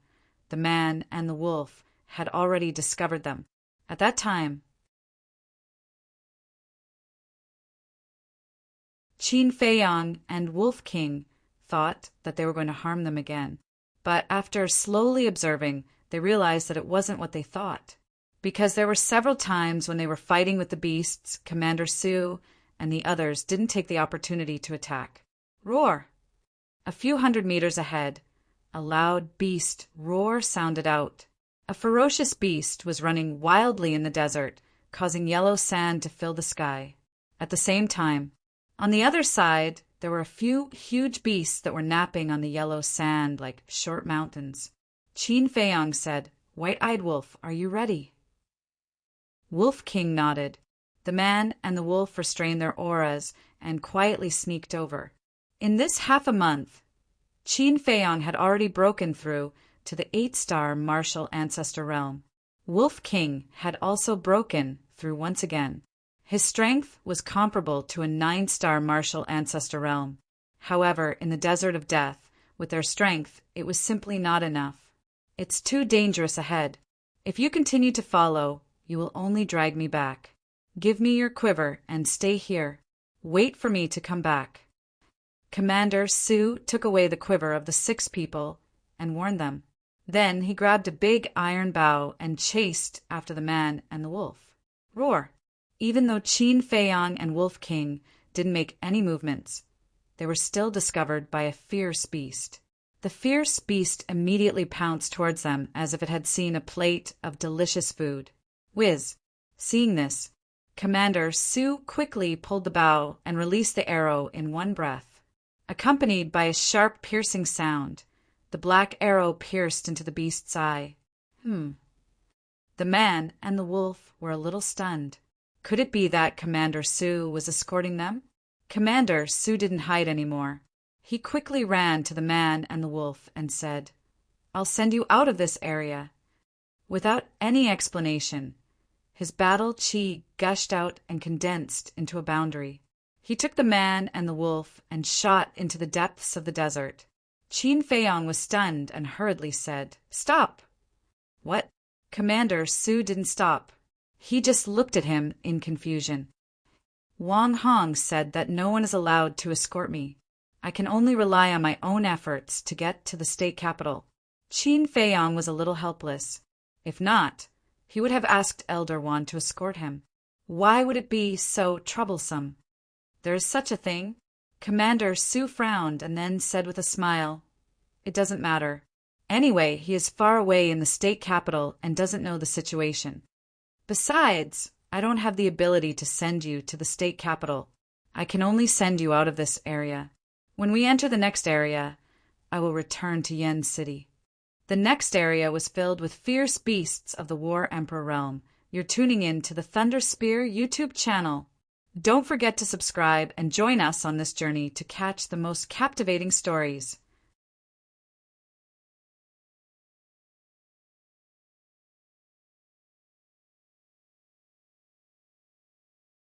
the man and the wolf had already discovered them. At that time, Qin Feiyong and Wolf King thought that they were going to harm them again. But after slowly observing, they realized that it wasn't what they thought. Because there were several times when they were fighting with the beasts, Commander Su and the others didn't take the opportunity to attack. Roar! A few hundred meters ahead, a loud beast roar sounded out. A ferocious beast was running wildly in the desert, causing yellow sand to fill the sky. At the same time, on the other side, there were a few huge beasts that were napping on the yellow sand like short mountains. Qin Feiyong said, White-eyed wolf, are you ready? Wolf King nodded. The man and the wolf restrained their auras and quietly sneaked over. In this half a month, Qin Feiyong had already broken through to the 8-star martial ancestor realm. Wolf King had also broken through once again. His strength was comparable to a 9-star martial ancestor realm. However, in the Desert of Death, with their strength, it was simply not enough. It's too dangerous ahead. If you continue to follow, you will only drag me back. Give me your quiver and stay here. Wait for me to come back. Commander Su took away the quiver of the 6 people and warned them. Then he grabbed a big iron bow and chased after the man and the wolf. Roar! Even though Qin Feiyong and Wolf King didn't make any movements, they were still discovered by a fierce beast. The fierce beast immediately pounced towards them as if it had seen a plate of delicious food. Whiz! Seeing this, Commander Su quickly pulled the bow and released the arrow in one breath. Accompanied by a sharp piercing sound, the black arrow pierced into the beast's eye. The man and the wolf were a little stunned. Could it be that Commander Su was escorting them? Commander Su didn't hide anymore. He quickly ran to the man and the wolf and said, I'll send you out of this area. Without any explanation, his battle chi gushed out and condensed into a boundary. He took the man and the wolf and shot into the depths of the desert. Qin Feiyong was stunned and hurriedly said, Stop! What? Commander Su didn't stop. He just looked at him in confusion. Wang Hong said that no one is allowed to escort me. I can only rely on my own efforts to get to the state capital. Qin Feiyong was a little helpless. If not, he would have asked Elder Wan to escort him. Why would it be so troublesome? There is such a thing? Commander Su frowned and then said with a smile, It doesn't matter. Anyway, he is far away in the state capital and doesn't know the situation. Besides, I don't have the ability to send you to the state capital. I can only send you out of this area. When we enter the next area, I will return to Yen City. The next area was filled with fierce beasts of the War Emperor realm. You're tuning in to the Thunder Spear YouTube channel. Don't forget to subscribe and join us on this journey to catch the most captivating stories.